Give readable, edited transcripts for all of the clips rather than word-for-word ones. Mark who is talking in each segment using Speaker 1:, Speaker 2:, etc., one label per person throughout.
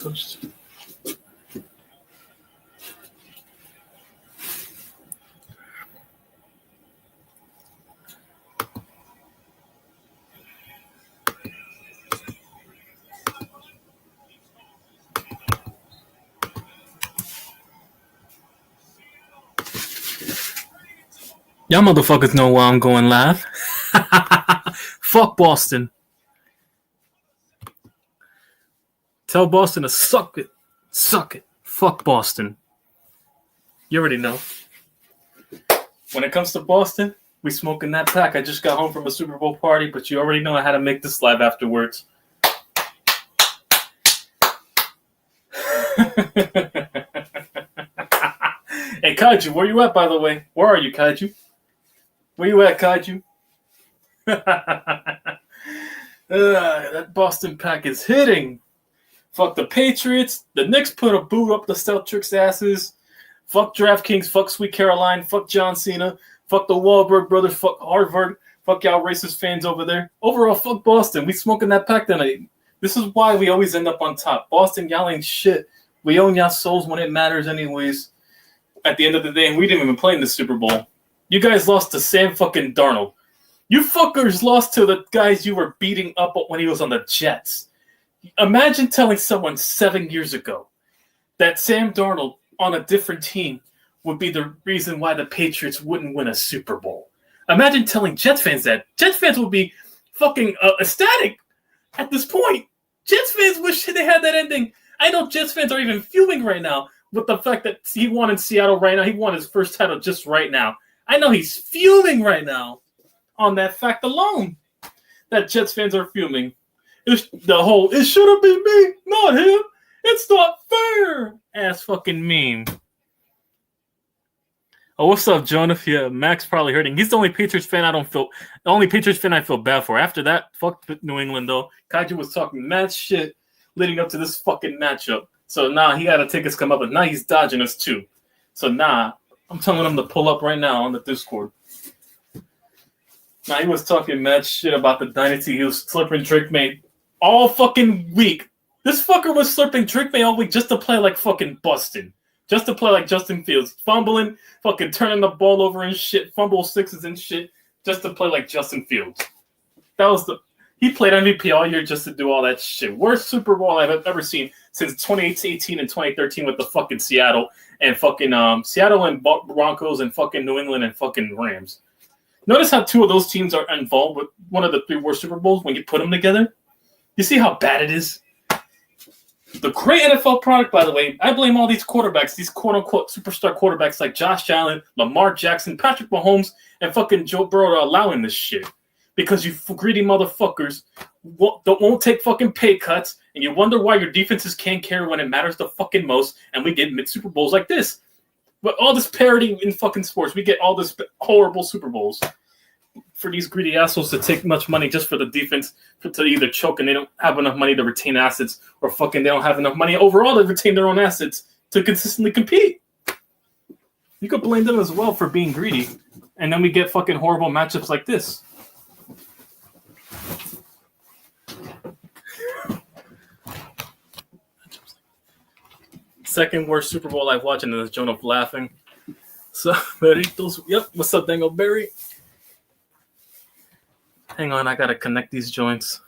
Speaker 1: Y'all motherfuckers know why I'm going live. Fuck Boston. Tell Boston to suck it. Suck it. Fuck Boston. You already know. When it comes to Boston, we smoking that pack. I just got home from a Super Bowl party, but you already know I had to make this live afterwards. Hey, Kaiju, where you at, by the way? Where are you, Kaiju? Where you at, Kaiju? That Boston pack is hitting. Fuck the Patriots. The Knicks put a boot up the Celtics' asses. Fuck DraftKings. Fuck Sweet Caroline. Fuck John Cena. Fuck the Wahlberg brothers. Fuck Harvard. Fuck y'all racist fans over there. Overall, fuck Boston. We smoking that pack tonight. This is why we always end up on top. Boston, y'all ain't shit. We own y'all souls when it matters anyways. At the end of the day, we didn't even play in the Super Bowl. You guys lost to Sam fucking Darnold. You fuckers lost to the guys you were beating up when he was on the Jets. Imagine telling someone 7 years ago that Sam Darnold on a different team would be the reason why the Patriots wouldn't win a Super Bowl. Imagine telling Jets fans that. Jets fans would be fucking ecstatic at this point. Jets fans wish they had that ending. I know Jets fans are even fuming right now with the fact that he won in Seattle right now. He won his first title just right now. I know he's fuming right now on that fact alone that Jets fans are fuming. It should have been me, not him. It's not fair. Ass fucking meme. Oh, what's up, Jonah? Yeah, Max probably hurting. He's the only Patriots fan I feel bad for. After that, fuck New England, though. Kaiju was talking mad shit leading up to this fucking matchup. So, he got to take his come up, but now he's dodging us, too. So, I'm telling him to pull up right now on the Discord. He was talking mad shit about the dynasty. He was slurping Drake May all fucking week. This fucker was slurping Drake May all week just to play like fucking Boston. Just to play like Justin Fields. Fumbling, fucking turning the ball over and shit. Fumble sixes and shit. Just to play like Justin Fields. He played MVP all year just to do all that shit. Worst Super Bowl I've ever seen since 2018 and 2013 with the fucking Seattle and fucking Seattle and Broncos and fucking New England and fucking Rams. Notice how two of those teams are involved with one of the three worst Super Bowls when you put them together? You see how bad it is? The great NFL product, by the way, I blame all these quarterbacks, these quote-unquote superstar quarterbacks like Josh Allen, Lamar Jackson, Patrick Mahomes, and fucking Joe Burrow are allowing this shit. Because you greedy motherfuckers won't take fucking pay cuts, and you wonder why your defenses can't carry when it matters the fucking most, and we get mid-Super Bowls like this. But all this parity in fucking sports, we get all this horrible Super Bowls for these greedy assholes to take much money just for the defense to either choke and they don't have enough money to retain assets, or fucking they don't have enough money overall to retain their own assets to consistently compete. You could blame them as well for being greedy, and then we get fucking horrible matchups like this. Second worst Super Bowl I've watched, and there's Jonah laughing. So, yep, what's up, Dangleberry? Hang on, I gotta connect these joints.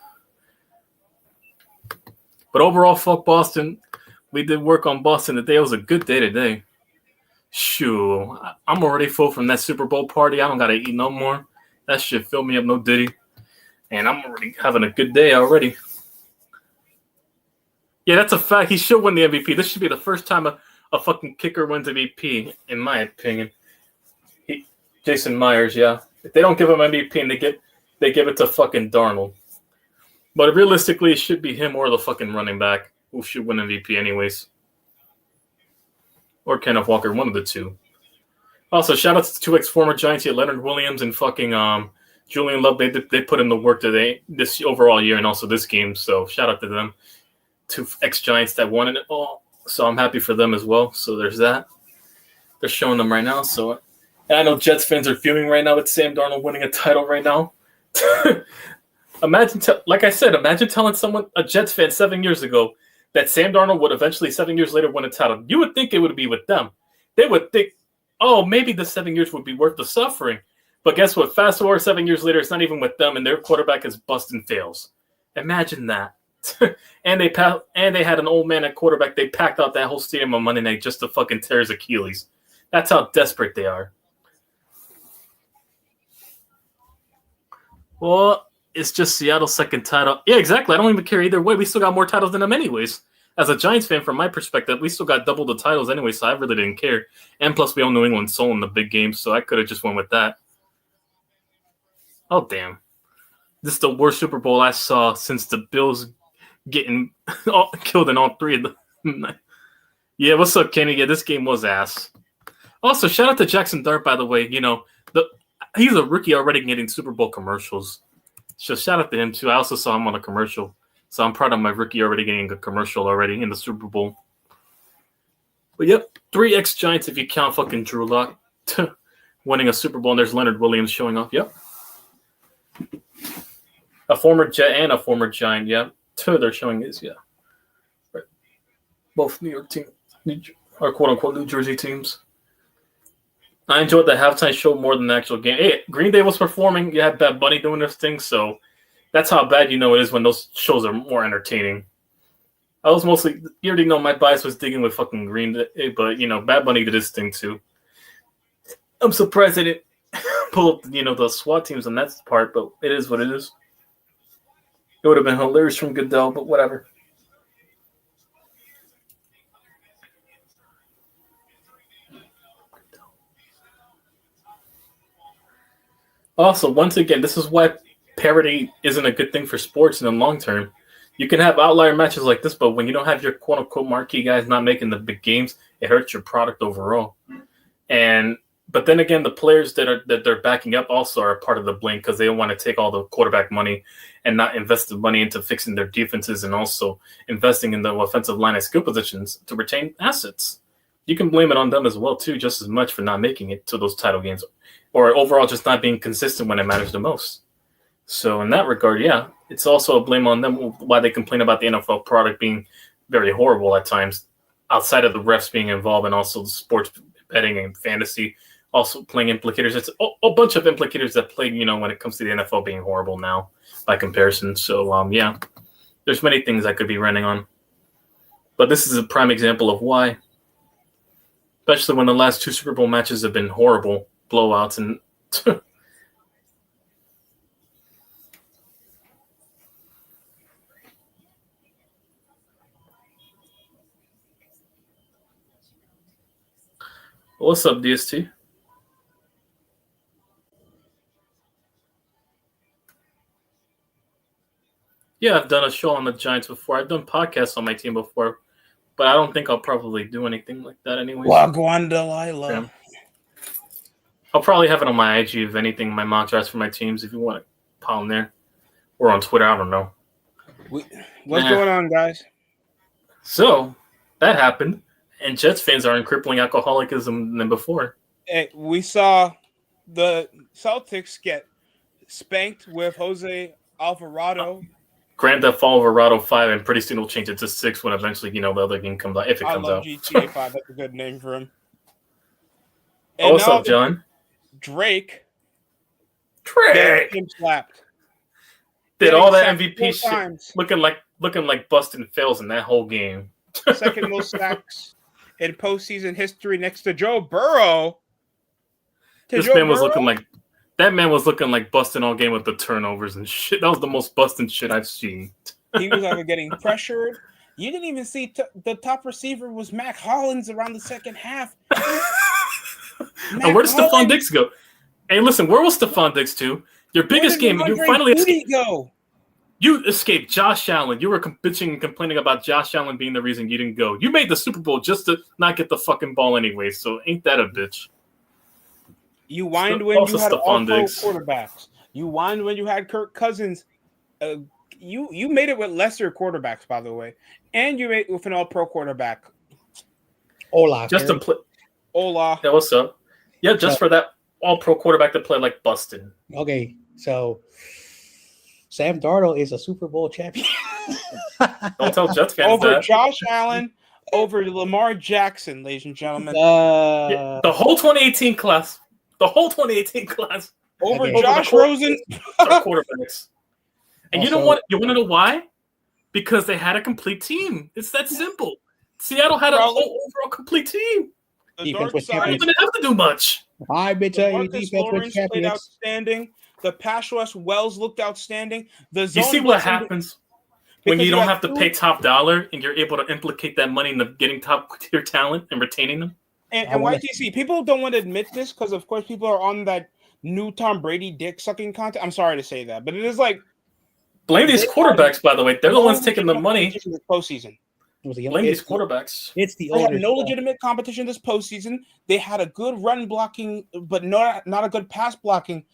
Speaker 1: But overall, fuck Boston. We did work on Boston today. It was a good day today. Shoo, I'm already full from that Super Bowl party. I don't gotta eat no more. That shit filled me up, no diddy. And I'm already having a good day already. Yeah, that's a fact. He should win the MVP. This should be the first time a fucking kicker wins MVP, in my opinion. Jason Myers, yeah. If they don't give him MVP and they give it to fucking Darnold. But realistically, it should be him or the fucking running back who should win MVP anyways. Or Kenneth Walker, one of the two. Also, shout out to 2X former Giants, Leonard Williams and fucking Julian Love. They put in the work today, this overall year, and also this game. So shout out to them. 2 ex-Giants that won it all. So I'm happy for them as well. So there's that. They're showing them right now. So, and I know Jets fans are fuming right now with Sam Darnold winning a title right now. Imagine telling someone, a Jets fan 7 years ago, that Sam Darnold would eventually 7 years later win a title. You would think it would be with them. They would think, oh, maybe the 7 years would be worth the suffering. But guess what? Fast forward 7 years later, it's not even with them, and their quarterback is bust and fails. Imagine that. and they had an old man at quarterback. They packed out that whole stadium on Monday night just to fucking tear his Achilles. That's how desperate they are. Well, it's just Seattle's second title. Yeah, exactly. I don't even care either way. We still got more titles than them anyways. As a Giants fan, from my perspective, we still got double the titles anyway, so I really didn't care. And plus, we own New England Soul in the big games, so I could have just went with that. Oh, damn. This is the worst Super Bowl I saw since the Bills getting killed in all three of them. Yeah, what's up, Kenny? Yeah, this game was ass. Also, shout out to Jackson Dart, by the way. You know, he's a rookie already getting Super Bowl commercials. So shout out to him, too. I also saw him on a commercial. So I'm proud of my rookie already getting a commercial already in the Super Bowl. But yep, 3X Giants if you count fucking Drew Lock winning a Super Bowl. And there's Leonard Williams showing off. Yep. A former Jet and a former Giant. Yep. Two they're showing is, yeah. Right. Both New York teams, or quote-unquote New Jersey teams. I enjoyed the halftime show more than the actual game. Hey, Green Day was performing. You had Bad Bunny doing this thing, so that's how bad you know it is when those shows are more entertaining. I was mostly, you already know my bias was digging with fucking Green Day, but, you know, Bad Bunny did his thing, too. I'm surprised they didn't pull up, you know, the SWAT teams on that part, but it is what it is. It would have been hilarious from Goodell, but whatever. Also, once again, this is why parity isn't a good thing for sports in the long term. You can have outlier matches like this, but when you don't have your quote-unquote marquee guys not making the big games, it hurts your product overall. But then again, the players that they're backing up also are a part of the blame because they don't want to take all the quarterback money and not invest the money into fixing their defenses and also investing in the offensive line at skill positions to retain assets. You can blame it on them as well, too, just as much for not making it to those title games or overall just not being consistent when it matters the most. So in that regard, yeah, it's also a blame on them why they complain about the NFL product being very horrible at times outside of the refs being involved and also the sports betting and fantasy also playing implicators. It's a bunch of implicators that play, you know, when it comes to the NFL being horrible now by comparison. So, yeah, there's many things I could be running on. But this is a prime example of why, especially when the last two Super Bowl matches have been horrible blowouts. And what's up, DST? Yeah, I've done a show on the Giants before. I've done podcasts on my team before, but I don't think I'll probably do anything like that anyway.
Speaker 2: Wagwan Delilah.
Speaker 1: Yeah. I'll probably have it on my IG, if anything, my mock drafts for my teams, if you want to pound there. Or on Twitter, I don't know.
Speaker 2: What's going on, guys?
Speaker 1: So, that happened, and Jets fans are in crippling alcoholicism than before.
Speaker 2: Hey, we saw the Celtics get spanked with Jose Alvarado.
Speaker 1: Grand Theft Alvarado 5, and pretty soon we'll change it to 6 when eventually, you know, the other game comes out, if it comes out.
Speaker 2: GTA 5, that's a good name for him.
Speaker 1: And what's up, John?
Speaker 2: Drake.
Speaker 1: Him
Speaker 2: slapped.
Speaker 1: Did all that MVP shit looking like busting fails in that whole game.
Speaker 2: Second most sacks in postseason history next to Joe Burrow.
Speaker 1: That man was looking like busting all game with the turnovers and shit. That was the most busting shit I've seen.
Speaker 2: He was either getting pressured. You didn't even see the top receiver was Mac Hollins around the second half.
Speaker 1: And where did Stephon Diggs go? Hey, listen, where was Stephon Diggs to? Your biggest game, you finally escaped. You escaped Josh Allen. You were bitching and complaining about Josh Allen being the reason you didn't go. You made the Super Bowl just to not get the fucking ball anyway, so ain't that a bitch?
Speaker 2: You whined when you had all-pro quarterbacks. You whined when you had Kirk Cousins. You made it with lesser quarterbacks, by the way. And you made it with an all-pro quarterback.
Speaker 3: Hola.
Speaker 1: Just to play.
Speaker 2: Hola.
Speaker 1: Yeah, what's up? Yeah, just for that all-pro quarterback to play like busted.
Speaker 3: Okay, so Sam Darnold is a Super Bowl champion.
Speaker 1: Don't tell Jets fans
Speaker 2: over
Speaker 1: that.
Speaker 2: Josh Allen, over Lamar Jackson, ladies and gentlemen.
Speaker 1: Yeah, the whole 2018 class.
Speaker 2: Over
Speaker 3: Okay.
Speaker 2: Josh Rosen.
Speaker 1: Quarterbacks. And
Speaker 3: Also-
Speaker 1: you want to know why? Because they had a complete team. It's that simple. Seattle had a
Speaker 2: Probably.
Speaker 1: whole overall complete team.
Speaker 2: The
Speaker 3: Defense
Speaker 2: dark
Speaker 3: was
Speaker 1: They
Speaker 2: side.
Speaker 3: champions.
Speaker 1: didn't have to do much.
Speaker 3: I've been telling you,
Speaker 2: Marcus
Speaker 3: defense was
Speaker 2: Lawrence played
Speaker 3: champions.
Speaker 2: outstanding. The pass rush Wells looked outstanding. The
Speaker 1: You
Speaker 2: zone
Speaker 1: see what
Speaker 2: blitzing-
Speaker 1: happens when
Speaker 2: because
Speaker 1: you don't
Speaker 2: had
Speaker 1: have to
Speaker 2: two-
Speaker 1: pay top dollar and you're able to implicate that money into getting top tier talent and retaining them?
Speaker 2: And YTC, people don't want to admit this because, of course, people are on that new Tom Brady dick sucking content. I'm sorry to say that, but it is like
Speaker 1: Blame these
Speaker 2: They
Speaker 1: quarterbacks, by the way. They're the
Speaker 2: no
Speaker 1: ones taking the
Speaker 2: legitimate
Speaker 1: money.
Speaker 2: competition this postseason.
Speaker 1: Blame these quarterbacks.
Speaker 3: It's the
Speaker 2: They had
Speaker 3: older
Speaker 2: no
Speaker 3: stuff.
Speaker 2: legitimate competition this postseason. They had a good run blocking, but not a good pass blocking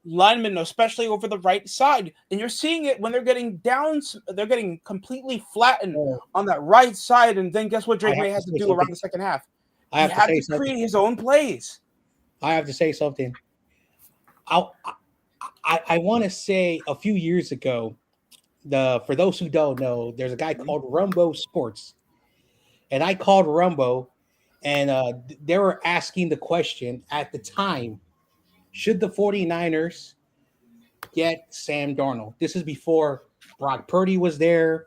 Speaker 2: lineman, especially over the right side. And you're seeing it when they're getting down. They're getting completely flattened on that right side. And then guess what Drake May has to do around the second half?
Speaker 3: I have
Speaker 2: he
Speaker 3: to
Speaker 2: had
Speaker 3: say
Speaker 2: to
Speaker 3: something.
Speaker 2: create his own plays.
Speaker 3: I have to say something. I want to say a few years ago, for those who don't know, there's a guy called Rumbo Sports, and I called Rumbo, and they were asking the question at the time: should the 49ers get Sam Darnold? This is before Brock Purdy was there,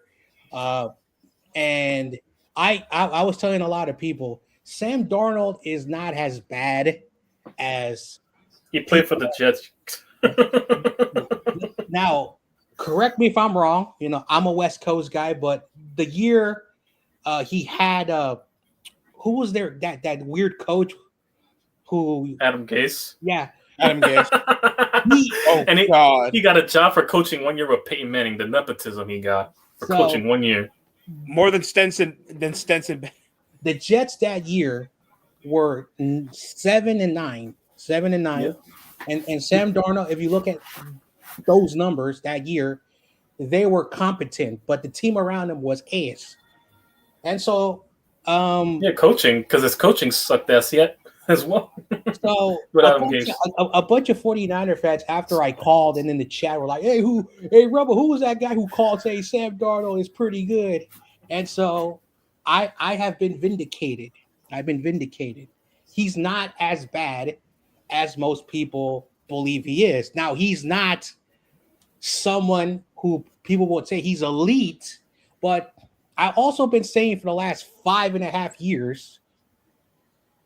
Speaker 3: and I was telling a lot of people, Sam Darnold is not as bad as
Speaker 1: He played for the Jets.
Speaker 3: now. Correct me if I'm wrong. You know, I'm a West Coast guy, but the year he had who was there? That weird coach who
Speaker 1: Adam Gase.
Speaker 3: yeah.
Speaker 2: Adam Gase.
Speaker 1: He got a job for coaching 1 year with Peyton Manning. The nepotism he got for coaching 1 year.
Speaker 2: More than Stenson.
Speaker 3: The Jets that year were 7-9.
Speaker 1: Yeah.
Speaker 3: And Sam Darnold, if you look at those numbers that year, they were competent, but the team around them was ass. And so
Speaker 1: coaching, because his coaching sucked ass yet as well.
Speaker 3: So
Speaker 1: Without
Speaker 3: a bunch of 49er fans after I called and in the chat were like, hey Rubber, who was that guy who called saying Sam Darnold is pretty good? And so I have been vindicated. I've been vindicated. He's not as bad as most people believe he is. Now, he's not someone who people would say he's elite, but I've also been saying for the last 5.5 years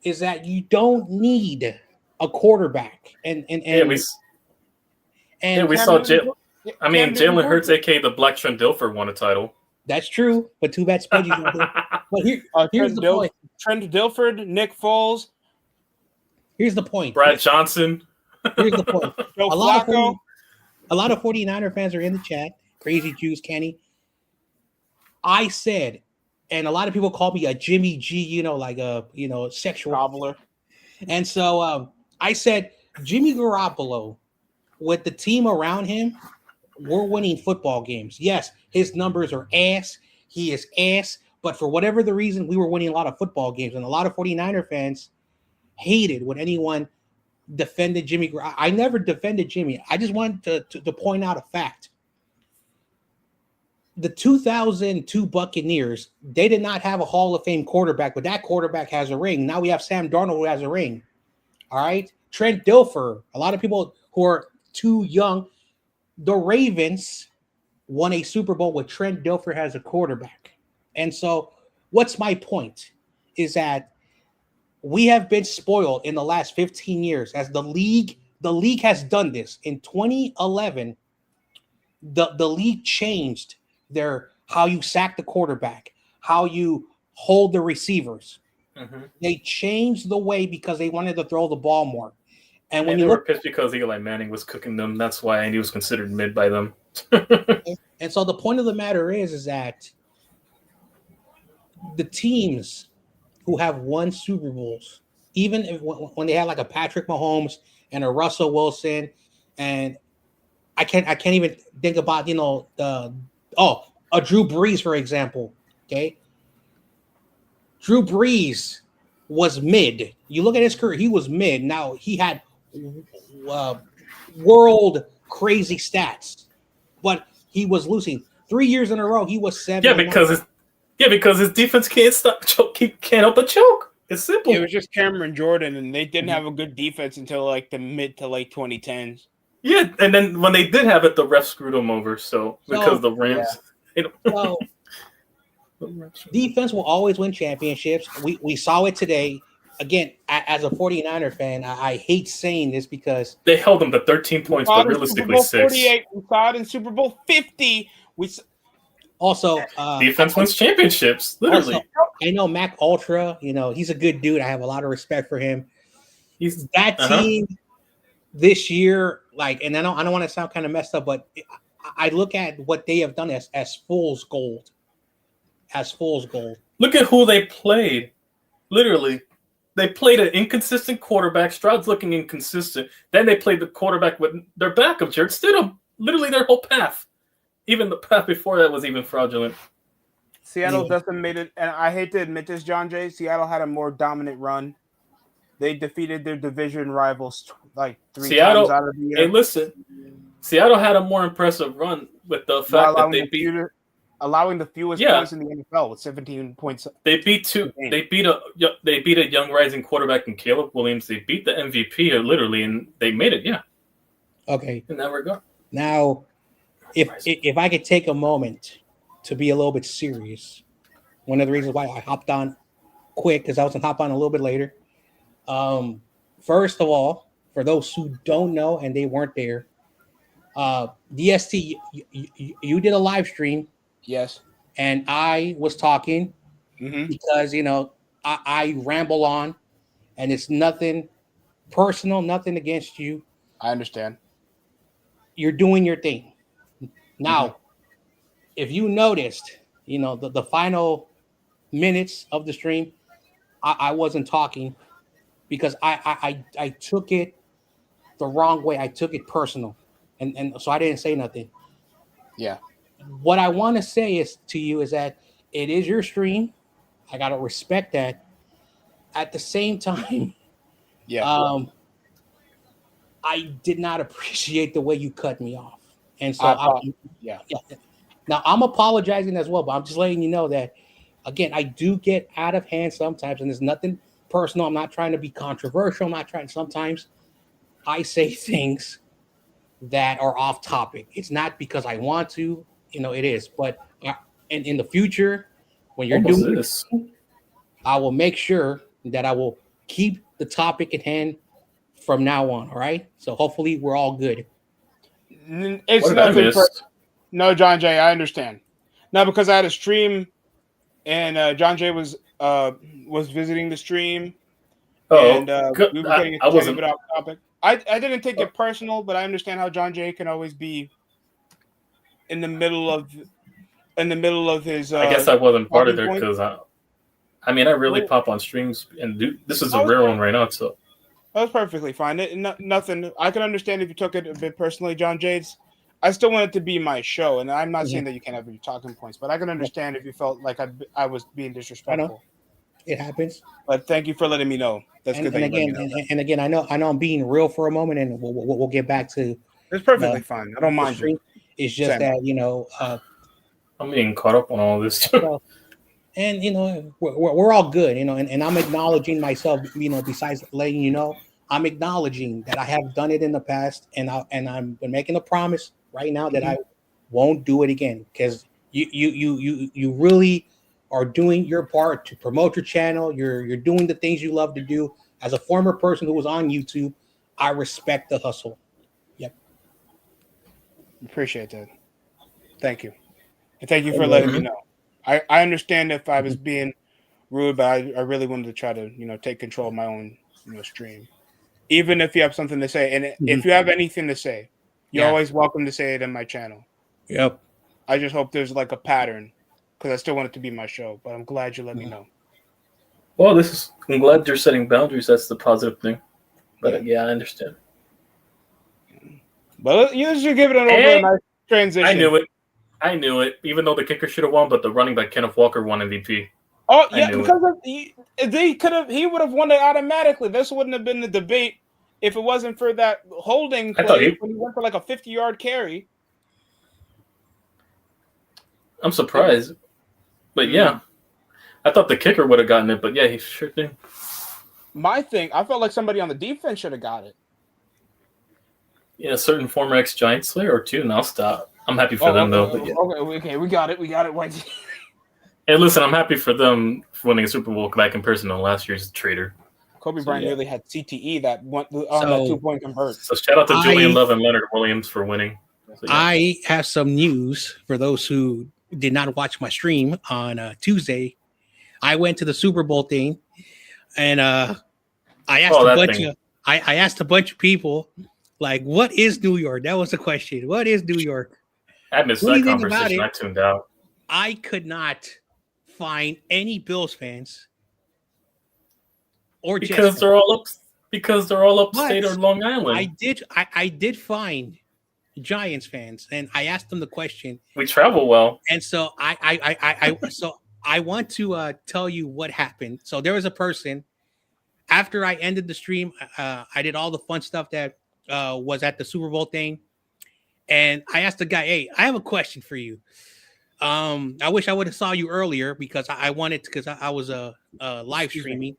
Speaker 3: is that you don't need a quarterback. And
Speaker 1: we saw Jalen Hurts, aka the Black Trent Dilfer, won a title.
Speaker 3: That's true, but too bad Spudgy's not there. But here's the point.
Speaker 2: Trent Dilford, Nick Foles.
Speaker 3: Here's the point.
Speaker 1: Brad Johnson.
Speaker 3: Here's the point.
Speaker 2: Joe Flacco.
Speaker 3: A lot of 49er fans are in the chat. Crazy Juice, Kenny. I said, and a lot of people call me a Jimmy G, like a sexual
Speaker 2: gobbler.
Speaker 3: And so I said, Jimmy Garoppolo, with the team around him, we're winning football games. Yes, his numbers are ass. He is ass. But for whatever the reason, we were winning a lot of football games. And a lot of 49er fans hated when anyone defended Jimmy. I never defended Jimmy. I just wanted to point out a fact. The 2002 Buccaneers, they did not have a Hall of Fame quarterback, but that quarterback has a ring. Now we have Sam Darnold who has a ring. All right. Trent Dilfer, a lot of people who are too young. The Ravens won a Super Bowl with Trent Dilfer as a quarterback. And so what's my point is that we have been spoiled in the last 15 years as the league has done this. In 2011, the league changed how you sack the quarterback, how you hold the receivers. Mm-hmm. They changed the way because they wanted to throw the ball more. And when
Speaker 1: they were pissed because Eli Manning was cooking them. That's why he was considered mid by them.
Speaker 3: And so the point of the matter is that the teams who have won Super Bowls, even when they had like a Patrick Mahomes and a Russell Wilson, and I can't even think about a Drew Brees, for example. Okay, Drew Brees was mid. You look at his career; he was mid. Now he had world crazy stats, but he was losing 3 years in a row. He was 7-1.
Speaker 1: Because his defense can't stop choke. He can't help but choke. It's simple.
Speaker 2: It was just Cameron Jordan, and they didn't have a good defense until like the mid to late 2010s.
Speaker 1: Yeah, and then when they did have it, the refs screwed them over. Because the Rams.
Speaker 3: Yeah. Defense will always win championships. We saw it today. Again, as a 49er fan, I hate saying this because
Speaker 1: they held them to 13 points, but realistically 6.
Speaker 2: 48. We saw it in Super Bowl 50.
Speaker 3: Also,
Speaker 1: defense wins championships. Literally,
Speaker 3: also, I know Mac Ultra. He's a good dude. I have a lot of respect for him. He's that team this year. And I don't want to sound kind of messed up, but I look at what they have done as fool's gold. As fool's gold.
Speaker 1: Look at who they played. Literally, they played an inconsistent quarterback. Stroud's looking inconsistent. Then they played the quarterback with their backup, Jared Stidham. Literally, their whole path. Even the path before that was even fraudulent.
Speaker 2: Seattle doesn't made it, and I hate to admit this, John Jay. Seattle had a more dominant run. They defeated their division rivals like 3 times out of the year.
Speaker 1: Hey, listen, Seattle had a more impressive run with the fact that they
Speaker 2: allowing the fewest points in the NFL with 17 points.
Speaker 1: They beat a young rising quarterback in Caleb Williams. They beat the MVP literally, and they made it. Yeah.
Speaker 3: Okay.
Speaker 1: In that regard.
Speaker 3: Now, if I could take a moment to be a little bit serious, one of the reasons why I hopped on quick because I was gonna hop on a little bit later. First of all, for those who don't know and they weren't there, DST, you did a live stream.
Speaker 2: Yes.
Speaker 3: And I was talking because, I ramble on and it's nothing personal, nothing against you.
Speaker 2: I understand.
Speaker 3: You're doing your thing. Now, if you noticed, the final minutes of the stream, I wasn't talking because I took it the wrong way. I took it personal. And so I didn't say nothing.
Speaker 2: Yeah.
Speaker 3: What I want to say to you is that it is your stream. I got to respect that. At the same time, I did not appreciate the way you cut me off. And so, Now, I'm apologizing as well, but I'm just letting you know that, again, I do get out of hand sometimes, and there's nothing personal. I'm not trying to be controversial. Sometimes I say things that are off topic. It's not because I want to. It is, but in the future, when you're doing this, I will make sure that I will keep the topic at hand from now on. All right. So hopefully we're all good.
Speaker 2: It's nothing. No, John Jay, I understand. No, because I had a stream, and John Jay was visiting the stream, and we were getting a bit off topic. I didn't take it personal, but I understand how John Jay can always be in the middle of his.
Speaker 1: I guess I wasn't part of there because I really pop on streams and this is a rare one right now. So
Speaker 2: that was perfectly fine. Nothing. I can understand if you took it a bit personally, John Jay's. I still want it to be my show, and I'm not saying that you can't have your talking points, but I can understand if you felt like I was being disrespectful.
Speaker 3: It happens.
Speaker 2: But thank you for letting me know. That's good.
Speaker 3: And again, I know I'm being real for a moment, and we'll get back to.
Speaker 2: It's perfectly fine. I don't mind you.
Speaker 3: It's just that
Speaker 1: I'm being caught up on all this.
Speaker 3: And we're all good, and I'm acknowledging myself. Besides letting you know, I'm acknowledging that I have done it in the past, and I'm making a promise right now that I won't do it again because you really are doing your part to promote your channel. You're doing the things you love to do. As a former person who was on YouTube, I respect the hustle. Yep.
Speaker 2: Appreciate that. Thank you. And thank you for letting me know. I understand if I was being rude, but I really wanted to try to, take control of my own, stream. Even if you have something to say. And if you have anything to say, you're always welcome to say it in my channel.
Speaker 3: Yep.
Speaker 2: I just hope there's like a pattern because I still want it to be my show, but I'm glad you let me know.
Speaker 1: Well, I'm glad you're setting boundaries. That's the positive thing. But I understand.
Speaker 2: But you should give it an overall nice transition.
Speaker 1: I knew it. Even though the kicker should have won, but the running back Kenneth Walker won MVP.
Speaker 2: Oh yeah, because he would have won it automatically. This wouldn't have been the debate if it wasn't for that holding play when he went for like a 50-yard carry.
Speaker 1: I'm surprised. But yeah, I thought the kicker would have gotten it, but yeah, he sure did.
Speaker 2: My thing, I felt like somebody on the defense should have got it.
Speaker 1: Yeah, a certain former ex-Giants player or two, and I'll stop. I'm happy for them, though. But yeah.
Speaker 2: Okay, we got it. YG.
Speaker 1: Hey, listen, I'm happy for them for winning a Super Bowl back in person on last year's traitor.
Speaker 2: Kobe Bryant nearly had CTE that went on that 2-point convert.
Speaker 1: So shout out to Julian Love and Leonard Williams for winning. So, yeah.
Speaker 3: I have some news for those who did not watch my stream on Tuesday. I went to the Super Bowl thing, and I asked a bunch of people, like, what is New York? That was the question. What is New York?
Speaker 1: I missed that conversation. I tuned out.
Speaker 3: I could not find any Bills fans or Jets
Speaker 1: fans. They're all upstate or Long Island.
Speaker 3: I did find Giants fans, and I asked them the question.
Speaker 1: We travel well,
Speaker 3: and so I want to tell you what happened. So there was a person after I ended the stream. I did all the fun stuff that was at the Super Bowl thing, and I asked the guy, "Hey, I have a question for you. I wish I would have saw you earlier because I wanted to, because I was live streaming.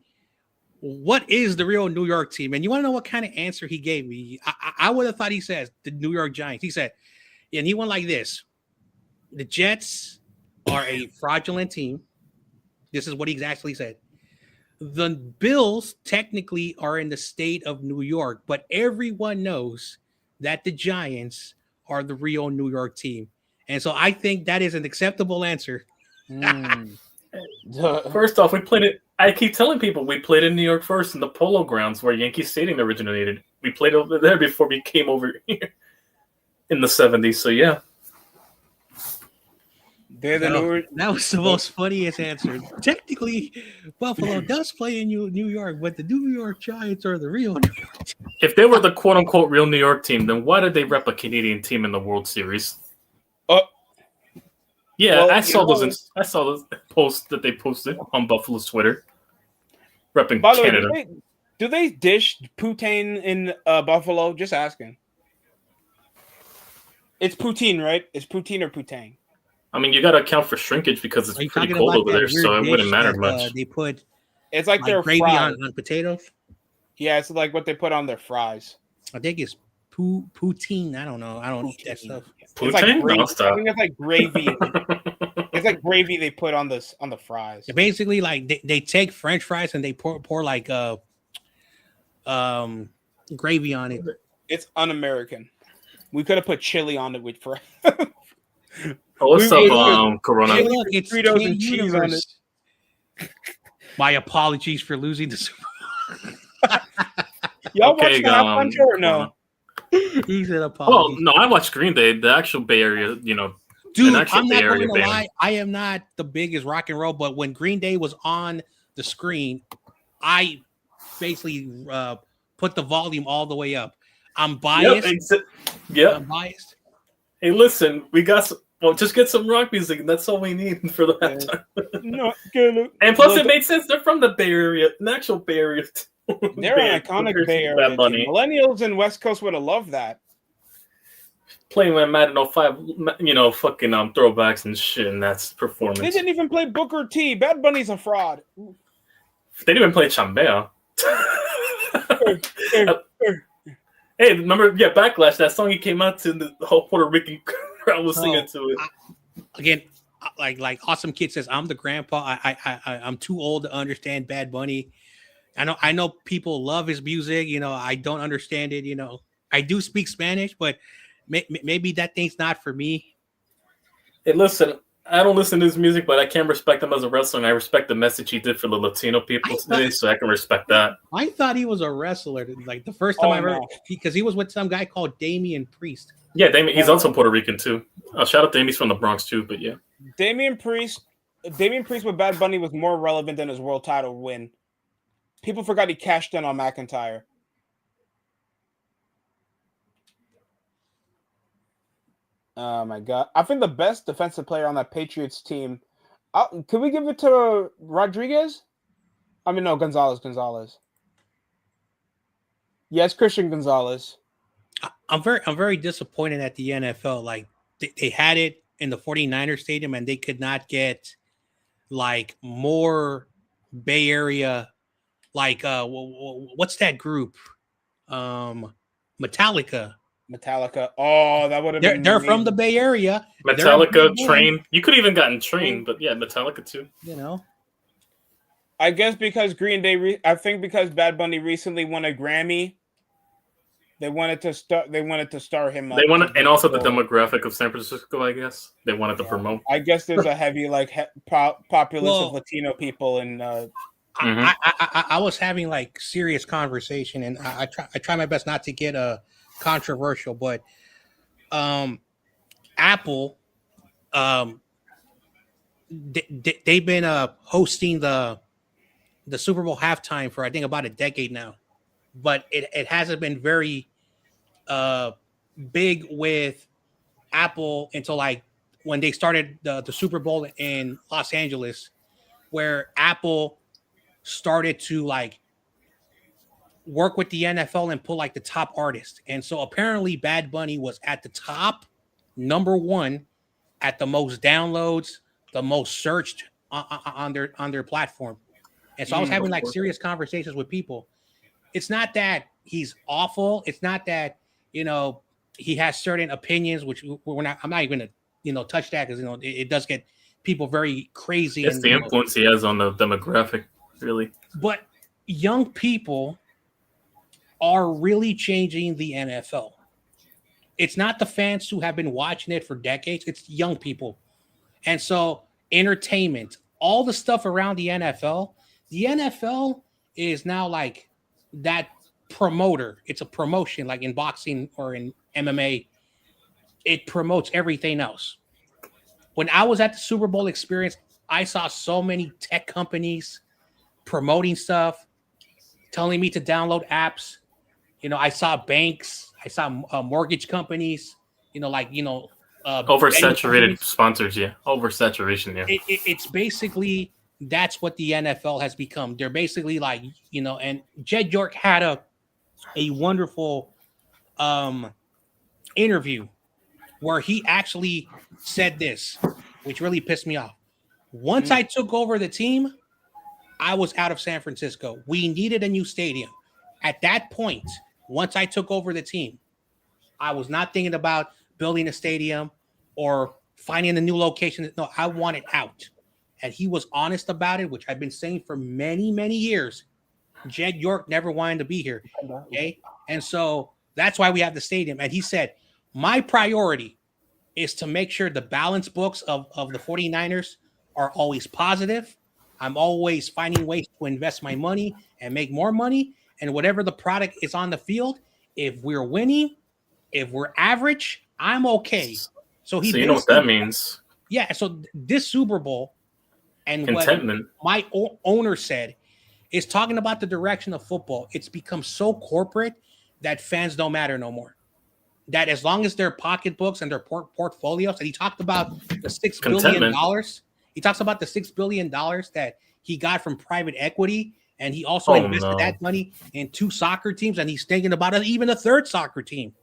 Speaker 3: What is the real New York team?" And you want to know what kind of answer he gave me? I would have thought he says the New York Giants. He said, and he went like this: the Jets are a fraudulent team. This is what he actually said. The Bills technically are in the state of New York, but everyone knows that the Giants are the real New York team. And so I think that is an acceptable answer.
Speaker 1: First off, we played it. I keep telling people we played in New York first in the Polo Grounds where Yankee Stadium originated. We played over there before we came over here in the 70s. So, yeah.
Speaker 3: That was the most funniest answer. Technically, Buffalo does play in New York, but the New York Giants are the real New York team.
Speaker 1: If they were the quote-unquote real New York team, then why did they rep a Canadian team in the World Series? Yeah, well, I saw those posts that they posted on Buffalo's Twitter, repping Canada.
Speaker 2: Way, do they dish poutine in Buffalo? Just asking. It's poutine, right? It's poutine or poutine?
Speaker 1: I mean, you got to account for shrinkage because it's pretty cold over there, so it wouldn't matter much.
Speaker 3: They put
Speaker 2: it's like their
Speaker 3: gravy on potatoes.
Speaker 2: Yeah, it's like what they put on their fries.
Speaker 3: I think it's poutine. I don't know. I don't eat that stuff.
Speaker 1: Poutine?
Speaker 2: Like
Speaker 1: No, stop.
Speaker 2: I think it's like gravy. It's like gravy they put on the fries.
Speaker 3: Yeah, basically, like they take French fries and they pour like gravy on it.
Speaker 2: It's un-American. We could have put chili on it with fries.
Speaker 1: What's up, Corona?
Speaker 3: Hey, look, it's Fritos and cheese on it. My apologies for losing the Super Bowl.
Speaker 2: Y'all watch the halftime show or no?
Speaker 3: He said apologies.
Speaker 1: Well, no, I watched Green Day, the actual Bay Area,
Speaker 3: Dude, I'm not going to lie. I am not the biggest rock and roll, but when Green Day was on the screen, I basically put the volume all the way up. I'm biased.
Speaker 1: Yep.
Speaker 3: I'm biased.
Speaker 1: Hey, listen, we got just get some rock music, and that's all we need for the halftime. And plus, it made sense. They're from the Bay Area, an actual Bay Area.
Speaker 2: They're an iconic Bay Area. Millennials and West Coast would have loved that.
Speaker 1: Playing my Madden 05, fucking throwbacks and shit, and that's performance.
Speaker 2: They didn't even play Booker T. Bad Bunny's a fraud.
Speaker 1: They didn't even play Chambea. Hey, remember? Yeah, Backlash. That song he came out to, the whole Puerto Rican crowd was singing to it.
Speaker 3: Again, like Awesome Kid says, I'm the grandpa. I'm too old to understand Bad Bunny. I know people love his music. I don't understand it. I do speak Spanish, but maybe that thing's not for me.
Speaker 1: Hey, listen, I don't listen to his music, but I can respect him as a wrestler, and I respect the message he did for the Latino people today, so I can respect that.
Speaker 3: I thought he was a wrestler. Like the first time I heard, because he was with some guy called Damian Priest.
Speaker 1: Yeah, Damian. He's also Puerto Rican too. Shout out to Damian from the Bronx too, but yeah.
Speaker 2: Damian Priest with Bad Bunny was more relevant than his world title win. People forgot he cashed in on McIntyre. Oh my God! I think the best defensive player on that Patriots team. Could we give it to Rodriguez? I mean, no, Gonzalez. Yes, Christian Gonzalez.
Speaker 3: I'm very disappointed at the NFL. Like they had it in the 49ers stadium and they could not get like more Bay Area, like what's that group? Metallica.
Speaker 2: Oh, that would have been.
Speaker 3: They're from the Bay Area.
Speaker 1: Metallica, Train. You could even gotten Train, but yeah, Metallica too.
Speaker 3: You know.
Speaker 2: I guess because Green Day, I think because Bad Bunny recently won a Grammy, they wanted to start. They wanted to star him.
Speaker 1: They wanted, and also the demographic of San Francisco. I guess they wanted to promote.
Speaker 2: I guess there's a heavy populace of Latino people, and
Speaker 3: I was having like serious conversation, and I try my best not to get controversial, but Apple, they've been hosting the Super Bowl halftime for I think about a decade now, but it hasn't been very big with Apple until like when they started the Super Bowl in Los Angeles, where Apple started to like work with the NFL and pull like the top artists. And so apparently Bad Bunny was at the top, number one, at the most downloads, the most searched on their platform. And so I was having like serious conversations with people. It's not that he's awful. It's not that, you know, he has certain opinions, which I'm not even going to, you know, touch that because, you know, it does get people very crazy.
Speaker 1: It's the influence he has on the demographic, really.
Speaker 3: But young people are really changing the NFL. It's not the fans who have been watching it for decades. It's young people. And so entertainment, all the stuff around the NFL is now like that promoter. It's a promotion like in boxing or in MMA. It promotes everything else. When I was at the Super Bowl experience, I saw so many tech companies promoting stuff, telling me to download apps. You know, I saw banks, I saw mortgage companies, you know, like, you know,
Speaker 1: oversaturated sponsors. Yeah. Oversaturation. Yeah.
Speaker 3: It's basically, that's what the NFL has become. They're basically like, you know, and Jed York had a wonderful interview where he actually said this, which really pissed me off. Once I took over the team, I was out of San Francisco. We needed a new stadium. At that point, once I took over the team, I was not thinking about building a stadium or finding a new location. No, I wanted out. And he was honest about it, which I've been saying for many, many years. Jed York never wanted to be here. Okay. And so that's why we have the stadium. And he said, my priority is to make sure the balance books of the 49ers are always positive. I'm always finding ways to invest my money and make more money. And whatever the product is on the field, if we're winning, if we're average, I'm okay. So
Speaker 1: you know what that means.
Speaker 3: Yeah. So this Super Bowl and
Speaker 1: contentment.
Speaker 3: What my owner said is talking about the direction of football. It's become so corporate that fans don't matter no more. That as long as their pocketbooks and their portfolios, and he talked about the $6 billion. He talks about the $6 billion that he got from private equity. And he also invested that money in 2 soccer teams, and he's thinking about even a 3rd soccer team.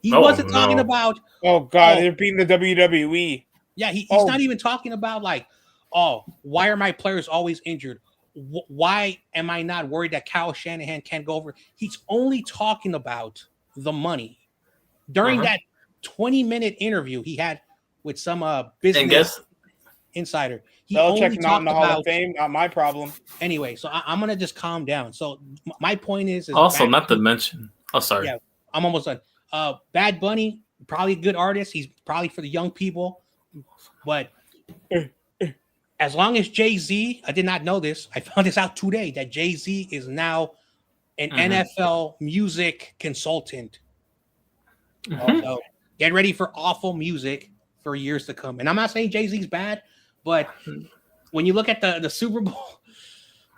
Speaker 3: He wasn't talking about.
Speaker 2: Oh God, they're beating the WWE.
Speaker 3: Yeah, he's not even talking about like, oh, why are my players always injured? Why am I not worried that Kyle Shanahan can't go over? He's only talking about the money. During that 20-minute interview he had with some business insider. He
Speaker 2: Belichick not in the Hall of Fame, not my problem.
Speaker 3: Anyway, so I'm gonna just calm down. So my point is
Speaker 1: also not to mention. Oh, sorry.
Speaker 3: Yeah, I'm almost done. Bad Bunny, probably a good artist. He's probably for the young people, but as long as Jay-Z, I did not know this. I found this out today that Jay-Z is now an NFL music consultant. So get ready for awful music for years to come. And I'm not saying Jay-Z's bad. But when you look at the Super Bowl,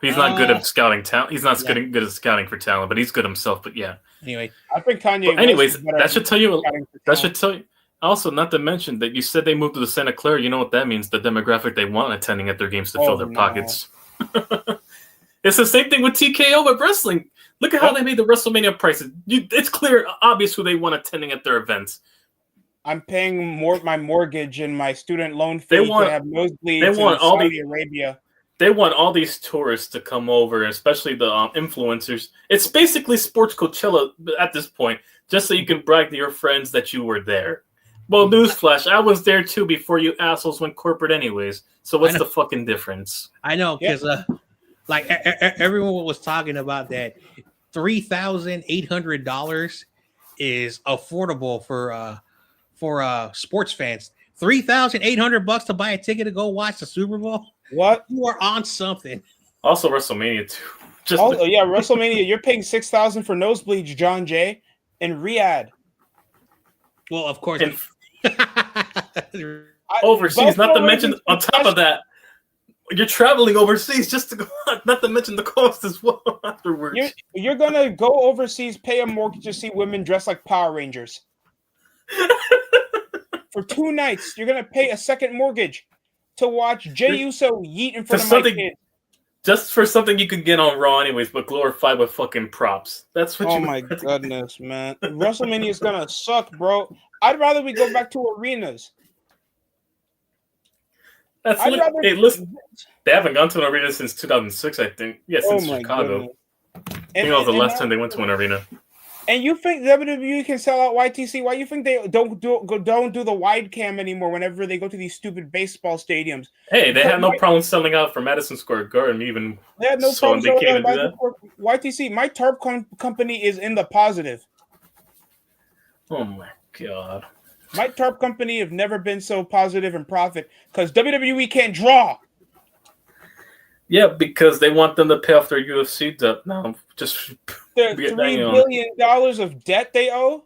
Speaker 1: he's not good at scouting talent. He's not good at scouting for talent, but he's good himself. But yeah.
Speaker 3: Anyway,
Speaker 2: I think Kanye.
Speaker 1: But anyways, that should tell you. That should tell you. Also, not to mention that you said they moved to the Santa Clara. You know what that means? The demographic they want attending at their games to fill their pockets. It's the same thing with TKO with wrestling. Look at how they made the WrestleMania prices. It's clear, obvious who they want attending at their events.
Speaker 2: I'm paying my mortgage and my student loan fee to have nosebleeds in Saudi Arabia.
Speaker 1: They want all these tourists to come over, especially the influencers. It's basically Sports Coachella at this point, just so you can brag to your friends that you were there. Well, newsflash, I was there too before you assholes went corporate anyways. So what's the fucking difference?
Speaker 3: I know, because everyone was talking about that $3,800 is affordable for sports fans. $3,800 to buy a ticket to go watch the Super Bowl.
Speaker 2: What?
Speaker 3: You are on something.
Speaker 1: Also, WrestleMania too.
Speaker 2: WrestleMania. You're paying $6,000 for nosebleeds, John Jay, in Riyadh.
Speaker 3: Well, of course.
Speaker 1: Overseas, not to mention on top of that, you're traveling overseas just to go. Not to mention the cost as well afterwards.
Speaker 2: You're gonna go overseas, pay a mortgage to see women dressed like Power Rangers. For 2 nights, you're gonna pay a second mortgage to watch Jey Uso yeet in front of my kids.
Speaker 1: Just for something you could get on Raw anyways, but glorified with fucking props. That's what.
Speaker 2: Oh my goodness, man! WrestleMania is gonna suck, bro. I'd rather we go back to arenas.
Speaker 1: Hey, listen, they haven't gone to an arena since 2006, I think. Yeah, since Chicago. I think that was the last time they went to an arena.
Speaker 2: And you think WWE can sell out YTC? Why you think they don't do the wide cam anymore whenever they go to these stupid baseball stadiums?
Speaker 1: Hey, they had no problem selling out for Madison Square Garden, even.
Speaker 2: They had no problem selling out YTC. My tarp company is in the positive.
Speaker 1: Oh my god.
Speaker 2: My tarp company have never been so positive in profit because WWE can't draw.
Speaker 1: Yeah, because they want them to pay off their UFC debt now. Just
Speaker 2: their $3 billion of debt they owe.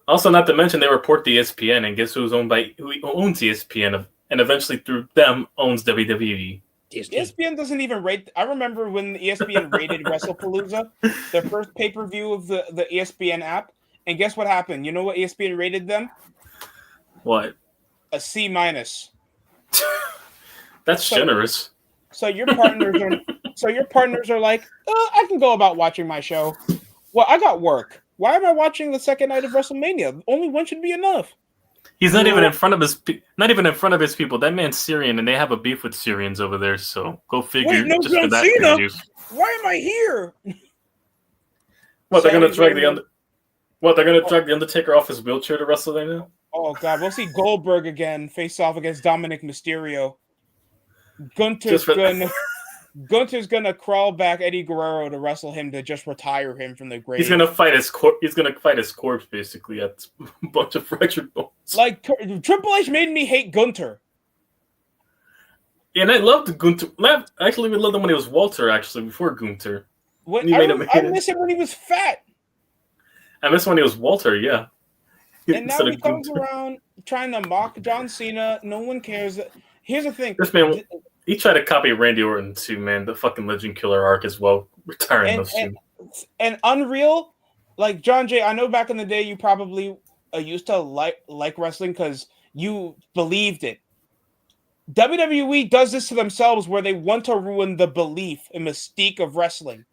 Speaker 1: Also, not to mention they report to ESPN, and guess who owns ESPN, and eventually through them owns WWE.
Speaker 2: ESPN doesn't even rate. I remember when ESPN rated WrestlePalooza, their first pay-per-view of the ESPN app, and guess what happened? You know what ESPN rated them?
Speaker 1: What?
Speaker 2: A C-.
Speaker 1: That's generous.
Speaker 2: So your partners are like, I can go about watching my show. Well, I got work. Why am I watching the second night of WrestleMania? Only one should be enough.
Speaker 1: He's not even in front of his people. That man's Syrian, and they have a beef with Syrians over there. So go figure.
Speaker 2: Wait, no, John Cena. Why am I here?
Speaker 1: What they're gonna drag the Undertaker off his wheelchair to WrestleMania?
Speaker 2: Oh god, we'll see Goldberg again face off against Dominic Mysterio. Gunter's gonna crawl back Eddie Guerrero to wrestle him to just retire him from the grave.
Speaker 1: He's gonna fight his corpse basically at a bunch of fractured bones.
Speaker 2: Like Triple H made me hate Gunter.
Speaker 1: Yeah, and I loved Gunter. Actually, we loved him when he was Walter. Actually, before Gunter.
Speaker 2: I miss him when he was fat.
Speaker 1: I miss when he was Walter. Yeah.
Speaker 2: And now he comes around trying to mock John Cena. No one cares. Here's the thing.
Speaker 1: This man, he tried to copy Randy Orton too, man. The fucking Legend Killer arc as well. Retiring those two.
Speaker 2: And Unreal, like John Jay, I know back in the day you probably used to like wrestling because you believed it. WWE does this to themselves where they want to ruin the belief and mystique of wrestling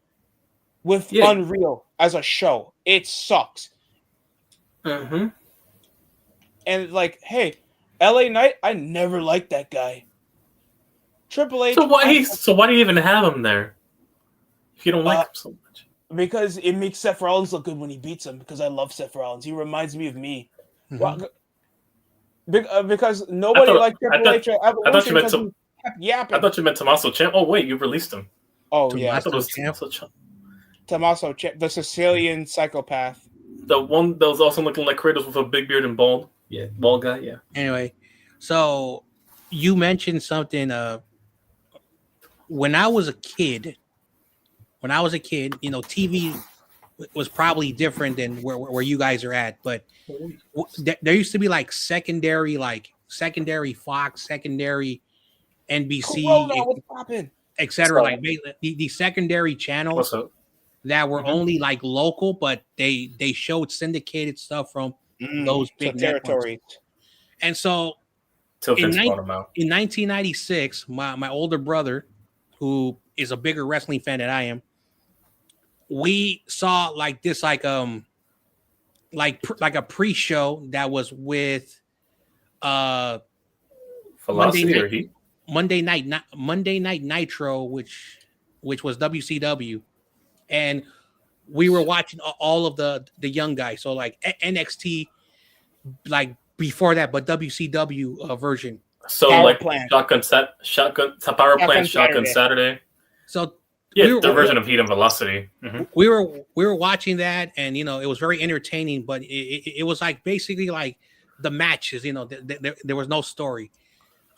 Speaker 2: with Unreal as a show. It sucks.
Speaker 1: Mm-hmm.
Speaker 2: And like, hey, LA Knight, I never liked that guy. Triple H.
Speaker 1: So why do you even have him there? If you don't like him so much.
Speaker 2: Because it makes Seth Rollins look good when he beats him. Because I love Seth Rollins. He reminds me of me. Mm-hmm. Well, because nobody liked Triple H.
Speaker 1: I thought you meant Tommaso Ciampa. Oh wait, you released him.
Speaker 2: Oh yeah,
Speaker 1: I thought it was Tommaso Ciampa.
Speaker 2: Tommaso Ciampa, the Sicilian psychopath.
Speaker 1: The one that was also looking like Kratos with a big beard and bald. Yeah, bald guy. Yeah.
Speaker 3: Anyway, so you mentioned something. When I was a kid, TV was probably different than where you guys are at. But there used to be like secondary Fox, secondary NBC, etc. Like the secondary channels that were only like local, but they showed syndicated stuff from those big territories. And so in 1996, my older brother, who is a bigger wrestling fan than I am, we saw like this like a pre-show that was with
Speaker 1: Velocity or Heat?
Speaker 3: Monday Night Nitro, which was WCW, and we were watching all of the young guys. So like NXT, like before that, but WCW version.
Speaker 1: So
Speaker 2: Power
Speaker 1: like
Speaker 2: Plant.
Speaker 1: Power Plant, Shotgun Saturday.
Speaker 3: So
Speaker 1: yeah, the version of Heat and Velocity. Mm-hmm.
Speaker 3: We were watching that, and it was very entertaining. But it was like basically like the matches. There was no story.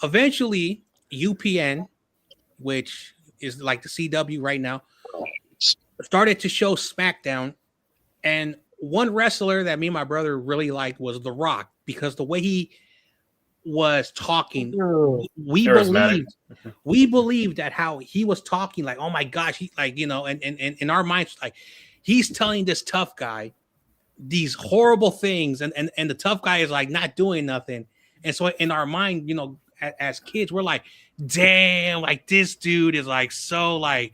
Speaker 3: Eventually, UPN, which is like the CW right now, started to show SmackDown, and one wrestler that me and my brother really liked was The Rock, because the way he was talking, we believed that how he was talking, like, oh my gosh, he like, and in our minds, like, he's telling this tough guy these horrible things, and the tough guy is like not doing nothing. And so in our mind, as kids, we're like, damn, like this dude is like so like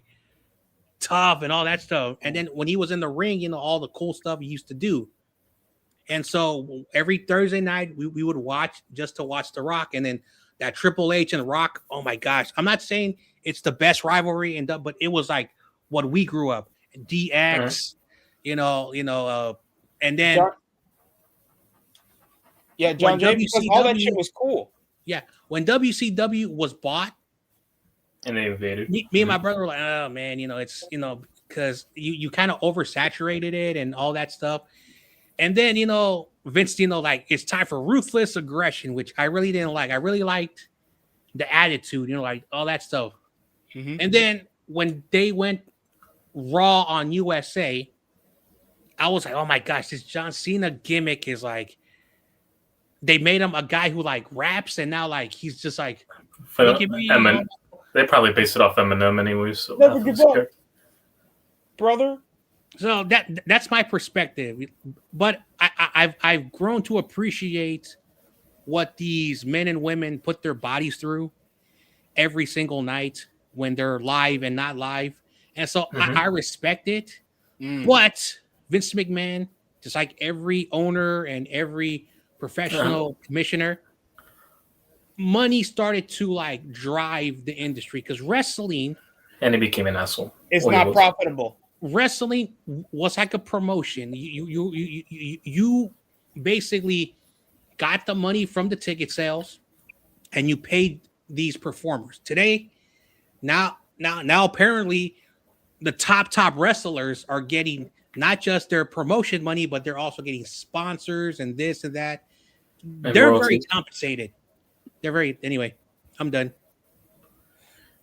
Speaker 3: tough and all that stuff. And then when he was in the ring, all the cool stuff he used to do. And so every Thursday night we would watch just to watch The Rock, and then that Triple H and Rock. Oh my gosh! I'm not saying it's the best rivalry, but it was like what we grew up. DX, and then
Speaker 2: John Jay, because all that shit was cool.
Speaker 3: Yeah, when WCW was bought,
Speaker 1: and they invaded,
Speaker 3: me and my brother were like, oh man, it's because you kind of oversaturated it and all that stuff. And then, Vince, like, it's time for ruthless aggression, which I really didn't like. I really liked the attitude, like all that stuff. Mm-hmm. And then when they went Raw on USA, I was like, oh my gosh, this John Cena gimmick is like, they made him a guy who like raps, and now like he's just like, look at me.
Speaker 1: They probably based it off Eminem anyways. So
Speaker 2: never give up, brother.
Speaker 3: So that's my perspective, but I've grown to appreciate what these men and women put their bodies through every single night when they're live and not live, and so I respect it. But Vince McMahon, just like every owner and every professional commissioner, money started to like drive the industry, because wrestling,
Speaker 1: and he became an asshole.
Speaker 2: It's not profitable.
Speaker 3: Wrestling was like a promotion. You basically got the money from the ticket sales, and you paid these performers. Today, now apparently the top wrestlers are getting not just their promotion money, but they're also getting sponsors and this and that. They're very compensated. Anyway, I'm done.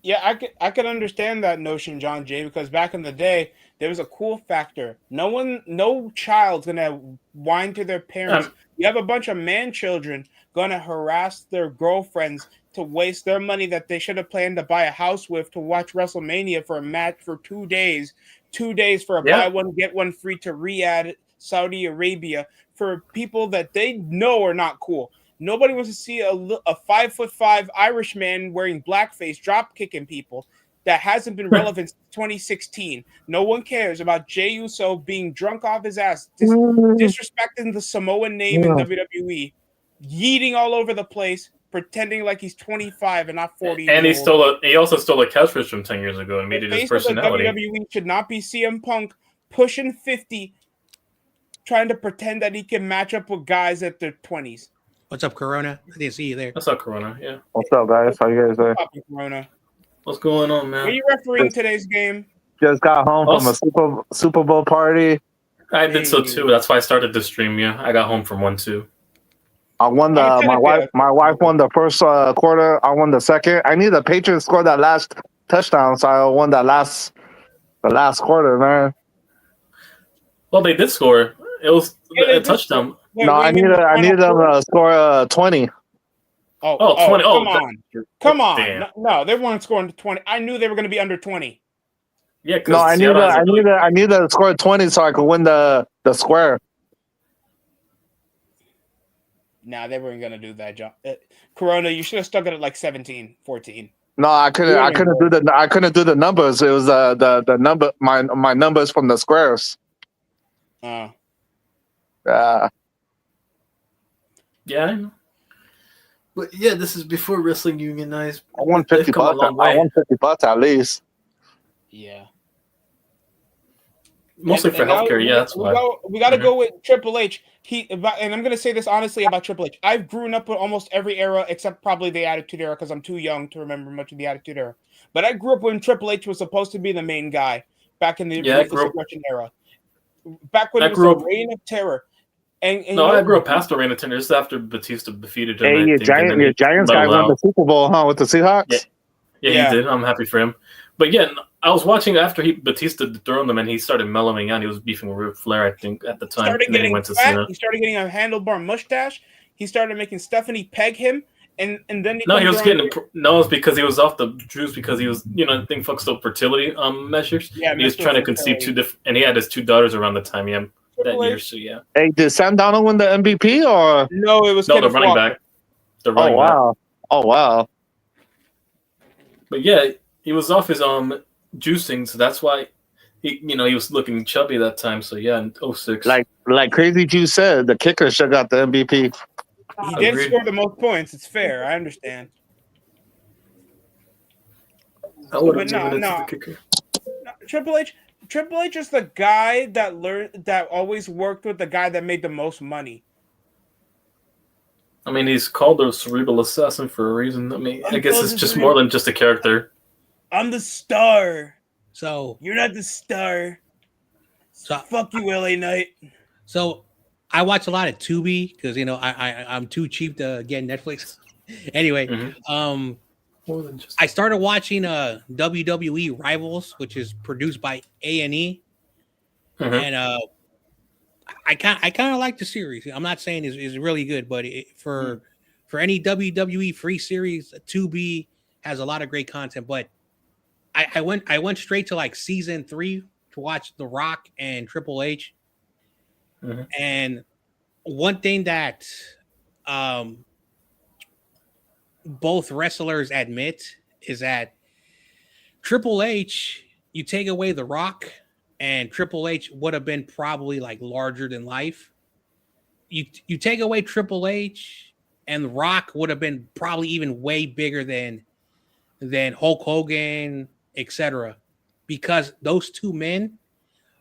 Speaker 2: Yeah, I could understand that notion, John Jay, because back in the day, there was a cool factor. No child's gonna whine to their parents. You have a bunch of man children gonna harass their girlfriends to waste their money that they should have planned to buy a house with to watch WrestleMania for a match for 2 days. 2 days for a buy one get one free to Riyadh, Saudi Arabia, for people that they know are not cool. Nobody wants to see a 5'5" Irishman wearing blackface drop kicking people. That hasn't been relevant since 2016. No one cares about Jey Uso being drunk off his ass, disrespecting the Samoan name in WWE, yeeting all over the place, pretending like he's 25 and not 40.
Speaker 1: And he also stole a catchphrase from 10 years ago and made it his personality.
Speaker 2: WWE should not be CM Punk pushing 50, trying to pretend that he can match up with guys at their 20s.
Speaker 3: What's up, Corona? I didn't see you there.
Speaker 1: What's up, Corona? Yeah.
Speaker 4: What's up, guys? How you guys doing?
Speaker 2: What's up, Corona?
Speaker 1: What's going on, man?
Speaker 2: Were you refereeing today's game?
Speaker 4: Just got home from a Super Bowl party.
Speaker 1: I did so too. That's why I started the stream. Yeah, I got home from one too.
Speaker 4: I won my wife won the first quarter. I won the second. I need the Patriots score that last touchdown, so I won the last quarter, man.
Speaker 1: Well, they did score. It was a touchdown.
Speaker 4: I need them to score 20.
Speaker 2: Oh,
Speaker 1: 20.
Speaker 2: Come on. No, they weren't scoring 20. I knew they were going to be under 20.
Speaker 1: Yeah,
Speaker 4: no, I need to score 20 so I could win the square.
Speaker 2: Nah, they weren't going to do that, John. Corona, you should have stuck it at like 17, 14.
Speaker 4: No, I couldn't do the numbers. It was the number my numbers from the squares.
Speaker 1: Yeah, I know. But yeah, this is before wrestling unionized.
Speaker 4: I won $50. I won $50 at least.
Speaker 2: Yeah.
Speaker 1: Mostly for healthcare, yeah, that's why.
Speaker 2: We got to go with Triple H. And I'm going to say this honestly about Triple H. I've grown up with almost every era except probably the Attitude Era because I'm too young to remember much of the Attitude Era. But I grew up when Triple H was supposed to be the main guy back in the Ruthless Aggression era. Back when it was the Reign of Terror. And
Speaker 1: I grew up past the Reign of Terror just after Batista defeated him.
Speaker 4: Hey, your Giants guy won the Super Bowl, huh, with the Seahawks?
Speaker 1: Yeah, he did. I'm happy for him. But yeah, I was watching after Batista dethroned him, and he started mellowing out. He was beefing with Ric Flair, I think, at the time.
Speaker 2: He started getting a handlebar mustache. He started making Stephanie peg him, and then
Speaker 1: it was because he was off the juice because he was, I think fucked up fertility measures. Yeah, he was trying to conceive and he had his 2 daughters around the time. Yeah, that year. So yeah.
Speaker 4: Hey, did Sam Darnold win the MVP or
Speaker 2: no? It was
Speaker 1: the running back. The running back.
Speaker 4: Oh wow.
Speaker 1: But yeah, he was off his juicing, so that's why he was looking chubby that time. So yeah, in 06.
Speaker 4: Like Crazy Juice said, the kicker should have got the MVP.
Speaker 2: He did score the most points. It's fair. I understand.
Speaker 1: I would have given it to the kicker.
Speaker 2: Triple H is the guy that always worked with the guy that made the most money.
Speaker 1: I mean, he's called the cerebral assassin for a reason. I mean, I guess it's just more than just a character.
Speaker 2: I'm the star.
Speaker 3: So
Speaker 2: you're not the star. So fuck you, LA Knight.
Speaker 3: So I watch a lot of Tubi because I'm too cheap to get Netflix. Anyway, I started watching WWE Rivals, which is produced by A&E, and I kind of like the series. I'm not saying it's really good, but for any WWE free series, Tubi has a lot of great content. But I went straight to like season 3 to watch The Rock and Triple H. And one thing that both wrestlers admit is that Triple H, you take away The Rock, and Triple H would have been probably like larger than life. You take away Triple H, and The Rock would have been probably even way bigger than Hulk Hogan, etc. Because those 2 men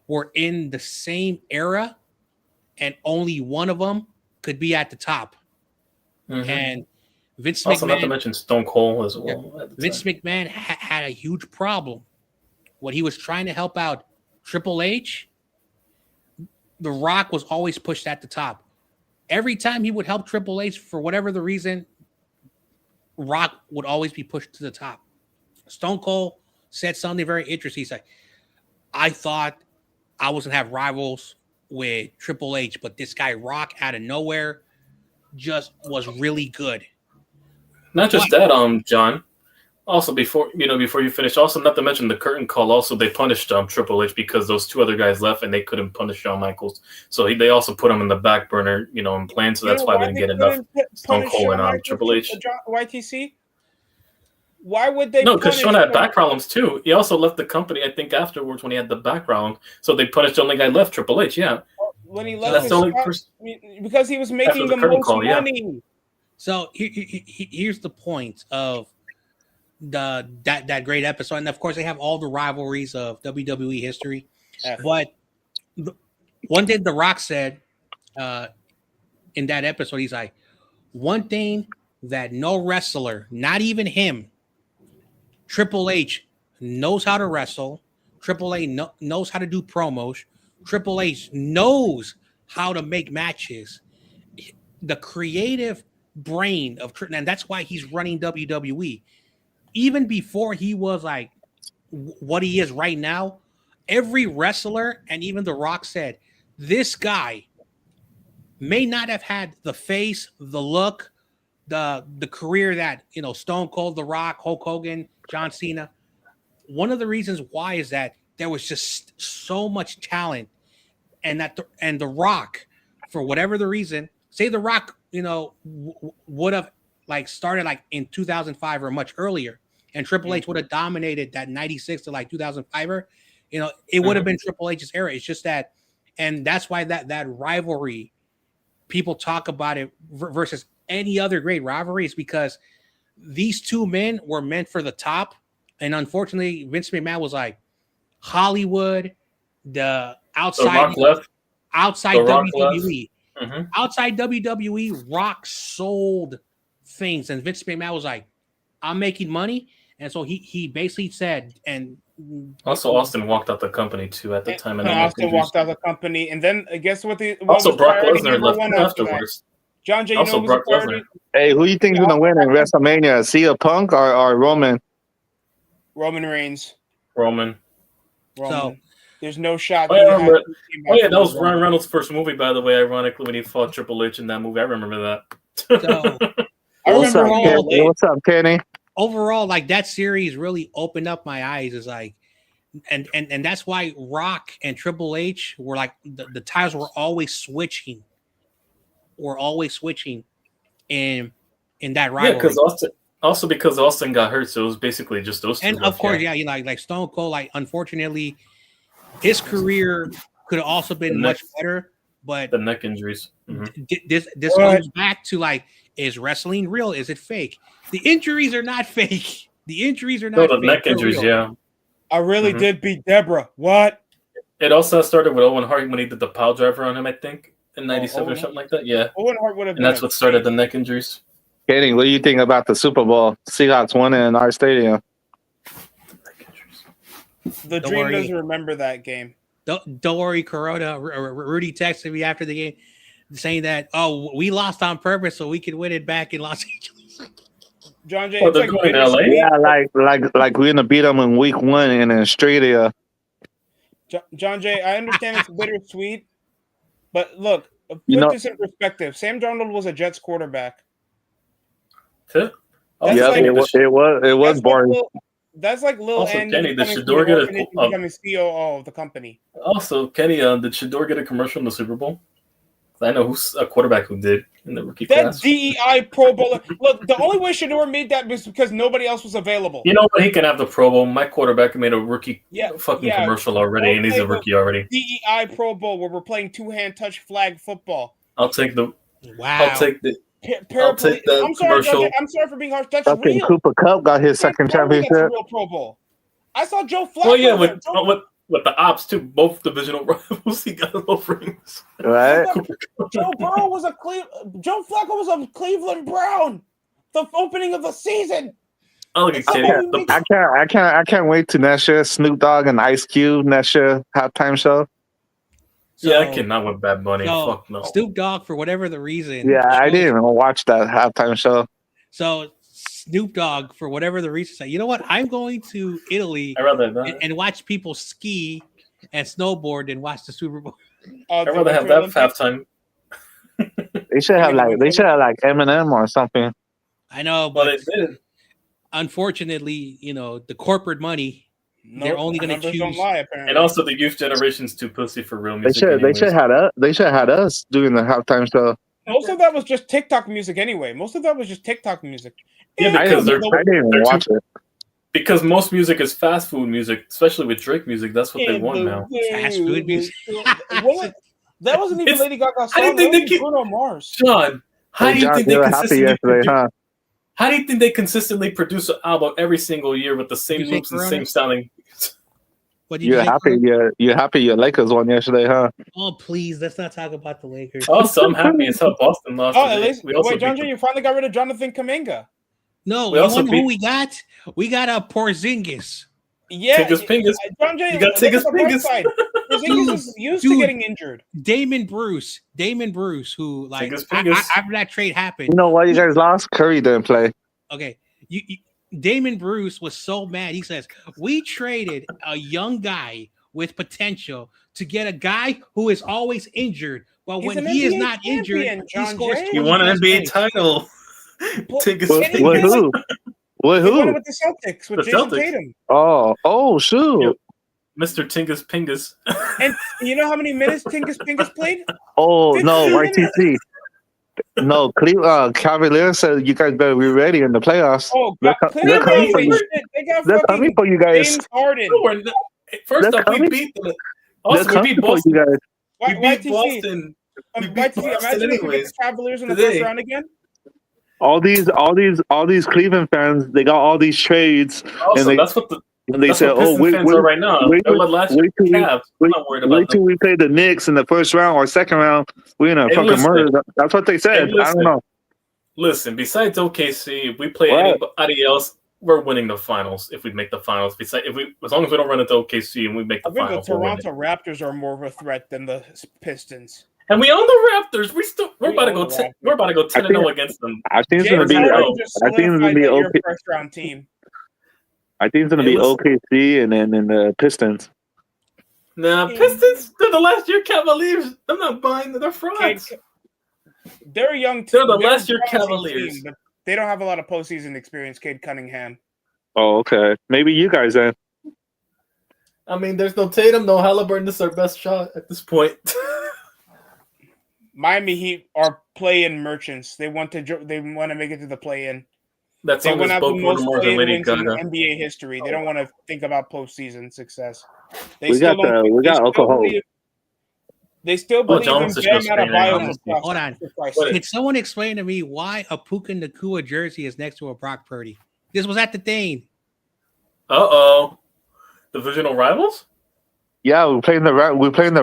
Speaker 3: were in the same era, and only one of them could be at the top. And Vince McMahon,
Speaker 1: also not to mention Stone Cold as well.
Speaker 3: Yeah, Vince McMahon had a huge problem when he was trying to help out Triple H. The Rock was always pushed at the top. Every time he would help Triple H for whatever the reason, Rock would always be pushed to the top. Stone Cold said something very interesting. He's like, I thought I was going to have rivals with Triple H, but this guy Rock out of nowhere just was really good.
Speaker 1: Not just that, John. Also, before you finish, also not to mention the curtain call. Also, they punished Triple H because those 2 other guys left and they couldn't punish Shawn Michaels. So they also put him in the back burner, in plan. So that's why they didn't get enough Stone Cold and Triple H.
Speaker 2: YTC. Why would they?
Speaker 1: No, because Shawn had back problems too. He also left the company, I think, afterwards when he had the back problem. So they punished the only guy left, Triple H. Yeah.
Speaker 2: When he left, that's the only person because he was making the most money.
Speaker 3: Yeah. So here's the point of that great episode, and of course they have all the rivalries of WWE history. But one thing The Rock said in that episode, he's like, one thing that no wrestler, not even him, Triple H knows how to wrestle. Triple H knows how to do promos. Triple H knows how to make matches. The creative brain of, and that's why he's running WWE. Even before he was like what he is right now, every wrestler and even The Rock said, this guy may not have had the face, the look, the career that, Stone Cold, The Rock, Hulk Hogan, John Cena. One of the reasons why is that there was just so much talent, and The Rock, for whatever the reason, say The Rock, would have like started like in 2005 or much earlier, and Triple H would have dominated that 96 to like 2005, it would have been Triple H's era. It's just that, and that's why that rivalry people talk about it versus any other great rivalry is because these two men were meant for the top. And unfortunately, Vince McMahon was like, Hollywood, the outside WWE.
Speaker 1: Mm-hmm.
Speaker 3: Outside WWE, Rock sold things. And Vince McMahon was like, I'm making money. And so he basically said, and
Speaker 1: also Austin walked out the company too at the time.
Speaker 2: And Austin walked out the company, and then guess what?
Speaker 1: Also, Brock Lesnar left afterwards.
Speaker 2: John Jay,
Speaker 1: also Brock Lesnar.
Speaker 4: Hey, who you think is gonna win in WrestleMania? CM Punk or Roman?
Speaker 2: Roman Reigns.
Speaker 1: Roman.
Speaker 3: So
Speaker 2: there's no shot.
Speaker 1: That was Ryan Reynolds' first movie, by the way. Ironically, when he fought Triple H in that movie, I remember that.
Speaker 3: So,
Speaker 4: what's up, Kenny?
Speaker 3: Overall, like that series really opened up my eyes. Is like, and that's why Rock and Triple H were like the titles were always switching. in that rivalry.
Speaker 1: Yeah, because Austin got hurt, so it was basically just those two.
Speaker 3: And of course, like Stone Cold, like unfortunately, his career could have also been much better, but
Speaker 1: the neck injuries. Mm-hmm.
Speaker 3: This goes back to like, is wrestling real? Is it fake? The injuries are not fake. The injuries are not.
Speaker 1: No, the neck injuries, real. Yeah.
Speaker 2: I really did beat Deborah. What?
Speaker 1: It also started with Owen Hart when he did the pile driver on him, I think, in '97 or something like that. Yeah.
Speaker 2: Owen Hart would have.
Speaker 1: And that's what started the neck injuries.
Speaker 4: Kenny, what do you think about the Super Bowl? Seahawks won in our stadium.
Speaker 2: The Dream doesn't remember that game.
Speaker 3: Don't worry, Corona. Rudy texted me after the game saying that, we lost on purpose so we could win it back in Los Angeles.
Speaker 2: John Jay,
Speaker 1: they're going to LA?
Speaker 4: Yeah, like we're gonna beat them in week 1 in Australia.
Speaker 2: John Jay, I understand it's bittersweet, but look, put this in perspective. Sam Darnold was a Jets quarterback.
Speaker 1: It
Speaker 4: was boring.
Speaker 2: That's like Lil
Speaker 1: also,
Speaker 2: N
Speaker 1: Kenny, did Shador
Speaker 2: becoming COO of the company.
Speaker 1: Also, Kenny, did Shador get a commercial in the Super Bowl? I know who's a quarterback who did in the rookie class.
Speaker 2: That DEI Pro Bowler. Look, the only way Shador made that was because nobody else was available.
Speaker 1: You know what? He can have the Pro Bowl. My quarterback made a rookie commercial already, and he's a rookie already.
Speaker 2: DEI Pro Bowl where we're playing two-hand touch flag football.
Speaker 1: I'll take the.
Speaker 3: Wow.
Speaker 1: I'll take the commercial.
Speaker 2: I'm sorry for being harsh. That's
Speaker 4: real. Cooper Kupp got his second championship.
Speaker 2: That's a real Pro Bowl. I saw Joe Flacco.
Speaker 1: Well, yeah, with the ops too, both divisional rivals, he got those rings.
Speaker 4: Right.
Speaker 2: Joe Flacco was a Cleveland Brown. The opening of the season.
Speaker 1: I
Speaker 4: can't wait to next year. Snoop Dogg and Ice Cube next year halftime show.
Speaker 1: Yeah, I cannot with Bad Bunny. Fuck no.
Speaker 3: Snoop Dogg, for whatever the reason.
Speaker 4: Yeah, I didn't even watch that halftime show.
Speaker 3: So Snoop Dogg, for whatever the reason, said, you know what? I'm going to Italy and watch people ski and snowboard and watch the Super Bowl.
Speaker 1: I'd rather have that halftime.
Speaker 4: They should have like Eminem or something.
Speaker 3: I know, but they did. Unfortunately, the corporate money. They're only going to choose.
Speaker 2: Don't lie, apparently.
Speaker 1: And also, the youth generation's too pussy for real music.
Speaker 4: They should have us doing the halftime show.
Speaker 2: Most of that was just TikTok music anyway.
Speaker 1: Yeah, because
Speaker 4: I didn't even watch it.
Speaker 1: Because most music is fast food music, especially with Drake music. That's what they want now.
Speaker 3: Fast food music.
Speaker 2: That wasn't even Lady Gaga song.
Speaker 1: How do you think they
Speaker 2: Bruno Mars?
Speaker 1: John, how do you think they consistently produce an album every single year with the same loops and same styling?
Speaker 4: You're happy your Lakers won yesterday, huh?
Speaker 3: Oh, please, let's not talk about the Lakers.
Speaker 1: Also, I'm happy as hell Boston lost.
Speaker 2: At least, John Jay, you finally got rid of Jonathan Kuminga.
Speaker 3: No, you know who we got? We got a Porzingis.
Speaker 2: Yeah,
Speaker 1: Tingus.
Speaker 2: John Jay,
Speaker 1: you got Tingus.
Speaker 2: Porzingis is used to getting injured.
Speaker 3: Damon Bruce, who after that trade happened.
Speaker 4: You know why you guys lost? Curry didn't play.
Speaker 3: Okay, Damon Bruce was so mad. He says, we traded a young guy with potential to get a guy who is always injured. Well, when he is not injured, he scores.
Speaker 1: He won an NBA title.
Speaker 4: With who?
Speaker 2: With the Celtics, with Jason Tatum.
Speaker 4: Oh, shoot.
Speaker 1: Yo, Mr. Tingus Pingus.
Speaker 2: And you know how many minutes Tingus Pingus played?
Speaker 4: Oh, no, YTC. No, Cavaliers said you guys better be ready in the playoffs.
Speaker 2: Oh,
Speaker 4: they're coming for you. They're coming for you guys.
Speaker 2: James Harden.
Speaker 1: First off, we beat them. Also, we beat Boston.
Speaker 4: You guys.
Speaker 1: We beat Boston We beat
Speaker 2: Imagine
Speaker 1: Boston
Speaker 2: if we get
Speaker 1: anyways.
Speaker 2: the Cavaliers in the
Speaker 1: Today.
Speaker 2: first round again.
Speaker 4: All these Cleveland fans, they got all these trades,
Speaker 1: Also,
Speaker 4: and
Speaker 1: that's what the
Speaker 4: they
Speaker 1: that's
Speaker 4: said,
Speaker 1: what
Speaker 4: "Oh,
Speaker 1: Pistons fans are right now.
Speaker 4: wait,
Speaker 1: They're like last year
Speaker 4: wait till we
Speaker 1: Cavs. I'm
Speaker 4: wait,
Speaker 1: not worried about them.
Speaker 4: we play the Knicks in the first round or second round. We're gonna
Speaker 1: Hey,
Speaker 4: fucking
Speaker 1: listen.
Speaker 4: murder." That's what they said. I don't know.
Speaker 1: Listen, besides OKC, if we play
Speaker 4: Right.
Speaker 1: anybody else, we're winning the finals. If we make the finals, as long as we don't run into OKC and we make the
Speaker 2: I think the
Speaker 1: finals, we're winning.
Speaker 2: Toronto Raptors are more of a threat than the Pistons.
Speaker 1: And we own the Raptors. We're about to go 10-0 against them.
Speaker 4: I think it's gonna
Speaker 2: James
Speaker 4: be.
Speaker 2: Harden just
Speaker 4: I think it's gonna
Speaker 2: solidified
Speaker 4: be
Speaker 2: that you're
Speaker 4: okay.
Speaker 2: a first round team.
Speaker 4: I think it's gonna
Speaker 1: Hey,
Speaker 4: be
Speaker 1: listen.
Speaker 4: OKC and then the Pistons.
Speaker 1: Nah, Pistons. They're the last year Cavaliers. I'm not buying them. They're frauds.
Speaker 2: They're a young team.
Speaker 1: They're the
Speaker 2: They're
Speaker 1: last year
Speaker 2: a promising
Speaker 1: Cavaliers.
Speaker 2: team, but they don't have a lot of postseason experience. Cade Cunningham.
Speaker 4: Oh, okay. Maybe you guys then.
Speaker 1: I mean, there's no Tatum, no Halliburton. This is our best shot at this point.
Speaker 2: Miami Heat are play-in merchants. They want to make it to the play-in.
Speaker 1: That's
Speaker 2: They
Speaker 1: all
Speaker 2: want
Speaker 1: this
Speaker 2: to have the
Speaker 1: spoke
Speaker 2: most
Speaker 1: more than
Speaker 2: play-in
Speaker 1: Lady
Speaker 2: wins in
Speaker 1: Gaga.
Speaker 2: NBA history. They don't want to think about postseason success.
Speaker 4: We got Oklahoma.
Speaker 2: They still believe in
Speaker 1: John's just
Speaker 2: Bam
Speaker 1: gonna
Speaker 2: Adebayo.
Speaker 1: stay in.
Speaker 3: Hold on. Can someone explain to me why a Puka Nacua jersey is next to a Brock Purdy? This was at the thing.
Speaker 1: Uh-oh. Divisional rivals?
Speaker 4: Yeah, we're playing the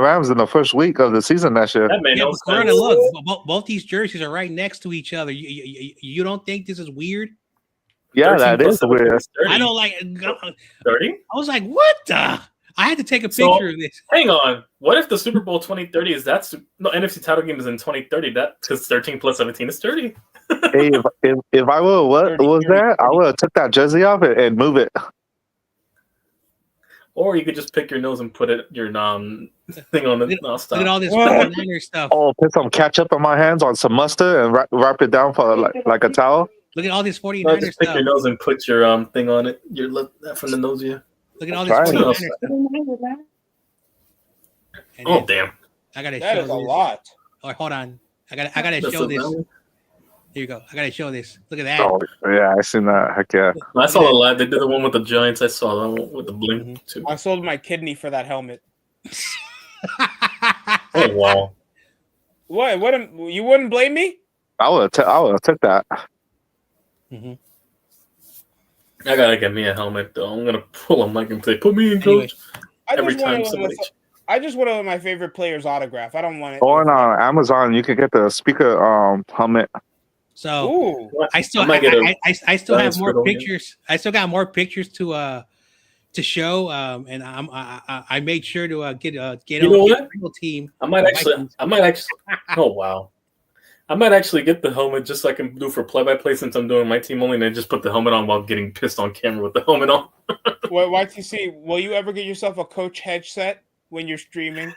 Speaker 4: Rams in the first week of the season last year.
Speaker 1: That made no sense.
Speaker 3: Look, both these jerseys are right next to each other. You don't think this is weird?
Speaker 4: Yeah, that is weird.
Speaker 3: I don't like
Speaker 1: 30?
Speaker 3: I was like, what the? I had to take a picture of this.
Speaker 1: Hang on. What if the Super Bowl 2030 is that? No, NFC title game is in 2030. That because 13 plus 17 is 30.
Speaker 4: Hey, if I would, what was that? I would have took that jersey off and move it.
Speaker 1: Or you could just pick your nose and put your thing on the.
Speaker 3: Look at all this 49er stuff.
Speaker 4: Oh, put some ketchup on my hands on some mustard and wrap it down for like a towel.
Speaker 3: Look at all this 49er
Speaker 1: just
Speaker 3: stuff.
Speaker 1: pick your nose and put your thing on it. Your lip from the nose, yeah.
Speaker 3: Look at all this 49er stuff.
Speaker 1: Oh damn!
Speaker 3: I gotta
Speaker 2: that
Speaker 3: show
Speaker 2: is
Speaker 3: this.
Speaker 2: a lot.
Speaker 3: Oh, hold on. I gotta show this. Here you go. I gotta show this. Look at that.
Speaker 4: Oh yeah, I seen that. Heck yeah.
Speaker 1: I saw the live. They did the one with the Giants. I saw that one with the bling too.
Speaker 2: I sold my kidney for that helmet.
Speaker 1: Oh wow!
Speaker 2: What? You wouldn't blame me?
Speaker 4: I would have took that.
Speaker 3: Mm-hmm.
Speaker 1: I gotta get me a helmet though. I'm gonna pull a mic and say, "Put me in, coach." Every time somebody.
Speaker 2: I just want to let my favorite player's autograph. I don't want it.
Speaker 4: Or on Amazon, you can get the speaker helmet.
Speaker 3: So
Speaker 2: ooh.
Speaker 3: I still have more pictures. I still got more pictures to show. And I made sure to get on the real team.
Speaker 1: I might actually. Oh wow! I might actually get the helmet just so I can do for play-by-play since I'm doing my team only, and then just put the helmet on while getting pissed on camera with the helmet on.
Speaker 2: Well, YTC, will you ever get yourself a coach headset when you're streaming?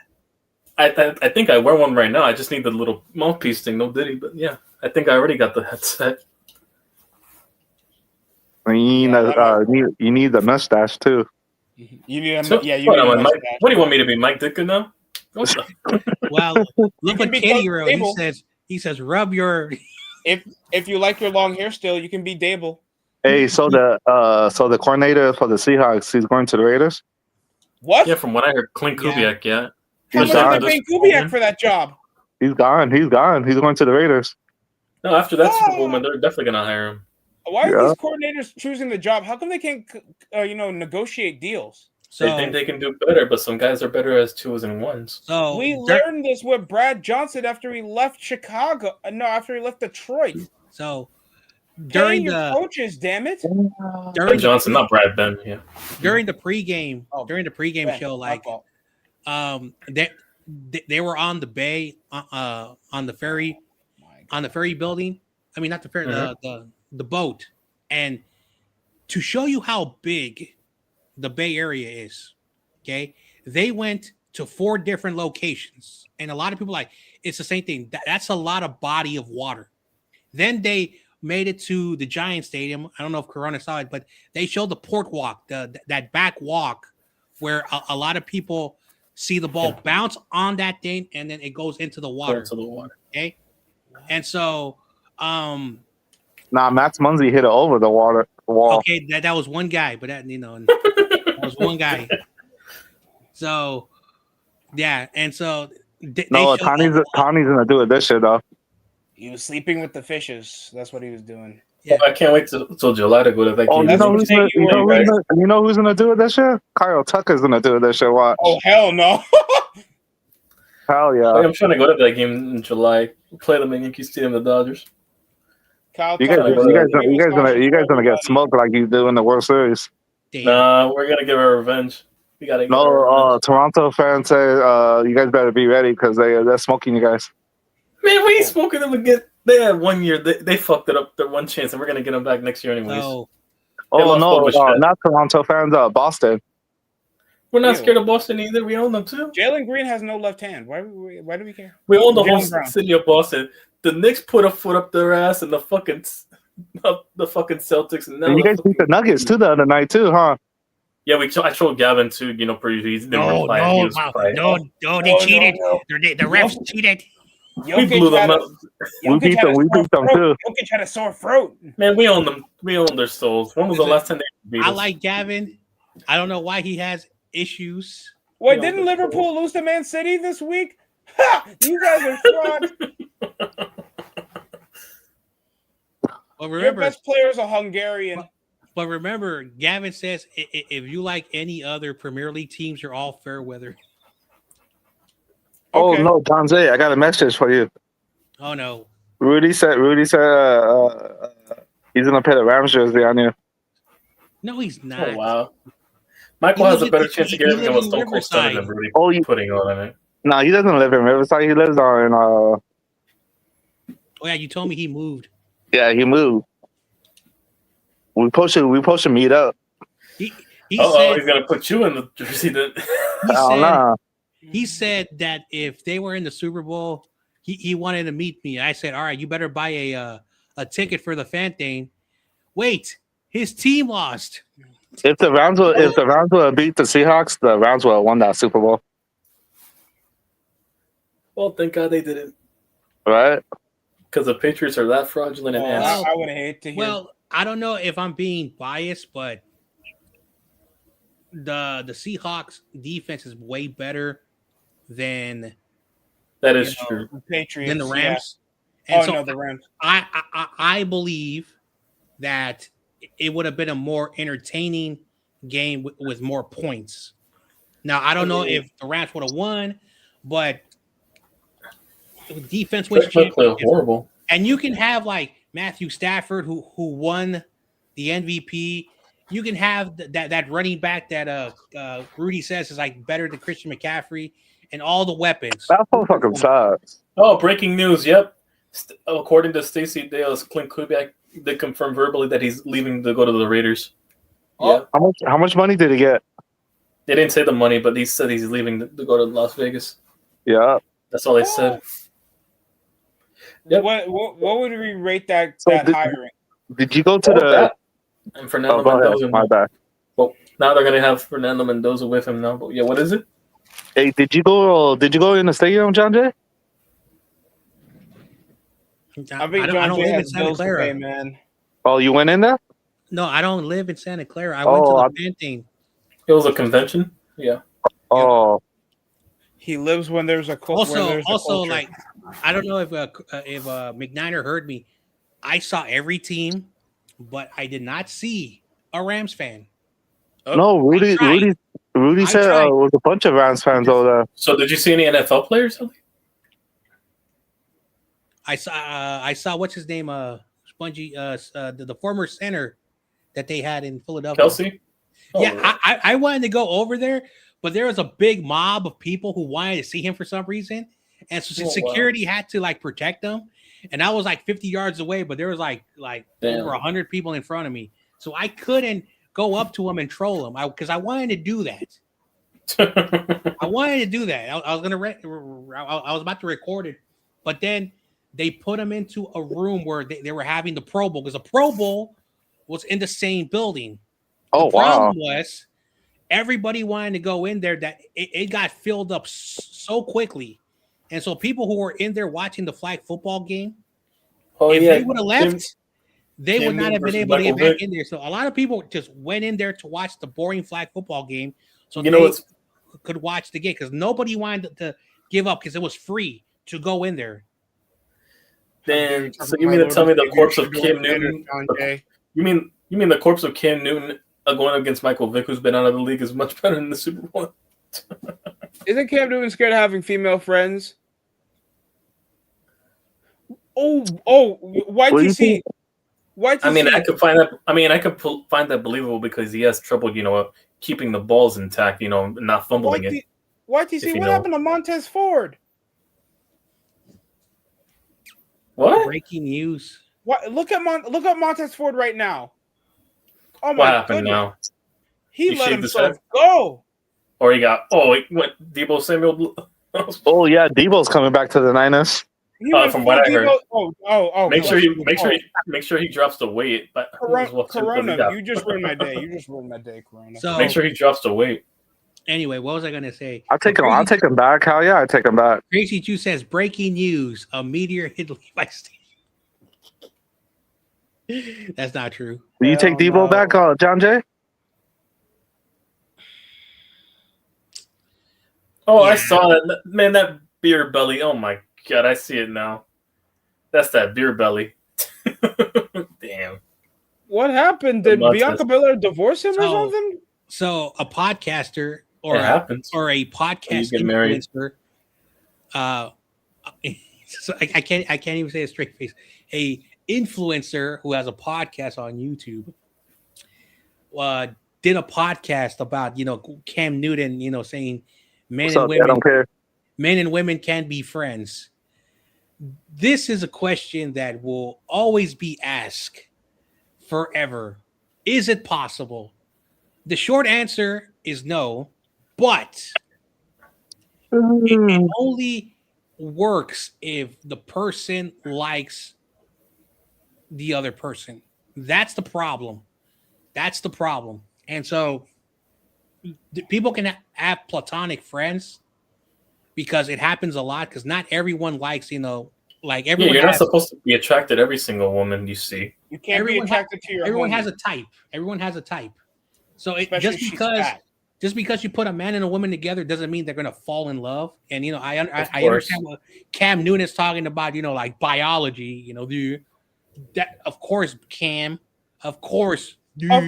Speaker 1: I think I wear one right now. I just need the little mouthpiece thing. No Diddy, but yeah, I think I already got the headset.
Speaker 4: You need the mustache too.
Speaker 2: You need
Speaker 1: What do you want me to be, Mike Ditka now?
Speaker 3: Well, look what Katie wrote. He says, rub your.
Speaker 2: If you like your long hair still, you can be Dable.
Speaker 4: Hey, so the coordinator for the Seahawks, he's going to the Raiders.
Speaker 2: What?
Speaker 1: Yeah, from what I heard, Clint Kubiak. Yeah.
Speaker 2: How much are they paying Kubiak for that job?
Speaker 4: He's gone. He's going to the Raiders.
Speaker 1: No, after that Super Bowl, man, they're definitely gonna hire him.
Speaker 2: Why are these coordinators choosing the job? How come they can't, negotiate deals?
Speaker 1: So they think they can do better, but some guys are better as twos and ones.
Speaker 3: So
Speaker 2: we learned this with Brad Johnson after he left Chicago. No, after he left Detroit.
Speaker 3: So during the
Speaker 2: coaches, damn it.
Speaker 1: Brad Johnson, not Brad Ben. Yeah.
Speaker 3: During the pregame show, they were on the bay, on the ferry building. I mean, not the ferry, the boat, and to show you how big the Bay Area is, okay, they went to 4 different locations, and a lot of people it's the same thing. That's a lot of body of water. Then they made it to the Giant Stadium. I don't know if Corona saw it, but they showed the port walk, that back walk, where a lot of people see the ball bounce on that thing, and then it goes into the water. Okay, and so,
Speaker 4: Max Muncy hit it over the wall.
Speaker 3: Okay, that was one guy, but that was one guy. So, yeah, and so
Speaker 4: No, Tawny's gonna do it this year though.
Speaker 2: He was sleeping with the fishes. That's what he was doing.
Speaker 1: Yeah. I can't wait till July to go to that game.
Speaker 4: You know who's gonna do it this year? Kyle Tucker's gonna do it this year. Watch.
Speaker 2: Oh hell no!
Speaker 4: Hell yeah!
Speaker 1: I'm trying to go to that game in July. Play them in Yankee Stadium, the Dodgers.
Speaker 4: You guys gonna get smoked like you do in the World Series.
Speaker 3: Damn.
Speaker 1: Nah, we're gonna give our revenge. We gotta.
Speaker 4: Toronto fans say you guys better be ready because they're smoking you guys.
Speaker 1: Man, we ain't smoking them again. They had 1 year. They fucked it up. Their one chance, and we're gonna get them back next year anyways.
Speaker 3: No.
Speaker 4: Not Toronto fans. Boston.
Speaker 1: We're not scared of Boston either. We own them too.
Speaker 2: Jalen Green has no left hand. Why do we care?
Speaker 1: We own the whole city of Boston. The Knicks put a foot up their ass, and the fucking Celtics. And now
Speaker 4: you guys beat the Nuggets too the other night too, huh?
Speaker 1: Yeah, I showed Gavin too. You know, he didn't reply.
Speaker 3: No, they cheated. The refs cheated.
Speaker 1: We blew them up.
Speaker 4: We beat them too.
Speaker 2: Jokic had a sore throat.
Speaker 1: Man, we own them. We own their souls. When was the last time they beat us?
Speaker 3: I like Gavin. I don't know why he has issues.
Speaker 2: Wait, didn't Liverpool lose to Man City this week? Ha! You guys are fraud.
Speaker 3: Well, remember,
Speaker 2: your best player is a Hungarian.
Speaker 3: But remember, Gavin says if you like any other Premier League teams, you're all fair weather.
Speaker 4: Oh no, John Zay, I got a message for you.
Speaker 3: Oh no.
Speaker 4: Rudy said he's gonna put a Rams jersey on you.
Speaker 3: No, he's not.
Speaker 1: Oh wow. Michael has a better chance to get everything with Stone Cold Stunner than Rudy putting on it.
Speaker 4: No, he doesn't live in Riverside. He lives on.
Speaker 3: Oh yeah, you told me he moved.
Speaker 4: Yeah, he moved. We supposed to meet up.
Speaker 1: He said he's gonna put you in the jersey.
Speaker 3: He said that if they were in the Super Bowl, he wanted to meet me. I said, all right, you better buy a ticket for the fan thing. Wait, his team lost.
Speaker 4: If the Rams would beat the Seahawks, the Rams would have won that Super Bowl.
Speaker 1: Well, thank God they didn't.
Speaker 4: Right?
Speaker 1: Because the Patriots are that fraudulent and ass.
Speaker 2: I would hate to hear.
Speaker 3: Well, I don't know if I'm being biased, but the Seahawks defense is way better than
Speaker 1: that is true.
Speaker 2: The Patriots
Speaker 3: than the Rams.
Speaker 2: Yeah.
Speaker 3: And
Speaker 2: the Rams.
Speaker 3: I believe that it would have been a more entertaining game with more points. Now I don't know if the Rams would have won, but defense was
Speaker 1: horrible.
Speaker 3: And you can have like Matthew Stafford who won the MVP. You can have that running back that Rudy says is like better than Christian McCaffrey and all the weapons.
Speaker 4: That fucking sucks.
Speaker 1: Oh, breaking news! Yep, according to Stacey Dale's, Clint Kubiak did confirm verbally that he's leaving to go to the Raiders.
Speaker 4: Oh, yeah. How much money did he get?
Speaker 1: They didn't say the money, but he said he's leaving to go to Las Vegas.
Speaker 4: Yeah,
Speaker 1: that's all they said.
Speaker 2: Yep. What would we rate that hiring?
Speaker 4: Did you go to the?
Speaker 1: And Fernando Mendoza.
Speaker 4: My bad.
Speaker 1: Well, now they're gonna have Fernando Mendoza with him now. But yeah, what is it?
Speaker 4: Hey, did you go in the stadium, John Jay?
Speaker 2: I don't live in Santa Clara, man.
Speaker 4: Oh, you went in there?
Speaker 3: No, I don't live in Santa Clara. I went to the fan thing.
Speaker 1: It was a convention. Yeah.
Speaker 4: Oh.
Speaker 2: He lives when there's a culture.
Speaker 3: Also, like, I don't know if McNiner heard me. I saw every team, but I did not see a Rams fan.
Speaker 4: No, Rudy said it was a bunch of Rams fans over there.
Speaker 1: So, did you see any NFL players?
Speaker 3: I saw what's his name, Spongy, the former center that they had in Philadelphia.
Speaker 1: Kelsey.
Speaker 3: Oh, yeah, I wanted to go over there, but there was a big mob of people who wanted to see him for some reason, and so security had to like protect them. And I was like 50 yards away, but there was like over 100 people in front of me, so I couldn't go up to him and troll him because I wanted to do that. I wanted to do that. I was about to record it, but then they put him into a room where they were having the Pro Bowl because the Pro Bowl was in the same building.
Speaker 4: Oh,
Speaker 3: the problem was everybody wanted to go in there that it got filled up so quickly. And so people who were in there watching the flag football game, they would have left, they would not have been able to get back in there. So a lot of people just went in there to watch the boring flag football game so they could watch the game because nobody wanted give up because it was free to go in there.
Speaker 1: Then, so you mean to tell me the corpse of Cam Newton? You mean the corpse of Cam Newton going against Michael Vick, who's been out of the league, is much better than the Super Bowl?
Speaker 2: Isn't Cam Newton scared of having female friends? YTC.
Speaker 1: I mean, I could find that. I mean, I could find that believable because he has trouble, keeping the balls intact, not fumbling it.
Speaker 2: YTC, what happened to Montez Ford?
Speaker 1: What?
Speaker 3: Breaking news.
Speaker 2: What? Look at Montez Ford right now. Oh my!
Speaker 1: What happened now?
Speaker 2: He let himself go.
Speaker 1: Or he got Deebo Samuel.
Speaker 4: Oh yeah, Deebo's coming back to the Niners.
Speaker 1: From what I heard. Make sure he drops the weight. But
Speaker 2: Corona, you just ruined my day. Corona.
Speaker 1: So make sure he drops the weight.
Speaker 3: Anyway, what was I gonna say?
Speaker 4: I'll take him back. Hell yeah, I take him back.
Speaker 3: Crazy Jew says breaking news: a meteor hit Levi Stadium. That's not true.
Speaker 4: Will you take Deebo back, John Jay?
Speaker 1: Oh, yeah. I saw that. Man, that beer belly. Oh my God, I see it now. That's that beer belly. Damn.
Speaker 2: What happened? Did Bianca Belair divorce him or something?
Speaker 3: So a podcaster or a podcast influencer. So I can't even say a straight face. A influencer who has a podcast on YouTube did a podcast about Cam Newton, saying men and women can't be friends. This is a question that will always be asked forever. Is it possible? The short answer is no, but it only works if the person likes the other person. That's the problem. And so people can have platonic friends because it happens a lot because not everyone likes, like everyone.
Speaker 1: Yeah, you're not supposed to be attracted to every single woman you see.
Speaker 2: You can't be attracted to your
Speaker 3: Everyone
Speaker 2: homie.
Speaker 3: has a type. Everyone has a type. So just because you put a man and a woman together doesn't mean they're gonna fall in love. And I understand what Cam Newton is talking about. Like biology. That of course, Cam. Of course.
Speaker 2: No,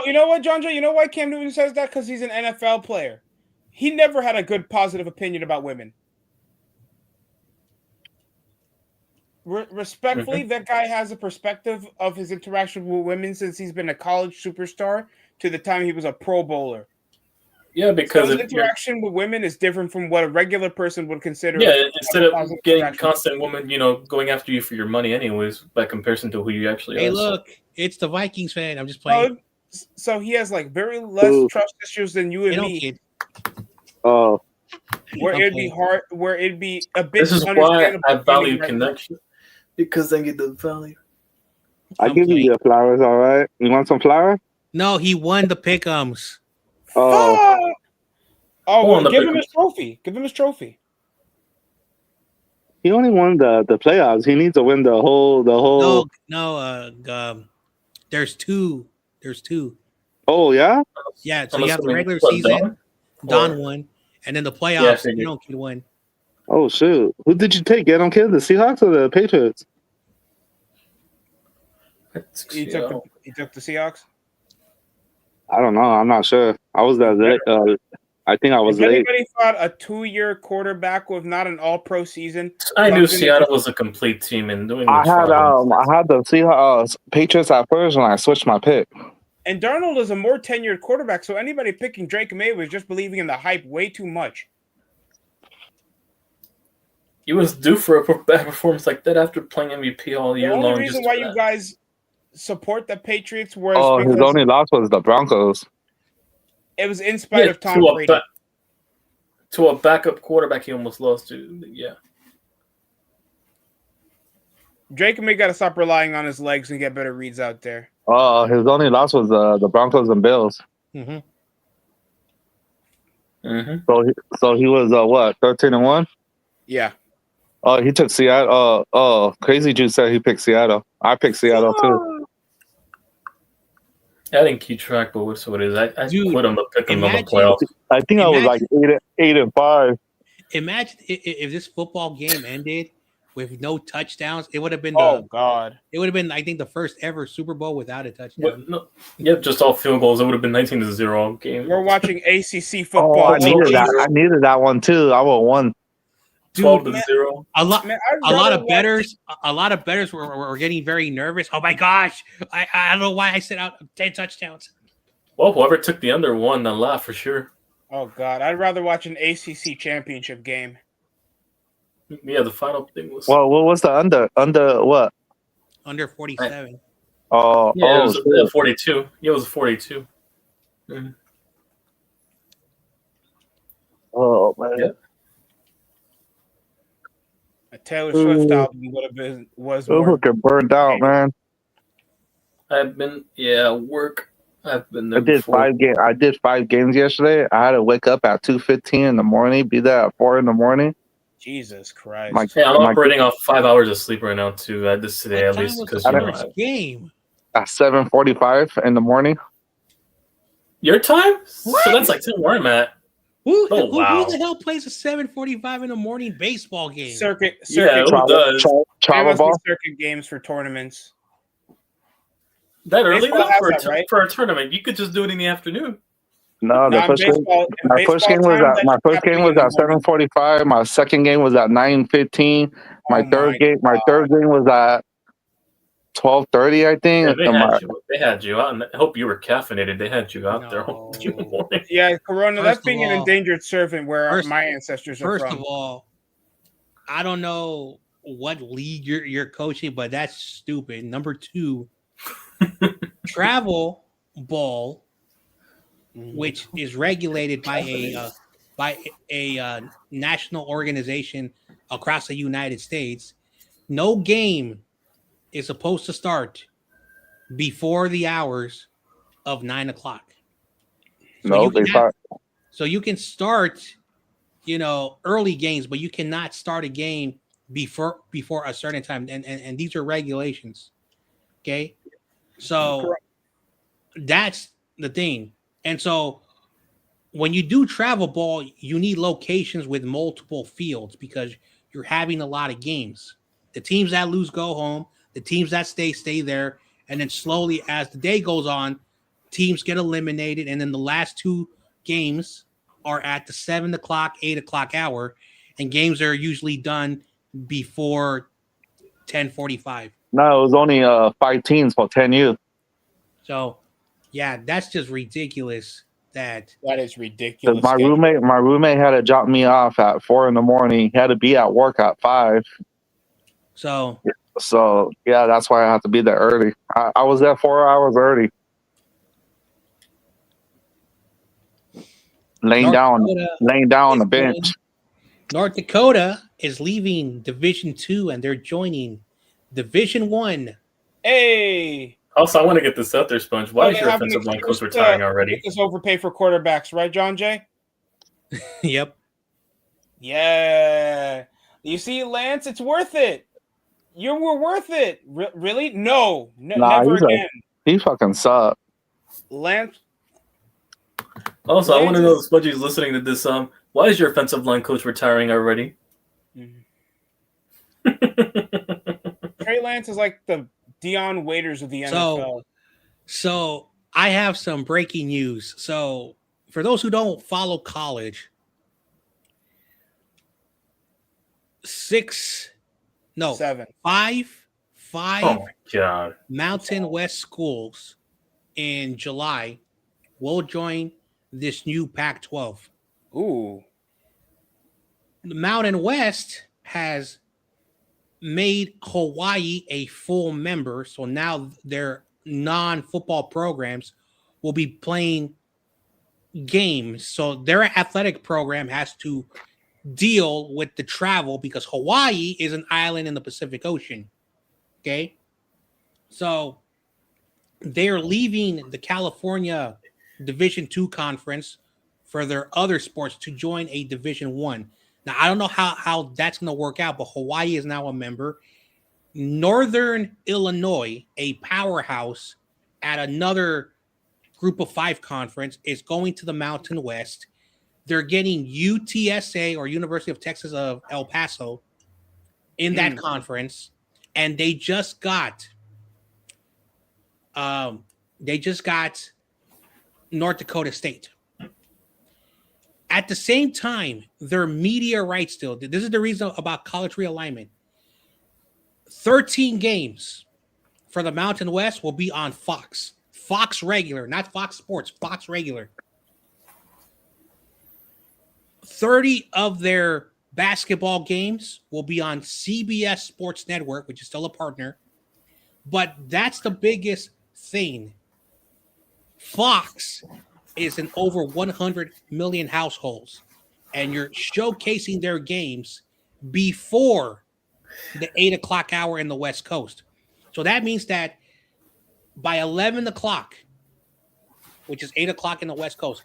Speaker 2: you know what, John Jay? You know why Cam Newton says that? Because he's an NFL player. He never had a good positive opinion about women. Respectfully, that guy has a perspective of his interaction with women since he's been a college superstar to the time he was a Pro Bowler.
Speaker 1: Yeah, because
Speaker 2: his interaction with women is different from what a regular person would consider.
Speaker 1: Yeah, instead of getting constant women, going after you for your money anyways, by comparison to who you actually are.
Speaker 3: Hey, look, it's the Vikings fan. I'm just playing.
Speaker 2: So he has like very less trust issues than you and me.
Speaker 4: Oh.
Speaker 2: Where it'd be a bit.
Speaker 1: This is why I value connection. Because they get the value.
Speaker 4: I give you your flowers, all right? You want some flowers?
Speaker 3: No, he won the pick'ems.
Speaker 2: Oh, give him his trophy. Give him his trophy.
Speaker 4: He only won the playoffs. He needs to win the whole.
Speaker 3: No. There's two.
Speaker 4: Oh yeah.
Speaker 3: Yeah. So you have the regular season. Don won, and then the playoffs. You don't get one.
Speaker 4: Oh shoot! Who did you take? Get on kid, the Seahawks or the Patriots?
Speaker 2: He took the Seahawks.
Speaker 4: I don't know. I'm not sure. I was that late. I think I was late.
Speaker 2: Anybody thought a 2-year quarterback with not an All-Pro season?
Speaker 1: I knew Seattle was a complete team and doing.
Speaker 4: I had the Seahawks Patriots at first when I switched my pick.
Speaker 2: And Darnold is a more tenured quarterback, so anybody picking Drake May was just believing in the hype way too much.
Speaker 1: He was due for a bad performance like that after playing MVP all year long.
Speaker 2: The only reason why you guys support the Patriots was
Speaker 4: his only loss was the Broncos.
Speaker 2: It was in spite of Tom Brady.
Speaker 1: To a backup quarterback, he almost lost to. Yeah.
Speaker 2: Drake May got to stop relying on his legs and get better reads out there.
Speaker 4: His only loss was the Broncos and Bills.
Speaker 3: Mm-hmm.
Speaker 1: Mm-hmm.
Speaker 4: So he was 13-1?
Speaker 2: Yeah.
Speaker 4: Oh, he took Seattle. Crazy Juice said he picked Seattle. I picked Seattle too.
Speaker 1: I didn't keep track, but so it is. I put him to pick him on the playoffs.
Speaker 4: I think I was like 8-5.
Speaker 3: Imagine if this football game ended with no touchdowns. It would have been
Speaker 2: God.
Speaker 3: It would have been, I think, the first ever Super Bowl without a touchdown.
Speaker 1: No, just all field goals. It would have been 19-0 game.
Speaker 2: We're watching ACC football.
Speaker 4: I needed that. I needed that one too. I would won.
Speaker 1: 12-0.
Speaker 3: A lot of bettors were getting very nervous. Oh my gosh! I don't know why I set out 10 touchdowns.
Speaker 1: Well, whoever took the under won the lot for sure.
Speaker 2: Oh God, I'd rather watch an ACC championship game.
Speaker 1: Yeah, the final thing was.
Speaker 4: Well, what was the under? Under what?
Speaker 3: Under 47.
Speaker 4: Oh,
Speaker 1: yeah, it was 42. Yeah, it was 42. Mm-hmm.
Speaker 4: Oh man.
Speaker 1: Yeah.
Speaker 2: A Taylor Swift album would have been
Speaker 4: burned out, man.
Speaker 1: I've been work. I've been there.
Speaker 4: I did 5 games yesterday. I had to wake up at 2:15 in the morning, be there at 4 in the morning.
Speaker 2: Jesus Christ!
Speaker 1: I'm operating off 5 hours of sleep right now too. I did this today at least because
Speaker 3: game
Speaker 4: at 7:45 in the morning.
Speaker 1: Your time?
Speaker 3: What?
Speaker 1: So that's like 10 where I'm at.
Speaker 3: Who the hell plays a 7:45 in the morning baseball game?
Speaker 2: Circuit.
Speaker 1: Yeah, who does?
Speaker 4: Travel ball.
Speaker 2: Circuit games for tournaments.
Speaker 1: That early though,
Speaker 2: for
Speaker 1: a tournament, you could just do it in the afternoon.
Speaker 4: No, my first game was at 7:45. My second game was at 9:15. My third game was at 12:30, I think.
Speaker 1: Yeah, they had you out, and I hope you were caffeinated. They had you out there.
Speaker 2: Yeah, Corona. That's being an endangered servant. Where my ancestors are from.
Speaker 3: First of all, I don't know what league you're coaching, but that's stupid. Number 2, travel ball, which is regulated by a national organization across the United States. No game is supposed to start before the hours of 9 o'clock. So you can start, early games, but you cannot start a game before a certain time. And these are regulations. Okay. So that's the thing. And so when you do travel ball, you need locations with multiple fields because you're having a lot of games. The teams that lose go home. The teams that stay there. And then slowly, as the day goes on, teams get eliminated. And then the last 2 games are at the 7 o'clock, 8 o'clock hour. And games are usually done before 10:45.
Speaker 4: No, it was only 5 teams for 10 youth.
Speaker 3: So, yeah, that's just ridiculous. That
Speaker 2: is ridiculous.
Speaker 4: My roommate had to drop me off at 4 in the morning. He had to be at work at 5.
Speaker 3: So
Speaker 4: yeah, that's why I have to be there early. I was there 4 hours early. Laying down on the bench.
Speaker 3: North Dakota is leaving Division 2 and they're joining Division 1.
Speaker 2: Hey.
Speaker 1: Also, I want to get this out there, Sponge. Why is your offensive line coach retiring already?
Speaker 2: This overpay for quarterbacks, right, John Jay?
Speaker 3: Yep.
Speaker 2: Yeah. You see, Lance, it's worth it. You were worth it. Really? No. Never again.
Speaker 4: He fucking sucked.
Speaker 2: Lance.
Speaker 1: Also, I want to know if Spudgy's listening to this. Why is your offensive line coach retiring already?
Speaker 2: Trey Lance is like the Deion Waiters of the NFL.
Speaker 3: So I have some breaking news. So for those who don't follow college, 5
Speaker 1: oh my God.
Speaker 3: Mountain West schools in July will join this new Pac-12.
Speaker 2: Ooh.
Speaker 3: The Mountain West has made Hawaii a full member, so now their non-football programs will be playing games. So their athletic program has to deal with the travel because Hawaii is an island in the Pacific Ocean. Okay? So they're leaving the California Division II conference for their other sports to join a Division I. Now, I don't know how that's going to work out, but Hawaii is now a member. Northern Illinois, a powerhouse at another Group of 5 conference, is going to the Mountain West. they're getting UTSA or University of Texas of El Paso in that conference, and they just got North Dakota State. At the same time, their media rights deal. This is the reason about college realignment. 13 games for the Mountain West will be on Fox. Fox regular, not Fox Sports, Fox regular. 30 of their basketball games will be on CBS Sports Network, which is still a partner. But that's the biggest thing. Fox is in over 100 million households, and you're showcasing their games before the 8 o'clock hour in the West Coast. So that means that by 11 o'clock, which is 8 o'clock in the West Coast,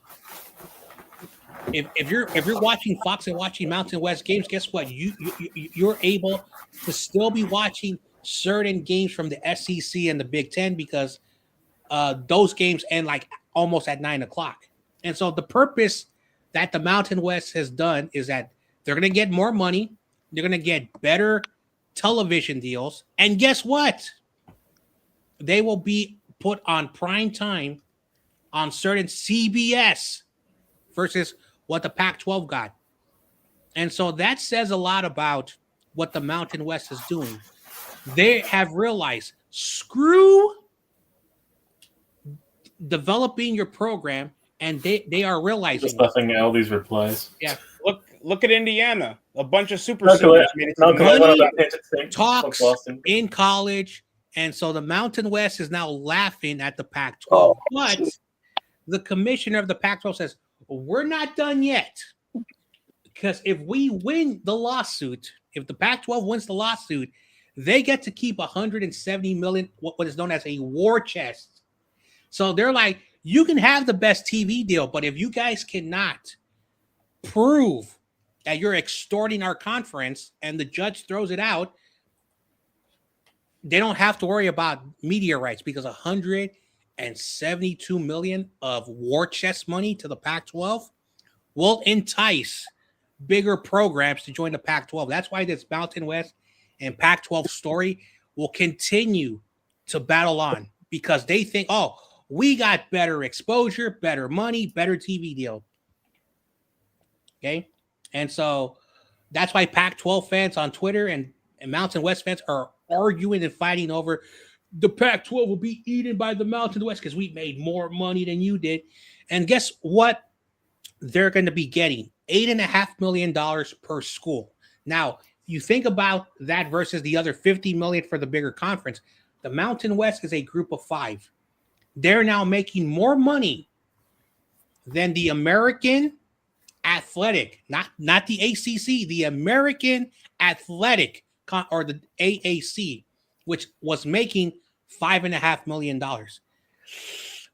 Speaker 3: if you're watching Fox and watching Mountain West games, guess what? You're able to still be watching certain games from the SEC and the Big Ten because those games end like almost at 9 o'clock. And so the purpose that the Mountain West has done is that they're going to get more money. They're going to get better television deals. And guess what? They will be put on prime time on certain CBS versus what the Pac-12 got. And so that says a lot about what the Mountain West is doing. They have realized, screw developing your program, and they are realizing
Speaker 1: just nothing all these replies.
Speaker 3: Yeah,
Speaker 2: look at Indiana, a bunch of super
Speaker 3: talks in college, and so the Mountain West is now laughing at the Pac-12. But the commissioner of the Pac-12 says we're not done yet, because if we win the lawsuit, if the Pac-12 wins the lawsuit, they get to keep 170 million, what is known as a war chest. So they're like, you can have the best TV deal, but if you guys cannot prove that you're extorting our conference and the judge throws it out, they don't have to worry about media rights because 172 million of war chest money to the Pac-12 will entice bigger programs to join the Pac-12. That's why this Mountain West and Pac-12 story will continue to battle on, because they think, oh, we got better exposure, better money, better TV deal. Okay? And so that's why Pac-12 fans on Twitter and Mountain West fans are arguing and fighting over the Pac-12 will be eaten by the Mountain West because we made more money than you did. And guess what they're going to be getting? $8.5 million per school. Now, you think about that versus the other $50 million for the bigger conference. The Mountain West is a group of 5. They're now making more money than the American Athletic, not the ACC, the American Athletic or the AAC, which was making $5.5 million.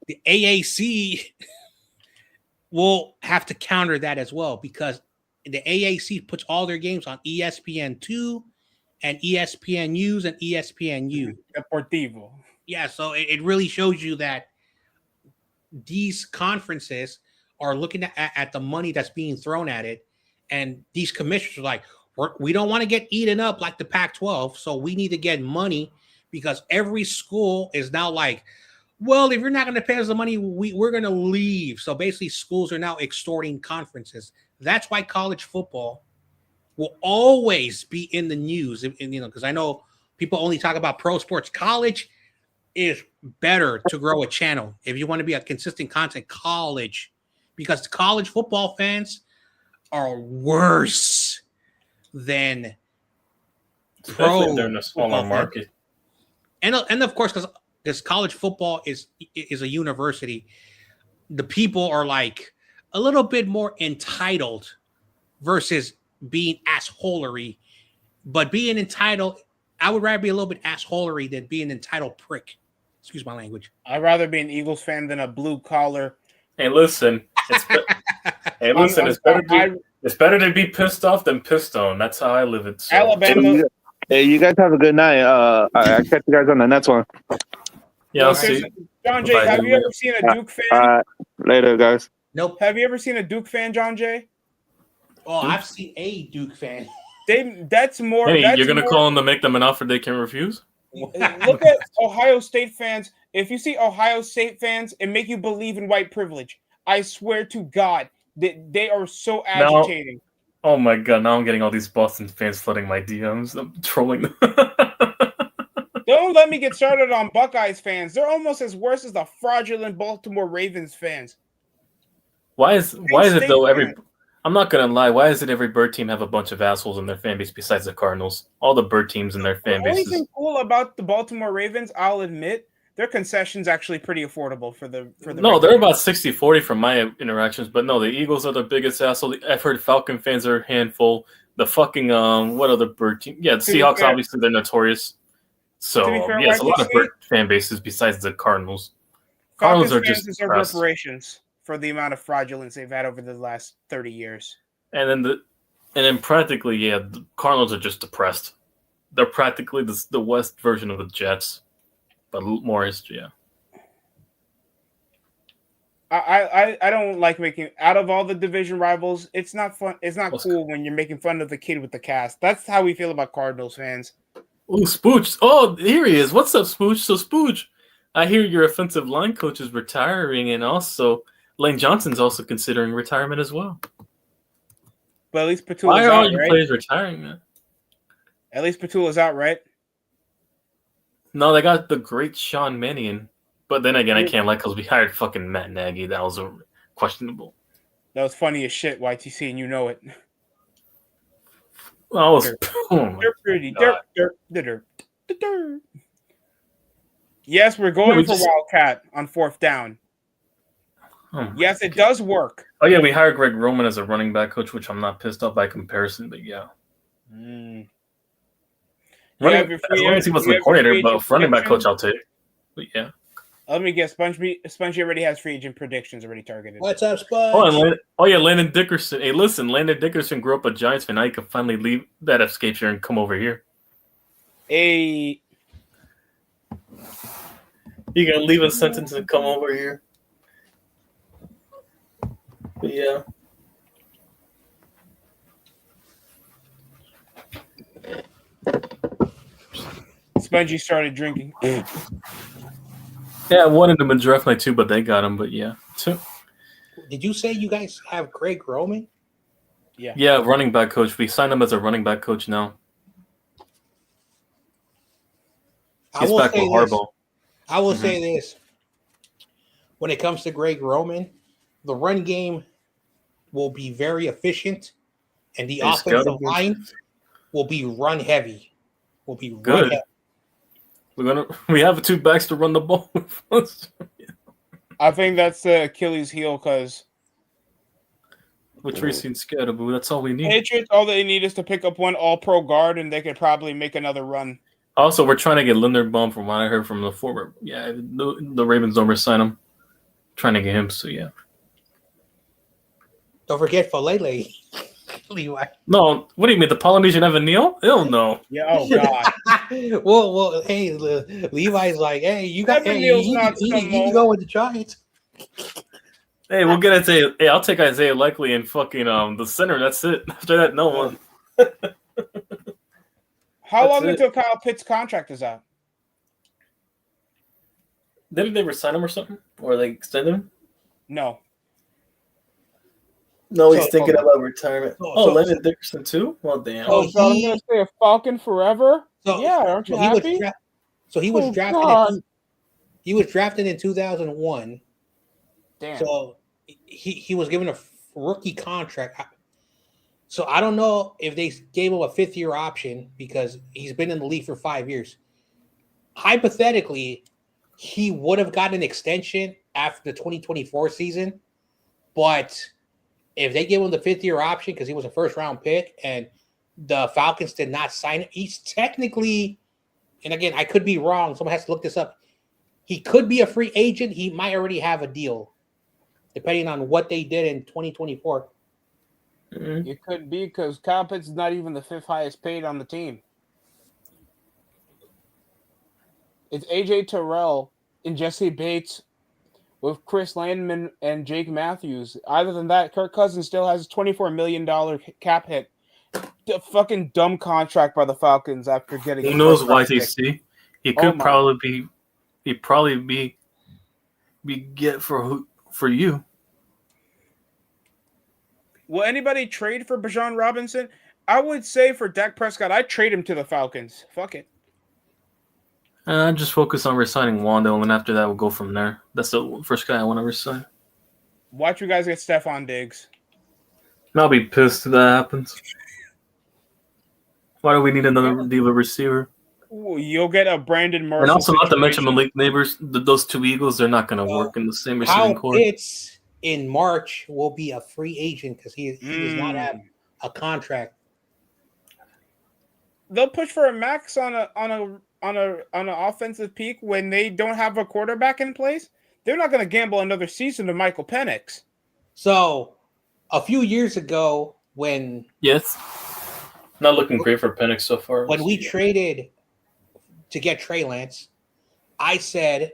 Speaker 3: The AAC will have to counter that as well, because the AAC puts all their games on ESPN2 and ESPN News and ESPNU.
Speaker 2: Deportivo.
Speaker 3: Yeah, so it really shows you that these conferences are looking at the money that's being thrown at it, and these commissioners are like, we don't want to get eaten up like the Pac-12, so we need to get money, because every school is now like, well, if you're not going to pay us the money, we're going to leave. So basically, schools are now extorting conferences. That's why college football will always be in the news, because I know people only talk about pro sports. College is better to grow a channel if you want to be a consistent content. College, because college football fans are worse than
Speaker 1: especially during a smaller market.
Speaker 3: And of course, because college football is a university, the people are like a little bit more entitled versus being assholery. But being entitled, I would rather be a little bit assholery than being an entitled prick. Excuse my language.
Speaker 2: I'd rather be an Eagles fan than a blue collar.
Speaker 1: Hey, listen. It's better to be pissed off than pissed on. That's how I live it. So.
Speaker 2: Alabama.
Speaker 4: Hey, you guys have a good night. I catch you guys on the next one.
Speaker 1: Yeah, I'll see.
Speaker 2: John Jay, have you ever seen a Duke fan?
Speaker 4: Later, guys.
Speaker 3: Nope.
Speaker 2: Have you ever seen a Duke fan, John Jay?
Speaker 3: Oh, I've seen a Duke fan.
Speaker 2: That's more.
Speaker 1: Hey,
Speaker 2: that's
Speaker 1: you're gonna
Speaker 2: more,
Speaker 1: call them to make them an offer they can refuse?
Speaker 2: Look at Ohio State fans. If you see Ohio State fans, it make you believe in white privilege. I swear to God, they are so agitating.
Speaker 1: Oh my God! Now I'm getting all these Boston fans flooding my DMs. I'm trolling them.
Speaker 2: Don't let me get started on Buckeyes fans. They're almost as worse as the fraudulent Baltimore Ravens fans.
Speaker 1: Why is it though? I'm not gonna lie. Why is it every bird team have a bunch of assholes in their fan base besides the Cardinals? All the bird teams in their fan bases.
Speaker 2: The only thing cool about the Baltimore Ravens, I'll admit, their concessions actually pretty affordable for the.
Speaker 1: No, they're about 60-40 from my interactions, but no, the Eagles are the biggest asshole. I've heard Falcon fans are a handful. The fucking what other bird team? Yeah, the Seahawks obviously they're notorious. So yes, a lot of bird fan bases besides the Cardinals.
Speaker 2: Cardinals are just deserve reparations for the amount of fraudulence they've had over the last 30 years.
Speaker 1: And then practically, yeah, the Cardinals are just depressed. They're practically the West version of the Jets, but more history. Yeah.
Speaker 2: I don't like making out of all the division rivals. It's not fun. It's not cool when you're making fun of the kid with the cast. That's how we feel about Cardinals fans.
Speaker 1: Oh, Spooch! Oh, here he is. What's up, Spooch? So, Spooch, I hear your offensive line coach is retiring, and also Lane Johnson's also considering retirement as well.
Speaker 2: But at least Petula's
Speaker 1: Why are
Speaker 2: out,
Speaker 1: all your players retiring, man?
Speaker 2: At least Petula's out, right?
Speaker 1: No, they got the great Sean Mannion. But then again, I can't like because we hired fucking Matt Nagy. That was questionable.
Speaker 2: That was funny as shit, YTC, and you know it.
Speaker 1: Well, I was.
Speaker 2: They're pretty. They're. Yes, we're going for Wildcat on 4th down.
Speaker 1: Oh
Speaker 2: yes, it does work.
Speaker 1: Oh, yeah, we hired Greg Roman as a running back coach, which I'm not pissed off by comparison, but yeah.
Speaker 2: As
Speaker 1: long as he was the coordinator, but running back coach I'll take. But yeah.
Speaker 2: Let me guess, Spongy already has free agent predictions already targeted.
Speaker 3: What's up, Sponge?
Speaker 1: Landon Dickerson. Hey, listen, Landon Dickerson grew up a Giants fan. Now you can finally leave that escape here and come over here.
Speaker 2: Hey.
Speaker 1: You can leave a sentence and come over here. But yeah.
Speaker 2: Spongy started drinking.
Speaker 1: Yeah, I wanted him in draft night too, but they got him. But yeah.
Speaker 3: Did you say you guys have Greg Roman?
Speaker 2: Yeah.
Speaker 1: Yeah, running back coach. We signed him as a running back coach now. He's back with Harbaugh.
Speaker 3: I will say this. When it comes to Greg Roman, the run game will be very efficient, and the offensive line will be run heavy.
Speaker 1: Good. We have 2 backs to run the ball with.
Speaker 2: I think that's the Achilles heel because
Speaker 1: which Racing Scatterboo, that's all we need.
Speaker 2: Patriots, all they need is to pick up one all-pro guard, and they could probably make another run.
Speaker 1: Also, we're trying to get Linderbaum from what I heard from the former. Yeah, the Ravens don't resign him. Trying to get him, so yeah.
Speaker 3: Don't forget Falele. Levi.
Speaker 1: No, what do you mean? The Polynesian Evan Neal? Hell no.
Speaker 2: Yeah, oh God.
Speaker 3: well, hey, Levi's like, hey, you got you can go with the Giants.
Speaker 1: Hey, we'll get Isaiah. Hey, I'll take Isaiah Likely and fucking the center. That's it. After that, no one.
Speaker 2: How long until Kyle Pitts' contract is out?
Speaker 1: Didn't they resign him or something? Or they extended him?
Speaker 2: No.
Speaker 1: No, he's thinking about retirement. Landon Dickerson too? Well, damn.
Speaker 2: So I'm going to stay a Falcon forever? Aren't you happy?
Speaker 3: He was drafted. He was drafted in 2001.
Speaker 2: Damn.
Speaker 3: So he was given a rookie contract. So I don't know if they gave him a 5th-year option because he's been in the league for 5 years. Hypothetically, he would have gotten an extension after the 2024 season, but if they gave him the 5th-year option because he was a first-round pick and the Falcons did not sign him, he's technically, and again, I could be wrong. Someone has to look this up. He could be a free agent. He might already have a deal, depending on what they did in 2024.
Speaker 2: Mm-hmm. It could be because Kyle Pitts is not even the 5th highest paid on the team. It's AJ Terrell and Jesse Bates with Chris Landman and Jake Matthews. Other than that, Kirk Cousins still has a $24 million cap hit. The fucking dumb contract by the Falcons after getting.
Speaker 1: Who knows YTC? He could probably be get for you.
Speaker 2: Will anybody trade for Bijan Robinson? I would say for Dak Prescott, I'd trade him to the Falcons. Fuck it.
Speaker 1: I'm just focused on resigning Wando, and after that, we'll go from there. That's the first guy I want to resign.
Speaker 2: Watch you guys get Stephon Diggs.
Speaker 1: I'll be pissed if that happens. Why do we need another dealer receiver?
Speaker 2: You'll get a Brandon Marshall.
Speaker 1: And also, not to mention Malik Neighbors, those two Eagles, they're not going to work in the same receiving core.
Speaker 3: Pitts in March will be a free agent because he does not have a contract.
Speaker 2: They'll push for a max on an offensive peak when they don't have a quarterback in place. They're not going to gamble another season to Michael Penix.
Speaker 3: So, a few years ago, when
Speaker 1: not looking great for Penix so far.
Speaker 3: When we traded to get Trey Lance, I said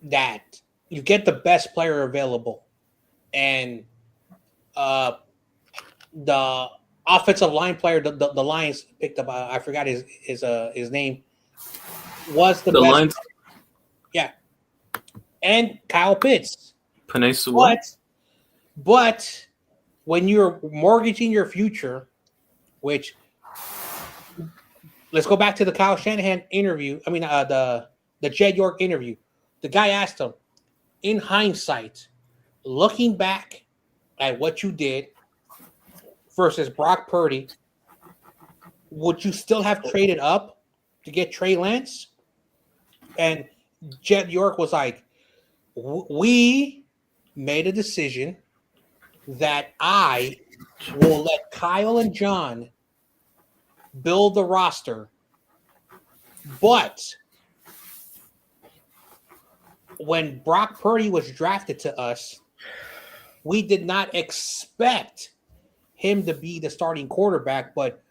Speaker 3: that you get the best player available, and the offensive line player the Lions picked up. I forgot his name. Was the best.
Speaker 1: Lions?
Speaker 3: Yeah, and Kyle Pitts.
Speaker 1: Penix.
Speaker 3: But when you're mortgaging your future, which let's go back to the Kyle Shanahan interview. I mean, the Jed York interview. The guy asked him, in hindsight, looking back at what you did versus Brock Purdy, would you still have traded up to get Trey Lance? And Jed York was like, we made a decision that I will let Kyle and John build the roster, but when Brock Purdy was drafted to us, we did not expect him to be the starting quarterback, but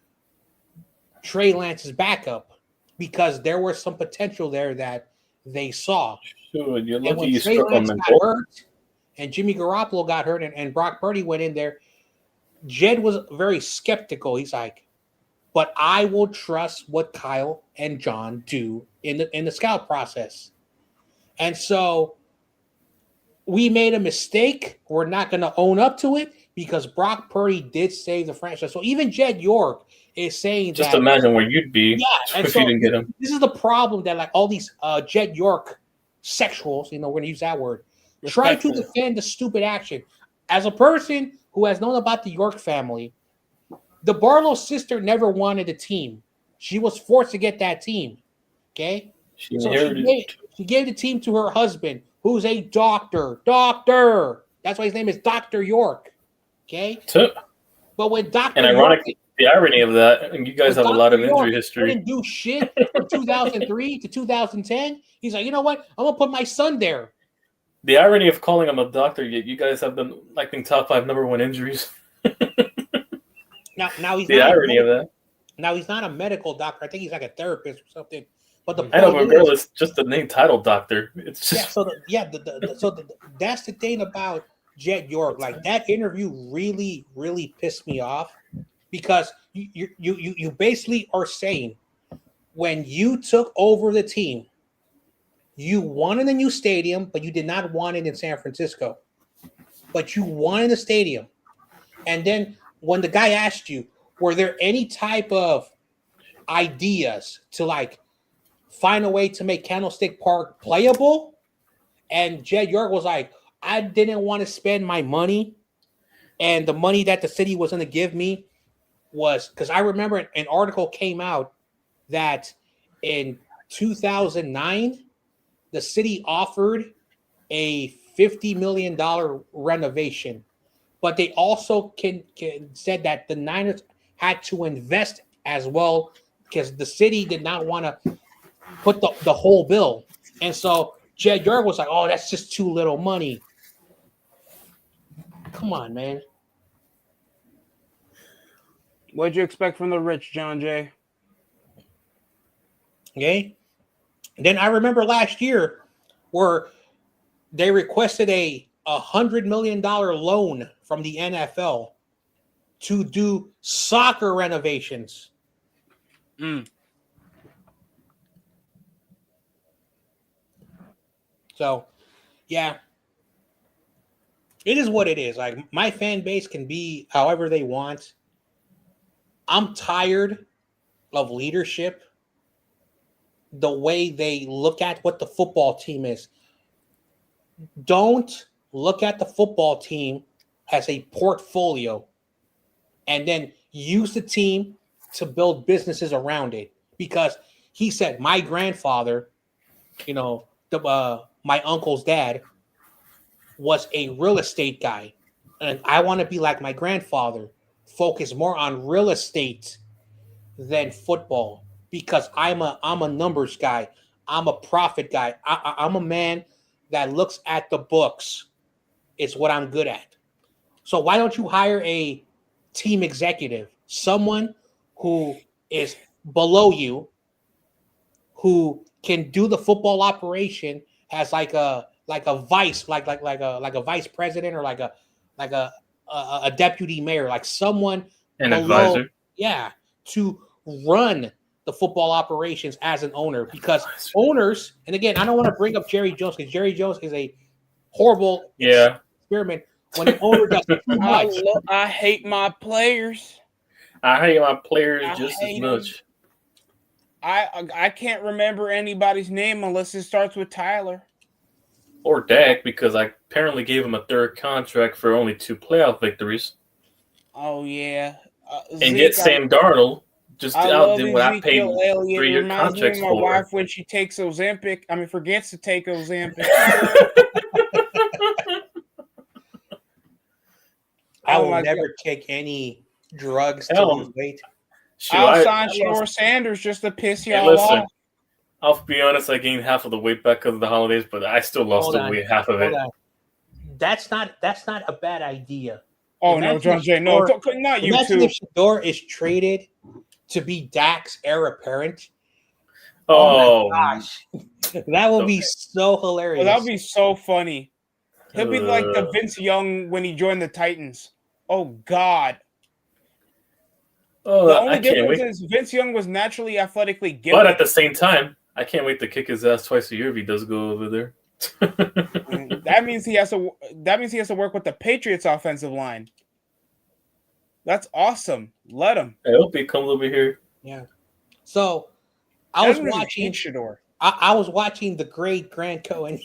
Speaker 3: Trey Lance's backup, because there was some potential there that they saw.
Speaker 1: Sure, you're lucky
Speaker 3: and when
Speaker 1: you
Speaker 3: Trey
Speaker 1: struck
Speaker 3: Lance
Speaker 1: on
Speaker 3: got hurt and Jimmy Garoppolo got hurt and Brock Purdy went in there, Jed was very skeptical. He's like, but I will trust what Kyle and John do in the scout process. And so we made a mistake. We're not going to own up to it because Brock Purdy did save the franchise. So even Jed York is saying
Speaker 1: just imagine where you'd be if you didn't get him.
Speaker 3: This is the problem that like all these Jed York sexuals, we're going to use that word, try to defend the stupid action. As a person who has known about the York family, the Barlow sister never wanted a team. She was forced to get that team. Okay? She gave the team to her husband, who's a doctor. Doctor! That's why his name is Dr. York. Okay? But when Dr.
Speaker 1: And ironically, the irony of that, and you guys have a lot of injury history.
Speaker 3: Didn't do shit from 2003 to 2010. He's like, you know what? I'm going to put my son there.
Speaker 1: The irony of calling him a doctor, yet you guys have been, I think, top 5 number 1 injuries.
Speaker 3: Now he's
Speaker 1: the irony of that.
Speaker 3: Now he's not a medical doctor. I think he's like a therapist or something. But
Speaker 1: I know, but regardless, just the name title doctor. It's just
Speaker 3: that's the thing about Jed York. Like that interview really, really pissed me off because you basically are saying when you took over the team, you wanted a new stadium, but you did not want it in San Francisco. But you wanted a stadium. And then when the guy asked you, were there any type of ideas to like find a way to make Candlestick Park playable? And Jed York was like, I didn't want to spend my money. And the money that the city was going to give me was because I remember an article came out that in 2009, the city offered a $50 million renovation. But they also said that the Niners had to invest as well because the city did not want to put the whole bill. And so Jed York was like, oh, that's just too little money. Come on, man.
Speaker 2: What'd you expect from the rich, John Jay?
Speaker 3: Okay. And then I remember last year where they requested a $100 million loan from the NFL to do soccer renovations. So, yeah, it is what it is. Like, my fan base can be however they want. I'm tired of leadership, the way they look at what the football team is. Don't look at the football team as a portfolio and then use the team to build businesses around it. Because he said, my grandfather, my uncle's dad was a real estate guy. And I want to be like my grandfather, focus more on real estate than football, because I'm a numbers guy. I'm a profit guy. I'm a man that looks at the books. It's what I'm good at. So why don't you hire a team executive, someone who is below you, who can do the football operation as like a vice, like a vice president, or like a deputy mayor, like someone
Speaker 1: an
Speaker 3: below,
Speaker 1: advisor,
Speaker 3: to run the football operations as an owner. Because owners, and again, I don't want to bring up Jerry Jones, because Jerry Jones is a horrible experiment when an owner does too much.
Speaker 2: I hate my players.
Speaker 1: I hate my players just as much.
Speaker 2: I can't remember anybody's name unless it starts with Tyler.
Speaker 1: Or Dak, because I apparently gave him a third contract for only 2 playoff victories.
Speaker 2: Oh, yeah.
Speaker 1: And get Sam Darnold just outdid what I paid 3-year contracts for.
Speaker 2: My wife, when she takes Ozempic, forgets to take Ozempic.
Speaker 3: I will never take any drugs to lose weight.
Speaker 2: I'll sign Shore Sanders just to piss y'all off.
Speaker 1: I'll be honest, I gained half of the weight back because of the holidays, but I still lost half of it.
Speaker 3: That's not a bad idea.
Speaker 2: Oh, no, John Jay, no, not you too.
Speaker 3: If Shador is traded to be Dak's heir apparent.
Speaker 1: Oh
Speaker 3: my gosh. That would be so hilarious.
Speaker 2: Well, that would be so funny. He'll be like the Vince Young when he joined the Titans. Oh, God.
Speaker 1: Oh,
Speaker 2: the only difference is Vince Young was naturally athletically gifted.
Speaker 1: But at the same time, I can't wait to kick his ass twice a year if he does go over there.
Speaker 2: That means he has to work with the Patriots offensive line. That's awesome. Let him.
Speaker 1: I hope he comes over here.
Speaker 3: Yeah. So I was watching
Speaker 2: Shador.
Speaker 3: I was watching the great Grant Cohen.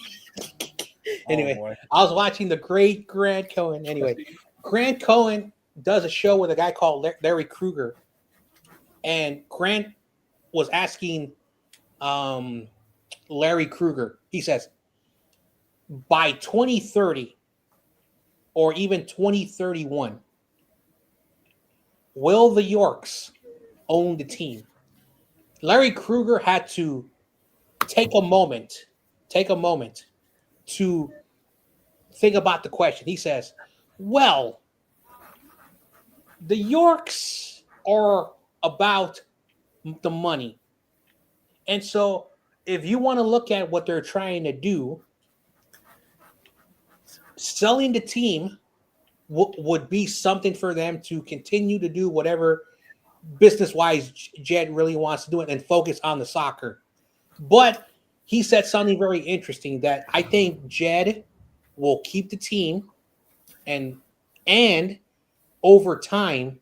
Speaker 3: Anyway, I was watching the great Grant Cohen. Anyway, Grant Cohen does a show with a guy called Larry Krueger, and Grant was asking Larry Krueger. He says, by 2030 or even 2031, will the Yorks own the team? Larry Krueger had to take a moment to think about the question. He says, well, the Yorks are about the money. And so if you want to look at what they're trying to do, selling the team would be something for them to continue to do whatever business-wise Jed really wants to do it and focus on the soccer. But he said something very interesting, that I think Jed will keep the team and over time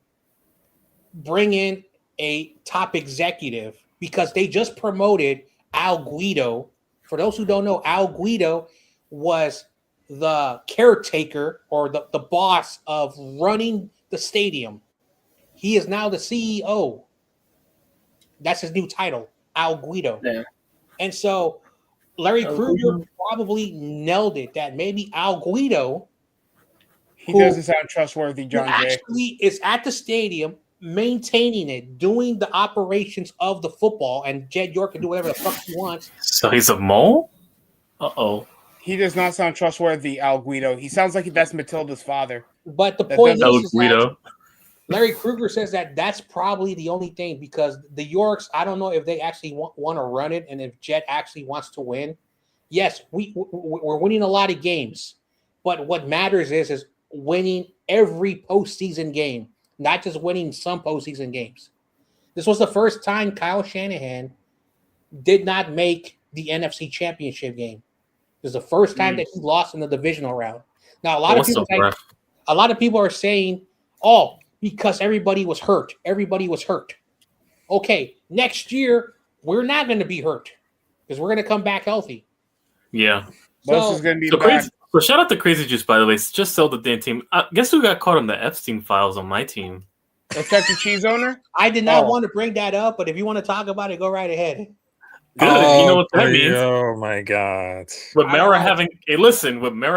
Speaker 3: bring in a top executive, because they just promoted Al Guido. For those who don't know, Al Guido was the caretaker or the boss of running the stadium. He is now the CEO. That's his new title, Al Guido. Yeah. And so Larry Krueger probably nailed it, that maybe Al Guido,
Speaker 2: he doesn't sound trustworthy, John Jay,
Speaker 3: actually is at the stadium, maintaining it, doing the operations of the football, and Jed York can do whatever the fuck he wants.
Speaker 1: So he's a mole? Uh-oh.
Speaker 2: He does not sound trustworthy, Al Guido. He sounds like that's Matilda's father.
Speaker 3: But the point is that Larry Krueger says that that's probably the only thing, because the Yorks, I don't know if they actually want to run it, and if Jed actually wants to win. Yes, we're winning a lot of games, but what matters is winning every postseason game, not just winning some postseason games. This was the first time Kyle Shanahan did not make the NFC Championship game. This is the first time that he lost in the divisional round. Now, a lot of people are saying, "Oh, because everybody was hurt. Everybody was hurt." Okay, next year we're not going to be hurt because we're going to come back healthy.
Speaker 1: Yeah.
Speaker 2: Bus is going to be back.
Speaker 1: So shout out to Crazy Juice, by the way. Just sold the damn team. Guess who got caught on the Epstein files on my team?
Speaker 2: The Chuck E. Cheese owner?
Speaker 3: I did not want to bring that up, but if you want to talk about it, go right ahead.
Speaker 1: Good. You know what that means.
Speaker 5: Oh my God.
Speaker 1: With Mara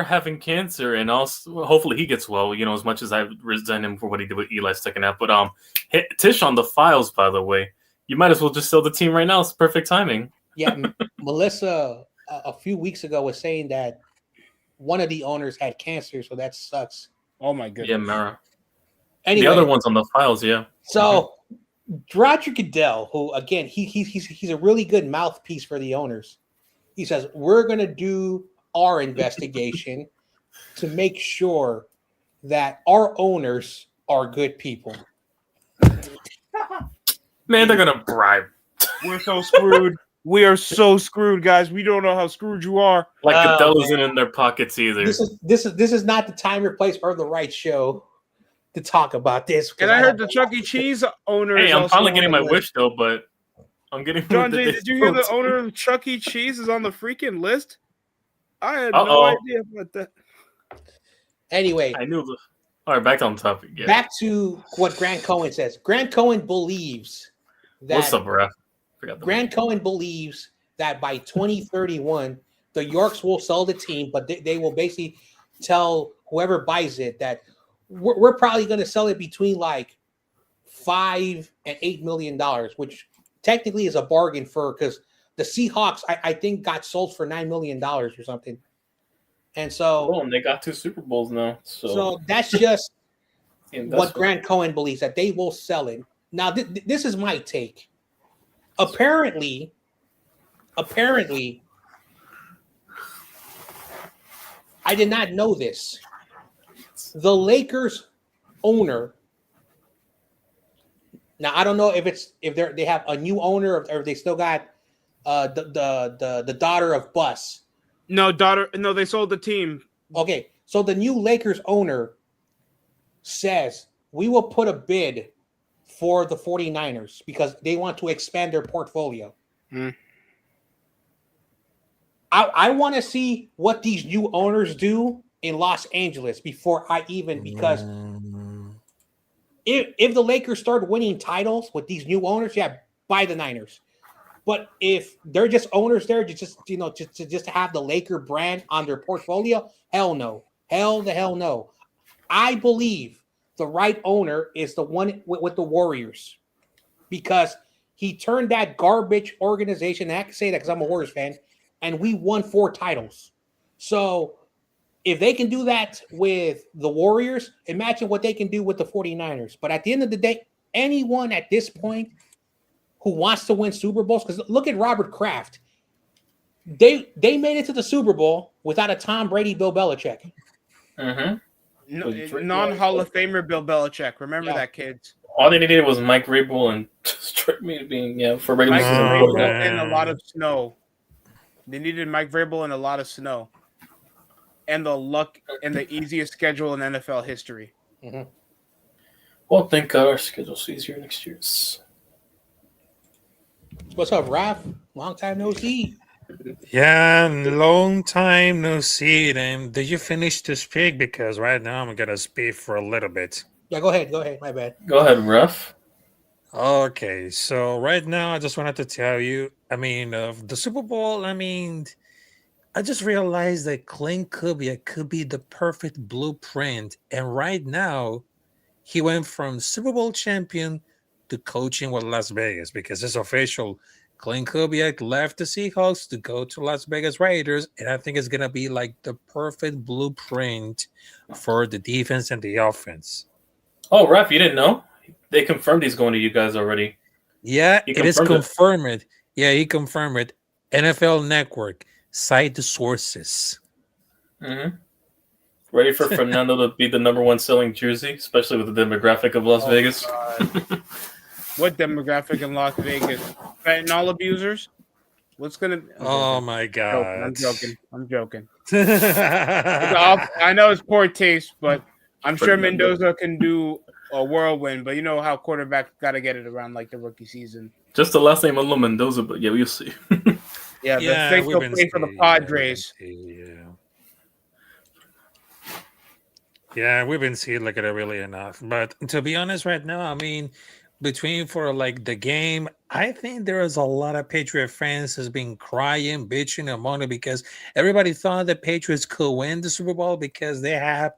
Speaker 1: having cancer, and also hopefully he gets well, as much as I resent him for what he did with Eli's second half. But Tish on the files, by the way. You might as well just sell the team right now. It's perfect timing.
Speaker 3: Yeah, Melissa a few weeks ago was saying that one of the owners had cancer, so that sucks.
Speaker 2: Oh my goodness.
Speaker 1: Yeah, Mara.
Speaker 3: Anyway,
Speaker 1: the other one's on the files, yeah.
Speaker 3: So Roger Goodell, who again he's a really good mouthpiece for the owners. He says we're going to do our investigation to make sure that our owners are good people.
Speaker 1: Man, they're gonna bribe.
Speaker 2: We're so screwed. We are so screwed, guys. We don't know how screwed you are.
Speaker 1: Like Goodell isn't in their pockets either.
Speaker 3: This is not the time or place or the right show to talk about this.
Speaker 2: And I heard the Chuck E. Cheese owner.
Speaker 1: Hey, I'm finally getting my wish though, but I'm getting.
Speaker 2: John J, did you hear the owner of Chuck E. Cheese is on the freaking list? I had no idea about that.
Speaker 3: Anyway,
Speaker 1: I knew the. All right, back on topic. Yeah.
Speaker 3: Back to what Grant Cohen says. Grant Cohen believes that.
Speaker 1: What's up, bro?
Speaker 3: Grant Cohen believes that by 2031, the Yorks will sell the team, but they will basically tell whoever buys it that we're probably going to sell it between like $5 and $8 million, which technically is a bargain because the Seahawks, I think, got sold for $9 million or something. And so,
Speaker 1: and they got 2 Super Bowls now.
Speaker 3: So that's just what Grant Cohen believes, that they will sell it. Now, this is my take. Apparently, I did not know this. The Lakers owner. Now I don't know if they have a new owner or if they still got the daughter of Bus.
Speaker 2: No, they sold the team.
Speaker 3: Okay, so the new Lakers owner says we will put a bid for the 49ers because they want to expand their portfolio. I want to see what these new owners do in Los Angeles before because if the Lakers start winning titles with these new owners, yeah, buy the Niners. But if they're just owners there just to have the Laker brand on their portfolio, hell no. Hell the hell no. I believe the right owner is the one with the Warriors because he turned that garbage organization, and I can say that because I'm a Warriors fan, and we won 4 titles. So if they can do that with the Warriors, imagine what they can do with the 49ers. But at the end of the day, anyone at this point who wants to win Super Bowls, because look at Robert Kraft. They made it to the Super Bowl without a Tom Brady, Bill Belichick.
Speaker 1: Mm-hmm.
Speaker 2: Non-Hall of Famer Bill Belichick. Remember that, kids.
Speaker 1: All they needed was Mike Vrabel and straight me being for regular
Speaker 2: season. Mike Vrabel and a lot of snow. They needed Mike Vrabel and a lot of snow. And the luck and the easiest schedule in NFL history.
Speaker 3: Mm-hmm.
Speaker 1: Well, thank God our schedule's easier next year.
Speaker 3: What's up, Raph? Long time no see.
Speaker 5: Yeah, long time no see. And did you finish to speak? Because right now I'm going to speak for a little bit.
Speaker 3: Yeah, go ahead. My bad.
Speaker 1: Go ahead, Raph.
Speaker 5: Okay, so right now I just wanted to tell you, the Super Bowl, I just realized that Clint Kubiak could be the perfect blueprint. And right now, he went from Super Bowl champion to coaching with Las Vegas because it's official. Clint Kubiak left the Seahawks to go to Las Vegas Raiders. And I think it's going to be like the perfect blueprint for the defense and the offense.
Speaker 1: Oh, Raph, you didn't know? They confirmed he's going to you guys already.
Speaker 5: Yeah, it is confirmed. Yeah, he confirmed it. NFL Network. Cite the sources.
Speaker 1: Mm-hmm. Ready for Fernando to be the number one selling jersey, especially with the demographic of Las Vegas.
Speaker 2: What demographic in Las Vegas? Fentanyl abusers? What's gonna?
Speaker 5: Oh my god!
Speaker 2: I'm joking. I know it's poor taste, but I'm sure Mendoza can do a whirlwind. But you know how quarterbacks got to get it around like the rookie season.
Speaker 1: Just the last name alone, Mendoza, but yeah, we'll see.
Speaker 2: Yeah, but think he'll play for the Padres.
Speaker 5: Yeah, we've been seeing like it really enough. But to be honest, right now, I mean, between for like the game, I think there is a lot of Patriot fans who's been crying, bitching, and moaning because everybody thought the Patriots could win the Super Bowl because they have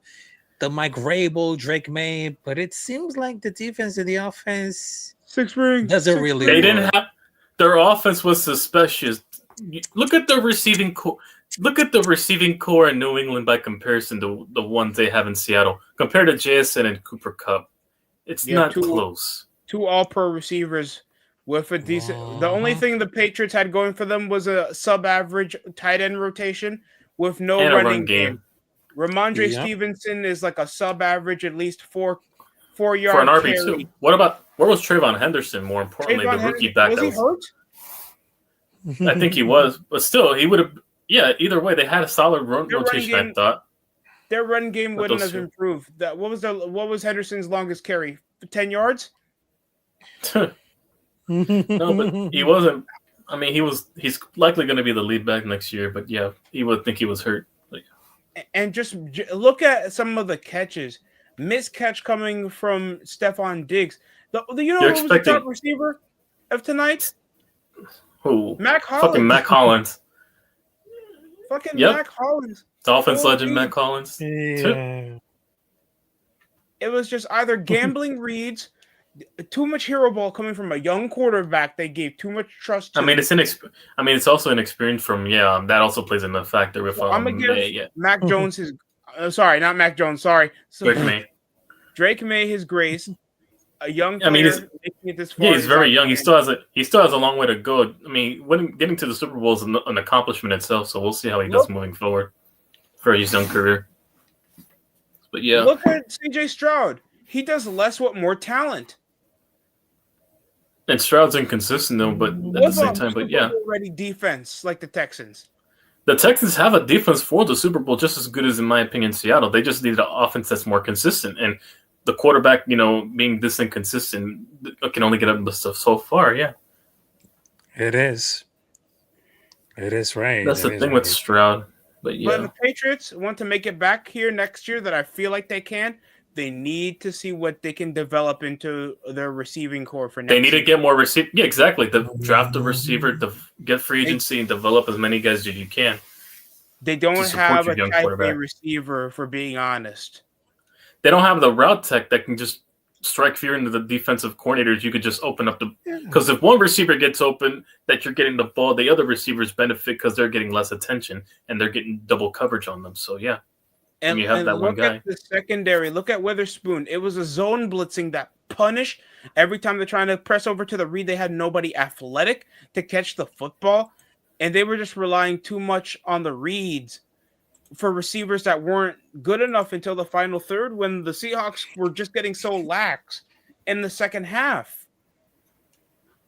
Speaker 5: the Mike Vrabel, Drake May, but it seems like the defense and the offense doesn't really.
Speaker 1: They didn't have their offense was suspicious. Look at the receiving core. Look at the receiving core in New England by comparison to the ones they have in Seattle. Compared to JSN and Cooper Kupp, it's not close.
Speaker 2: 2 all-pro receivers with a decent. The only thing the Patriots had going for them was a sub-average tight end rotation with no running game. Ramondre Stevenson is like a sub-average, at least 4 yard
Speaker 1: for an RB2.
Speaker 2: carry.
Speaker 1: Where was Trayvon Henderson? More importantly, the rookie back.
Speaker 2: Was he hurt?
Speaker 1: I think he was, but still, he would have. Yeah, either way, they had a solid rotation. I thought
Speaker 2: their run game wouldn't have improved. What was Henderson's longest carry? 10 yards.
Speaker 1: No, but he wasn't. I mean, he's likely going to be the lead back next year. But yeah, he would think he was hurt.
Speaker 2: And just look at some of the catches. Missed catch coming from Stephon Diggs. Who was the top receiver of tonight?
Speaker 1: Who?
Speaker 2: Mac Hollins.
Speaker 1: Fucking Mac Hollins.
Speaker 2: Mac Hollins.
Speaker 1: Dolphins legend Mac Hollins.
Speaker 2: Yeah. It was just either gambling reads, too much hero ball coming from a young quarterback. They gave too much trust to.
Speaker 1: I mean, it's also inexperience from that also plays in the factor with
Speaker 2: I'm gonna give Mac Jones his sorry, not Mac Jones, sorry. Drake May his grace. A young player making it this far.
Speaker 1: Yeah, he's very young. He still has a long way to go. I mean, getting to the Super Bowl is an accomplishment itself. So we'll see how he does moving forward for his young career. But yeah,
Speaker 2: look at CJ Stroud. He does less with more talent.
Speaker 1: And Stroud's inconsistent though, but at the same time, but yeah,
Speaker 2: ready defense like the Texans.
Speaker 1: The Texans have a defense for the Super Bowl just as good as, in my opinion, Seattle. They just need an offense that's more consistent and. The quarterback, being this inconsistent, can only get up the stuff so far. Yeah,
Speaker 5: it is. It is right.
Speaker 1: That's the thing with Stroud. But
Speaker 2: the Patriots want to make it back here next year. That I feel like they can. They need to see what they can develop into their receiving core for next.
Speaker 1: They need to get more receiver. Yeah, exactly. Draft the receiver, get free agency, and develop as many guys as you can.
Speaker 2: They don't have a type A receiver, for being honest.
Speaker 1: They don't have the route tech that can just strike fear into the defensive coordinators. You could just open up because if one receiver gets open, that you're getting the ball, the other receivers benefit because they're getting less attention and they're getting double coverage on them. So yeah,
Speaker 2: and you have that one guy. At the secondary, look at Witherspoon. It was a zone blitzing that punished every time they're trying to press over to the read. They had nobody athletic to catch the football, and they were just relying too much on the reads for receivers that weren't good enough until the final third when the Seahawks were just getting so lax in the second half.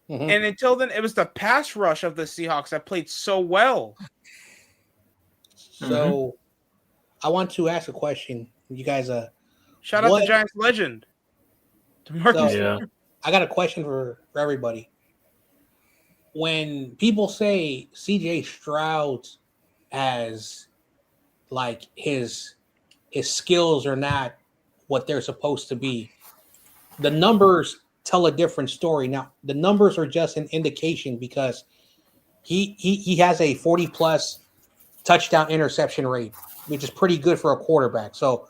Speaker 2: Mm-hmm. And until then, it was the pass rush of the Seahawks that played so well.
Speaker 3: So I want to ask a question. You guys,
Speaker 2: shout out to Giants legend.
Speaker 3: I got a question for everybody. When people say CJ Stroud as like his skills are not what they're supposed to be, the numbers tell a different story. Now, the numbers are just an indication because he has a 40+ touchdown interception rate, which is pretty good for a quarterback. So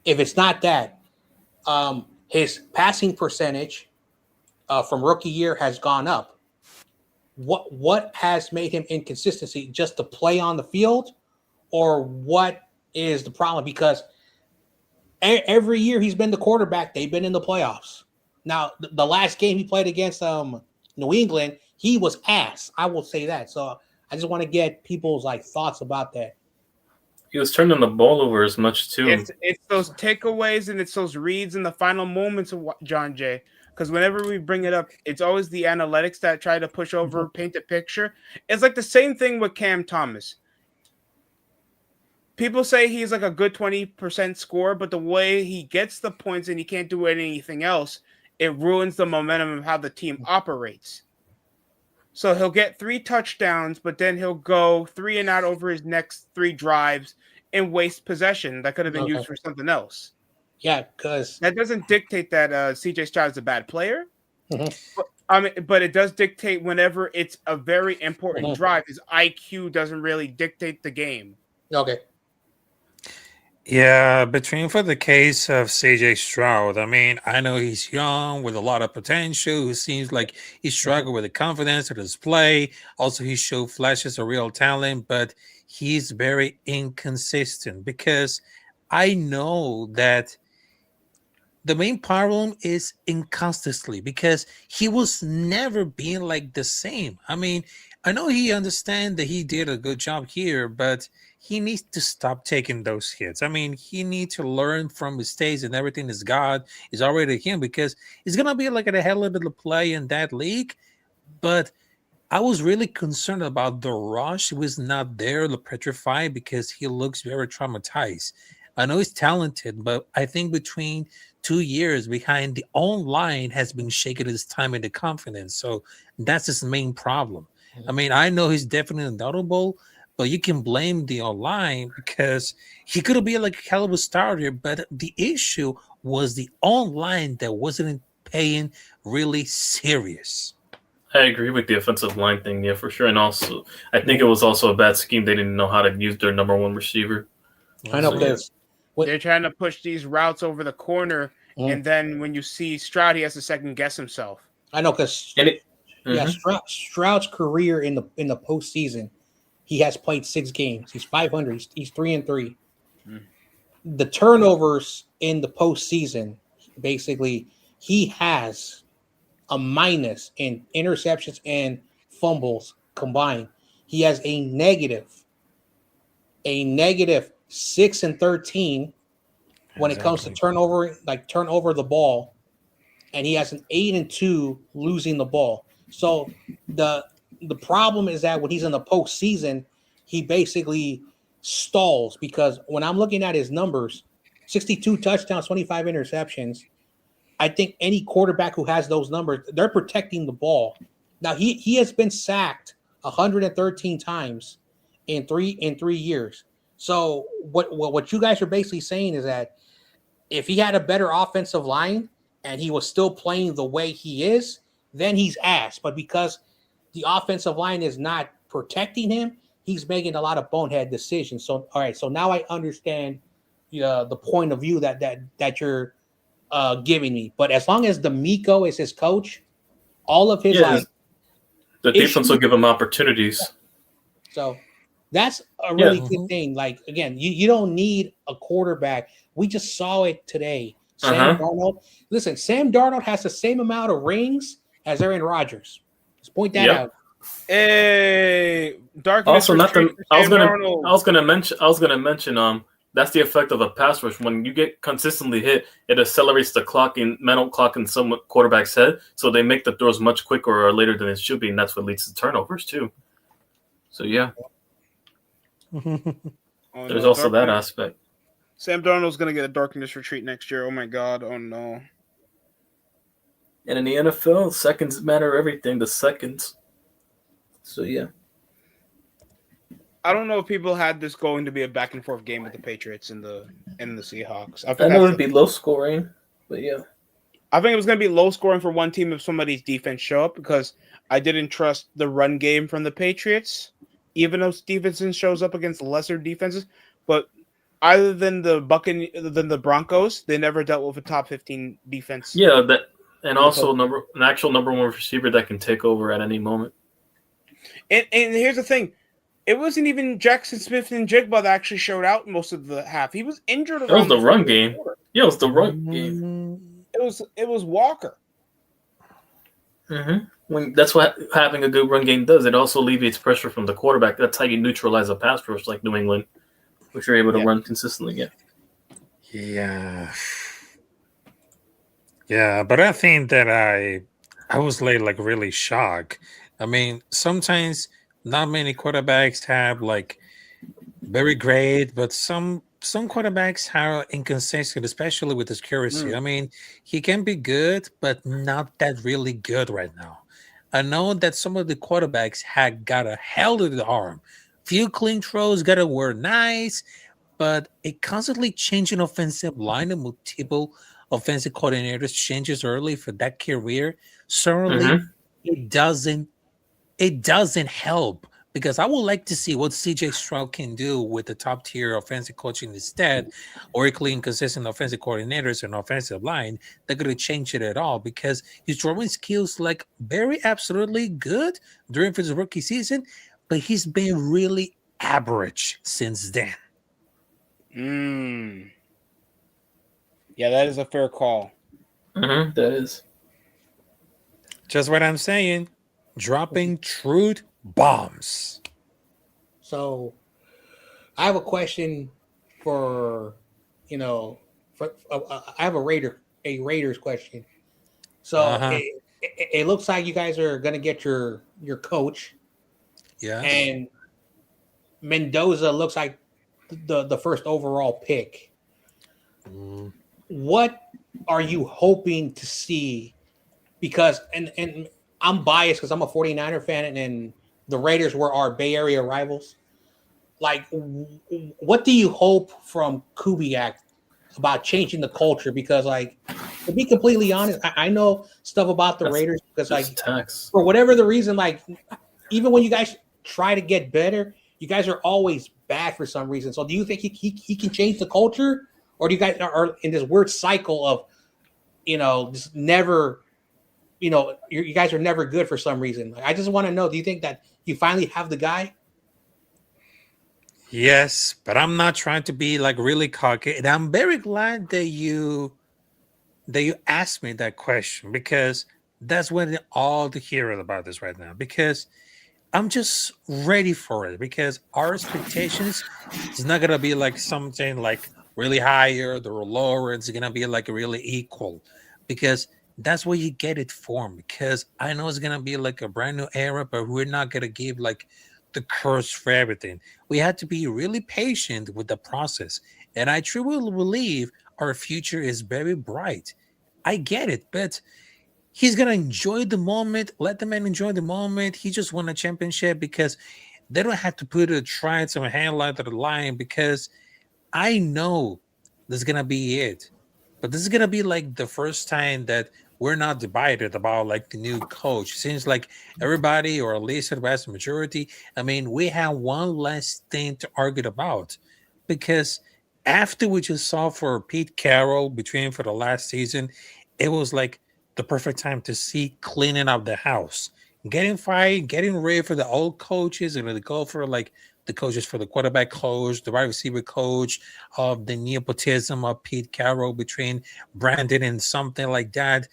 Speaker 3: if it's not that, his passing percentage from rookie year has gone up. What has made him inconsistency? Just the play on the field? Or what is the problem? Because every year he's been the quarterback, they've been in the playoffs. Now, the last game he played against New England, he was ass. I will say that. So I just want to get people's like thoughts about that.
Speaker 1: He was turning the ball over as much too.
Speaker 2: It's those takeaways and it's those reads in the final moments of John Jay. Because whenever we bring it up, it's always the analytics that try to push over, paint a picture. It's like the same thing with Cam Thomas. People say he's like a good 20% scorer, but the way he gets the points and he can't do anything else, it ruins the momentum of how the team operates. So he'll get 3 touchdowns, but then he'll go 3 and out over his next 3 drives and waste possession that could have been used for something else.
Speaker 3: Yeah, because
Speaker 2: that doesn't dictate that CJ Stroud is a bad player. But it does dictate whenever it's a very important drive. His IQ doesn't really dictate the game.
Speaker 3: Okay.
Speaker 5: Yeah, for the case of CJ Stroud, I mean, I know he's young with a lot of potential. It seems like he struggled with the confidence of his play. Also, he showed flashes of real talent, but he's very inconsistent because I know that the main problem is inconsistency because he was never being like the same. I mean, I know he understands that he did a good job here, but he needs to stop taking those hits. I mean, he needs to learn from mistakes and everything is God is already him because he's going to be like a hell of a play in that league. But I was really concerned about the rush. He was not there, petrified because he looks very traumatized. I know he's talented, but I think between 2 years behind the own line has been shaking his time and the confidence. So that's his main problem. I mean, I know he's definitely notable, but you can blame the online because he could have been like a hell of a starter. But the issue was the online that wasn't paying really serious.
Speaker 1: I agree with the offensive line thing, yeah, for sure. And also, I think it was also a bad scheme. They didn't know how to use their number 1 receiver.
Speaker 3: I know because
Speaker 2: they're trying to push these routes over the corner, and then when you see Stroud, he has to second guess himself.
Speaker 3: I know because Stroud's career in the postseason, he has played 6 games. He's 500. He's 3-3. The turnovers in the postseason, basically, he has a minus in interceptions and fumbles combined. He has a negative 6-13 when it comes to turn over the ball, and he has an 8-2 losing the ball. So the problem is that when he's in the postseason, he basically stalls because when I'm looking at his numbers, 62 touchdowns, 25 interceptions, I think any quarterback who has those numbers, they're protecting the ball. Now he has been sacked 113 times in 3 years. So what you guys are basically saying is that if he had a better offensive line and he was still playing the way he is, then he's ass. But because the offensive line is not protecting him, he's making a lot of bonehead decisions. So all right, so now I understand the point of view that you're giving me. But as long as D'Amico is his coach, all of his
Speaker 1: the defense will give him opportunities.
Speaker 3: So that's a really good thing. Like again, you don't need a quarterback. We just saw it today. Sam Darnold. Listen, Sam Darnold has the same amount of rings as Aaron Rodgers. Let's point that out.
Speaker 2: Hey,
Speaker 1: darkness. Also, I was gonna mention. That's the effect of a pass rush. When you get consistently hit, it accelerates the mental clock in some quarterback's head, so they make the throws much quicker or later than it should be, and that's what leads to turnovers too. So yeah, there's also that aspect.
Speaker 2: Sam Darnold's gonna get a darkness retreat next year. Oh my god! Oh no!
Speaker 1: And in the NFL, seconds matter everything. The seconds. So yeah.
Speaker 2: I don't know if people had this going to be a back and forth game with the Patriots and the Seahawks.
Speaker 1: I know it'd be low scoring, but yeah.
Speaker 2: I think it was going to be low scoring for one team if somebody's defense show up because I didn't trust the run game from the Patriots, even though Stevenson shows up against lesser defenses. But other than the Broncos, they never dealt with a top 15 defense.
Speaker 1: Yeah, and also an actual number 1 receiver that can take over at any moment.
Speaker 2: And here's the thing. It wasn't even Jackson Smith and Jigba that actually showed out most of the half. He was injured.
Speaker 1: It was the run game. Yeah, it was the run game.
Speaker 2: It was Walker.
Speaker 1: That's what having a good run game does. It also alleviates pressure from the quarterback. That's how you neutralize a pass rush like New England, which you're able to run consistently.
Speaker 5: Yeah, but I think that I was like really shocked. I mean, sometimes not many quarterbacks have like very great, but some quarterbacks are inconsistent, especially with his accuracy. I mean, he can be good, but not that really good right now. I know that some of the quarterbacks had got a hell of the arm. Few clean throws, got to were nice, but a constantly changing offensive line and multiple offensive coordinators changes early for that career. Certainly, it doesn't help because I would like to see what CJ Stroud can do with the top tier offensive coaching instead, or equally inconsistent offensive coordinators and offensive line that could have changed it at all because his throwing skills like very absolutely good during his rookie season, but he's been really average since then.
Speaker 2: Yeah, that is a fair call.
Speaker 1: That is.
Speaker 5: Just what I'm saying. Dropping truth bombs.
Speaker 3: So, I have a question for, I have a Raiders question. So it looks like you guys are gonna get your coach.
Speaker 5: Yeah.
Speaker 3: And Mendoza looks like the first overall pick. What are you hoping to see? Because and I'm biased because I'm a 49er fan and the Raiders were our Bay Area rivals. Like, what do you hope from Kubiak about changing the culture? Because, like, to be completely honest, I know stuff about the Raiders because, like, for whatever the reason, like, even when you guys try to get better, you guys are always bad for some reason. So, do you think he can change the culture, or do you guys are in this weird cycle of, just never, you guys are never good for some reason? Like, I just want to know: do you think that you finally have the guy?
Speaker 5: Yes, but I'm not trying to be like really cocky, and I'm very glad that you asked me that question because that's what all the hear about this right now. Because I'm just ready for it. Because our expectations is not gonna be like something like really higher or lower. It's gonna be like really equal. Because that's what you get it from. Because I know it's gonna be like a brand new era, but we're not gonna give like the curse for everything. We had to be really patient with the process. And I truly believe our future is very bright. I get it, but he's gonna enjoy the moment. Let the man enjoy the moment. He just won a championship because they don't have to put a try some highlight of the line because I know this is gonna be it. But this is gonna be like the first time that we're not divided about like the new coach. It seems like everybody, or at least the vast majority, I mean, we have one less thing to argue about because after we just saw for Pete Carroll between for the last season, it was like the perfect time to see cleaning up the house, getting fired, getting ready for the old coaches, and to go for like the coaches for the quarterback coach, the wide receiver coach, of the nepotism of Pete Carroll between Brandon and something like that.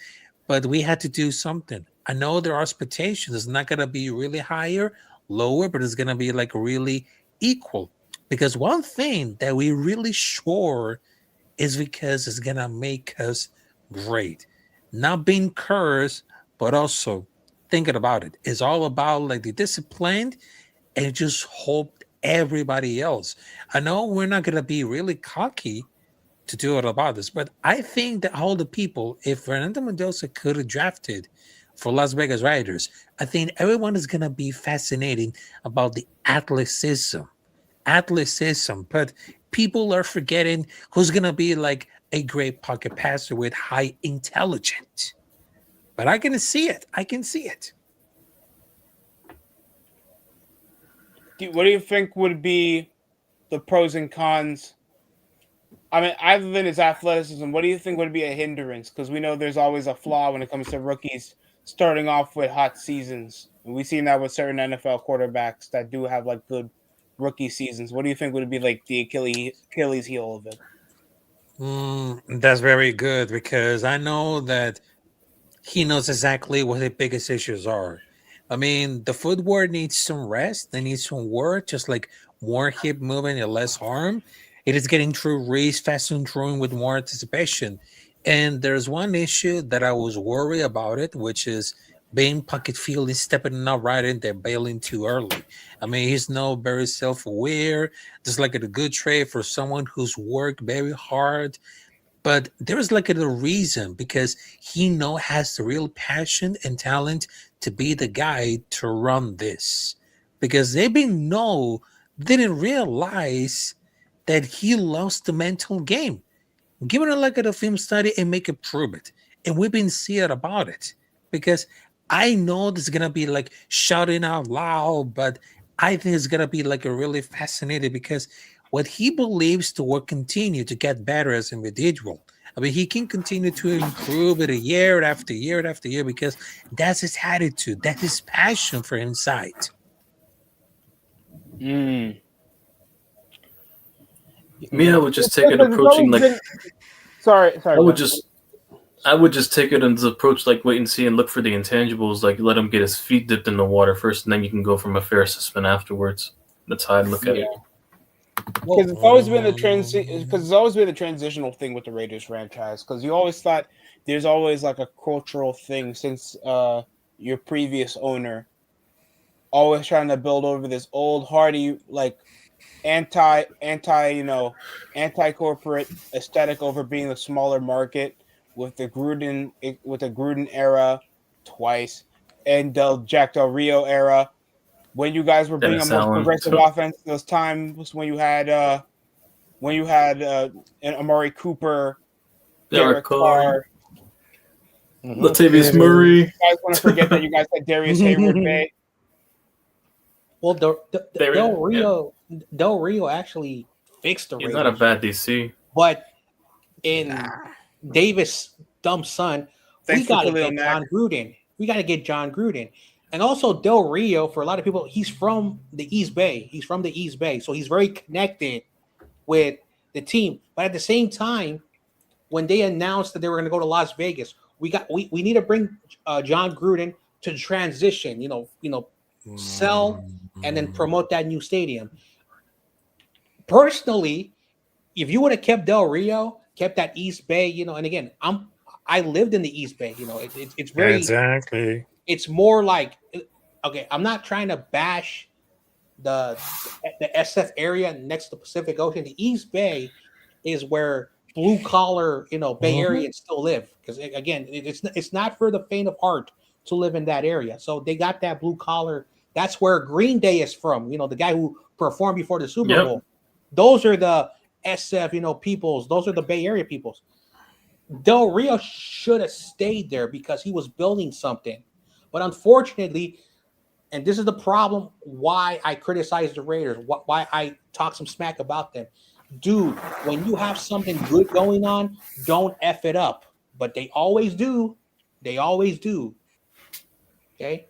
Speaker 5: But we had to do something. I know there are expectations. It's not going to be really higher, lower, but it's going to be like really equal. Because one thing that we really sure is because it's going to make us great. Not being cursed, but also thinking about it. It's all about like the discipline and just hope everybody else. I know we're not going to be really cocky to do it about this, but I think that all the people, if Fernando Mendoza could have drafted for Las Vegas Raiders, I think everyone is going to be fascinating about the athleticism. But people are forgetting who's going to be like a great pocket passer with high intelligence. But I can see it.
Speaker 2: What do you think would be the pros and cons? I mean, other than his athleticism, what do you think would be a hindrance? Because we know there's always a flaw when it comes to rookies starting off with hot seasons. We've seen that with certain NFL quarterbacks that do have like good rookie seasons. What do you think would be like the Achilles heel of it?
Speaker 5: That's very good because I know that he knows exactly what the biggest issues are. I mean, the footwork needs some rest. They need some work, just like more hip movement and less arm. It is getting through race fast and throwing with more anticipation. And there's one issue that I was worried about it, which is being pocket field is stepping out right in there, bailing too early. I mean, he's not very self-aware, just like a good trade for someone who's worked very hard, but there's like a reason because he has the real passion and talent to be the guy to run this, because they didn't realize that he lost the mental game. Give it a look at a film study and make it prove it, and we've been seeing about it, because I know this is gonna be like shouting out loud, but I think it's gonna be like a really fascinating, because what he believes to will continue to get better as an individual. I mean, he can continue to improve it year after year after year, because that's his attitude, that's his passion for inside.
Speaker 1: Me, I would just take it approaching like.
Speaker 2: Sorry.
Speaker 1: I would just take it as approach like wait and see and look for the intangibles. Like let him get his feet dipped in the water first, and then you can go from a fair assessment afterwards. That's how I'd look at it.
Speaker 2: Because it's always been a transitional thing with the Raiders franchise. Because you always thought there's always like a cultural thing since your previous owner always trying to build over this old hardy like anti-corporate aesthetic over being a smaller market with the Gruden era twice and Jack Del Rio era. When you guys were being a more progressive offense, those times when you had Amari Cooper, Derek Carr,
Speaker 1: Latavius Murray.
Speaker 2: You guys want to forget that you guys had Darius Hayward Bay.
Speaker 3: Well, Del Rio actually fixed the Raiders.
Speaker 1: He's not a bad DC.
Speaker 3: But in Davis' dumb son, we got to get John Gruden. We got to get John Gruden. And also Del Rio, for a lot of people, he's from the East Bay. So he's very connected with the team. But at the same time, when they announced that they were going to go to Las Vegas, we need to bring John Gruden to transition, sell and then promote that new stadium. Personally, if you would have kept Del Rio, kept that East Bay, and again, I lived in the East Bay, it's very
Speaker 5: exactly.
Speaker 3: It's more like, okay, I'm not trying to bash the SF area next to the Pacific Ocean. The East Bay is where blue collar, Bay Areans still live, because again, it's not for the faint of heart to live in that area. So they got that blue collar. That's where Green Day is from. The guy who performed before the Super Bowl. Those are the SF, peoples. Those are the Bay Area peoples. Del Rio should have stayed there because he was building something. But unfortunately, and this is the problem why I criticize the Raiders, why I talk some smack about them. Dude, when you have something good going on, don't F it up. But they always do. Okay?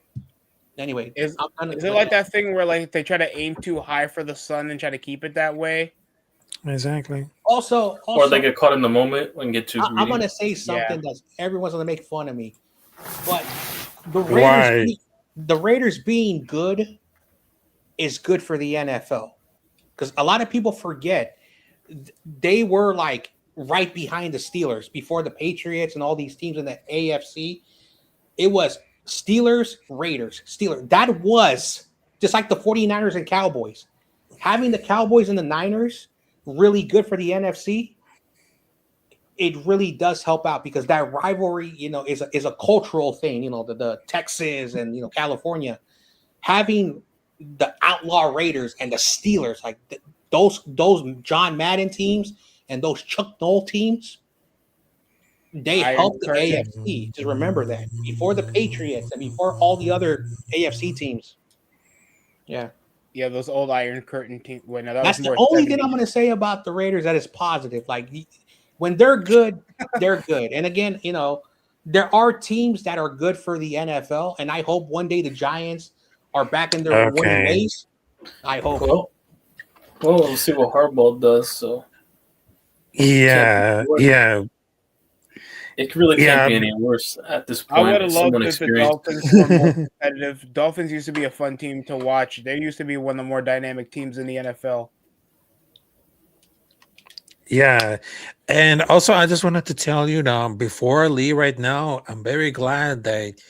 Speaker 3: Anyway.
Speaker 2: Is it like that thing where like they try to aim too high for the sun and try to keep it that way?
Speaker 5: Exactly.
Speaker 3: Also,
Speaker 1: or they get caught in the moment and get too greedy.
Speaker 3: I'm going to say something that everyone's going to make fun of me. But the Raiders being good is good for the NFL, because a lot of people forget they were like right behind the Steelers before the Patriots and all these teams in the AFC. It was Steelers, Raiders, Steelers. That was just like the 49ers and Cowboys. Having the Cowboys and the Niners really good for the NFC. It really does help out, because that rivalry, is a cultural thing. The Texas and California, having the outlaw Raiders and the Steelers, like those John Madden teams and those Chuck Noll teams, they helped the AFC. Just remember that before the Patriots and before all the other AFC teams. Yeah,
Speaker 2: those old Iron Curtain teams.
Speaker 3: That's the only thing I'm going to say about the Raiders that is positive. Like, when they're good, they're good. And again, there are teams that are good for the NFL, and I hope one day the Giants are back in their winning ways. I hope.
Speaker 1: Well, we'll see what Harbaugh does. So,
Speaker 5: yeah.
Speaker 1: It really can't be any worse at this point.
Speaker 2: I would have loved if the Dolphins were more competitive. Dolphins used to be a fun team to watch. They used to be one of the more dynamic teams in the NFL.
Speaker 5: Yeah. And also, I just wanted to tell you now, before I leave right now, I'm very glad that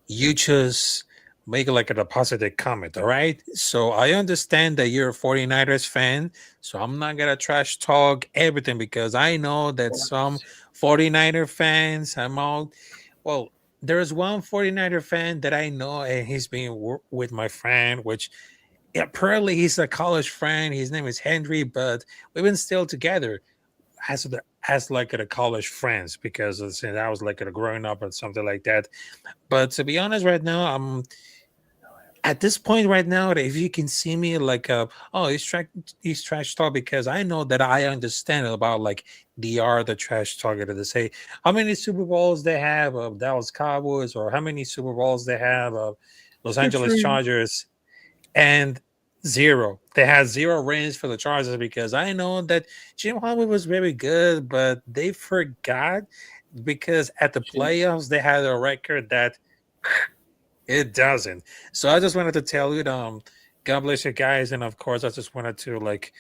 Speaker 5: you just make like a positive comment. All right. So I understand that you're a 49ers fan. So I'm not going to trash talk everything because I know that some 49er fans, well, there's one 49er fan that I know, and he's been with my friend, which apparently he's a college friend. His name is Henry, but we've been still together as like a college friends because since I was like a growing up or something like that. But to be honest, right now I'm at this point right now that if you can see me like he's trash talk because I know that I understand about like the trash talker to say how many Super Bowls they have of Dallas Cowboys or how many Super Bowls they have of Los Angeles Chargers and zero. They had 0 rings for the Chargers because I know that Jim Harbaugh was very good, but they forgot because at the playoffs they had a record that it doesn't. So I just wanted to tell you, God bless you guys, and of course I just wanted to like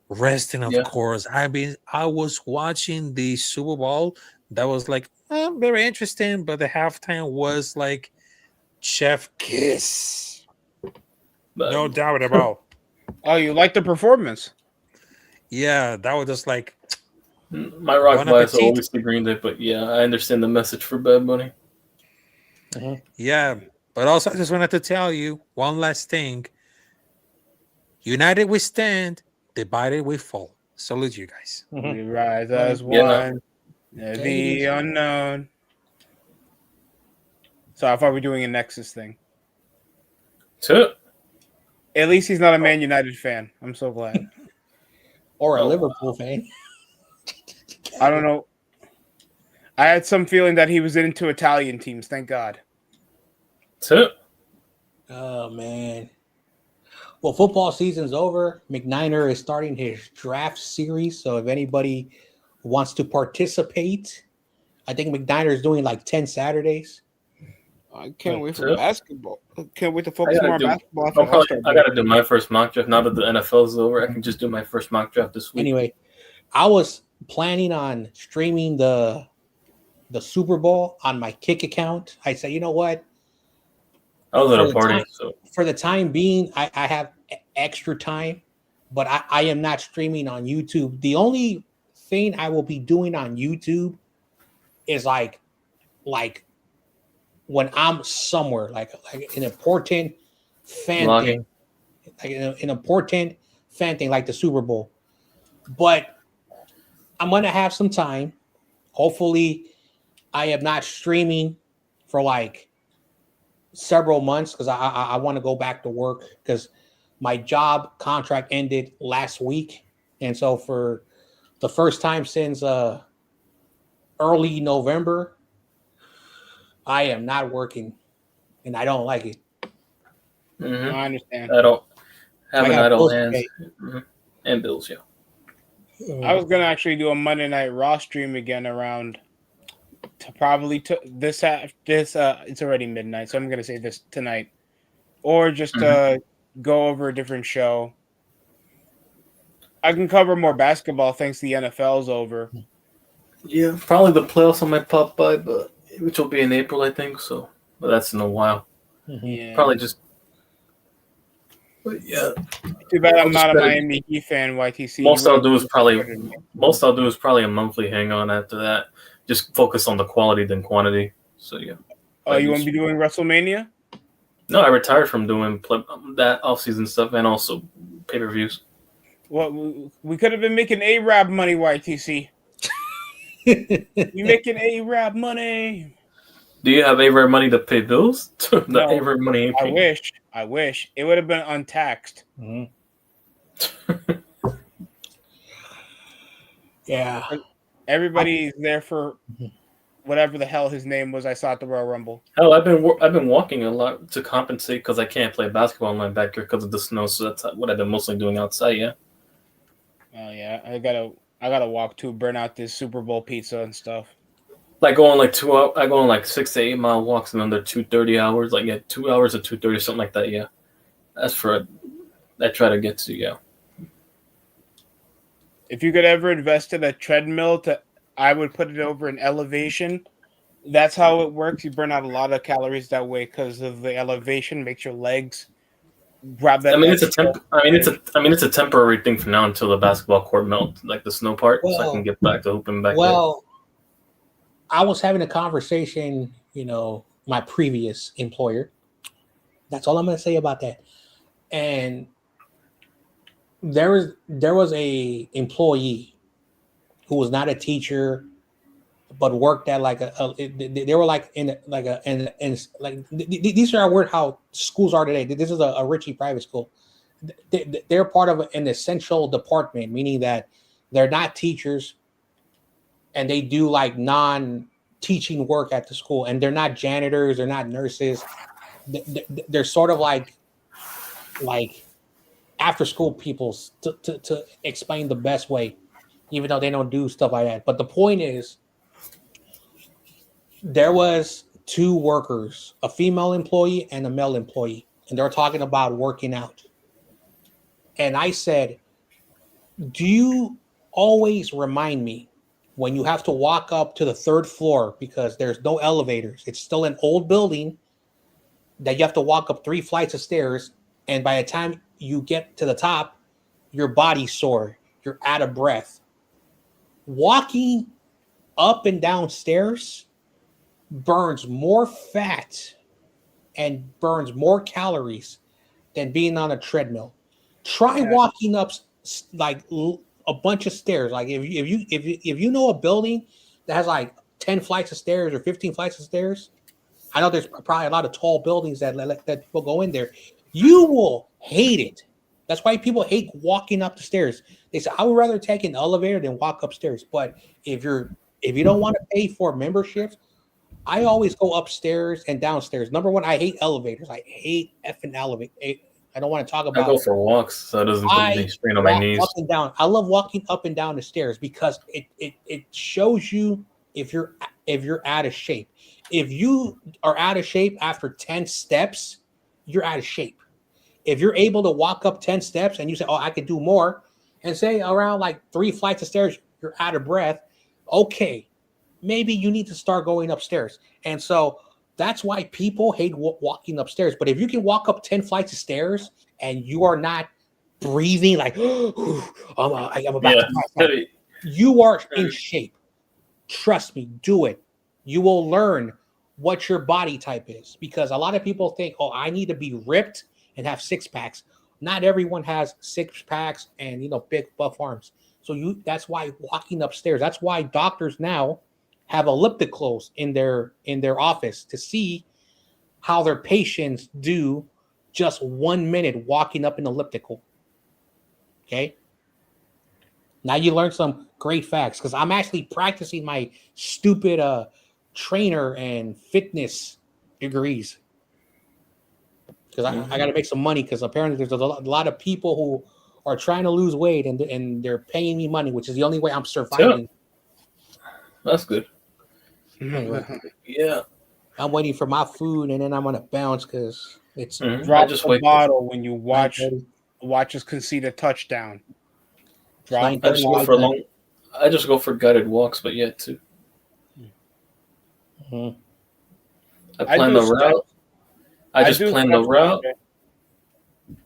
Speaker 5: rest. And of course, I was watching the Super Bowl. That was like very interesting, but the halftime was like chef kiss. No doubt about.
Speaker 2: Oh, you like the performance?
Speaker 5: Yeah, that was just like
Speaker 1: my rock bias always the Green Day, but yeah, I understand the message for Bad Bunny.
Speaker 5: Yeah, but also I just wanted to tell you one last thing. United we stand, divided we fall. Salute you guys.
Speaker 2: We rise as one. The unknown. So I thought we were doing a Nexus thing. At least he's not a Man United fan. I'm so glad.
Speaker 3: Or a Liverpool fan.
Speaker 2: I don't know. I had some feeling that he was into Italian teams. Thank God.
Speaker 3: Oh, man. Well, football season's over. McNiner is starting his draft series. So if anybody wants to participate, I think McNiner is doing like 10 Saturdays.
Speaker 2: I can't wait for basketball. I can't wait to focus more on basketball.
Speaker 1: I got to do my first mock draft. Now that the NFL is over, I can just do my first mock draft this week.
Speaker 3: Anyway, I was planning on streaming the Super Bowl on my Kick account. I said, you know what?
Speaker 1: I was at a party.
Speaker 3: For the time being, I have extra time, but I am not streaming on YouTube. The only thing I will be doing on YouTube is like when I'm somewhere, like an important fan thing, like an important fan thing, like the Super Bowl. But I'm gonna have some time. Hopefully, I am not streaming for like several months because I want to go back to work because my job contract ended last week, and so for the first time since early November, I am not working, and I don't like it.
Speaker 2: Mm-hmm. I understand.
Speaker 1: I don't have an idle hands and bills. Yeah.
Speaker 2: I was gonna actually do a Monday Night Raw stream again around this. It's already midnight, so I'm gonna say this tonight, or just go over a different show. I can cover more basketball thanks the NFL's over.
Speaker 1: Yeah, probably the playoffs I might pop by, but which will be in April, I think. So, but that's in a while.
Speaker 2: Yeah,
Speaker 1: probably just. But yeah.
Speaker 2: Too bad I'm not a Miami Heat fan. YTC.
Speaker 1: Most I'll do is probably a monthly hang on after that. Just focus on the quality than quantity. So yeah.
Speaker 2: Oh, you won't be doing WrestleMania?
Speaker 1: No, I retired from doing that off-season stuff and also pay-per-views.
Speaker 2: Well, we could have been making A-Rab money, YTC. You making A-Rab money?
Speaker 1: Do you have A-Rab money to pay bills?
Speaker 2: No,
Speaker 1: A-Rab money ain't paying.
Speaker 2: I wish. It would have been untaxed.
Speaker 3: Mm-hmm. Yeah.
Speaker 2: Everybody's there for whatever the hell his name was I saw at the Royal Rumble.
Speaker 1: Hell, I've been walking a lot to compensate because I can't play basketball in my backyard because of the snow. So that's what I've been mostly doing outside. Yeah.
Speaker 2: Oh yeah, I gotta walk to burn out this Super Bowl pizza and stuff.
Speaker 1: like going like 2 hours. I go on like 6 to 8 mile walks in under 2:30 hours. Like 2 hours or 2:30, something like that. Yeah, that's for. I try to get to
Speaker 2: If you could ever invest in a treadmill, I would put it over an elevation. That's how it works. You burn out a lot of calories that way because of the elevation. Makes your legs grab that.
Speaker 1: I mean, it's a temporary thing for now until the basketball court melts, like the snow part, so I can get back to hooping back.
Speaker 3: Well, I was having a conversation, my previous employer. That's all I'm going to say about that. And there was a employee who was not a teacher, but worked at like they were like in like a and like these are weird how schools are today. This is a Richie private school. They're part of an essential department, meaning that they're not teachers, and they do like non-teaching work at the school, and they're not janitors, they're not nurses. They're sort of like after school people to explain the best way, even though they don't do stuff like that. But the point is, there was two workers, a female employee and a male employee, and they're talking about working out. And I said, do you always remind me when you have to walk up to the third floor because there's no elevators? It's still an old building that you have to walk up 3 flights of stairs. And by the time you get to the top, your body's sore. You're out of breath. Walking up and down stairs burns more fat and burns more calories than being on a treadmill. Try walking up like a bunch of stairs. Like if you know a building that has like 10 flights of stairs or 15 flights of stairs, I know there's probably a lot of tall buildings that people go in there. You will hate it. That's why people hate walking up the stairs. They say, I would rather take an elevator than walk upstairs. But if you don't want to pay for memberships, I always go upstairs and downstairs. Number one, I hate elevators. I hate effing elevators. I don't want to talk about.
Speaker 1: I go for walks, so it doesn't put me strain on my knees.
Speaker 3: Up and down. I love walking up and down the stairs because it shows you if you're out of shape. If you are out of shape after 10 steps, you're out of shape. If you're able to walk up 10 steps and you say, oh, I could do more, and say around like 3 flights of stairs, you're out of breath. Okay, maybe you need to start going upstairs. And so that's why people hate walking upstairs. But if you can walk up 10 flights of stairs and you are not breathing like, I'm about to pass out, you are in shape. Trust me, do it. You will learn what your body type is, because a lot of people think, oh, I need to be ripped and have 6 packs. Not everyone has 6 packs and big buff arms. So that's why walking upstairs. That's why doctors now have ellipticals in their office to see how their patients do just 1 minute walking up an elliptical. Okay. Now you learn some great facts, because I'm actually practicing my stupid trainer and fitness degrees, because I got to make some money, because apparently there's a lot of people who are trying to lose weight and they're paying me money, which is the only way I'm surviving.
Speaker 1: That's good. Yeah.
Speaker 3: I'm waiting for my food and then I'm gonna bounce because it's
Speaker 2: drop the bottle when you watch us concede a touchdown.
Speaker 1: I just go for guided walks, but yeah, too.
Speaker 3: Mm-hmm.
Speaker 1: I plan the route. I just plan the route.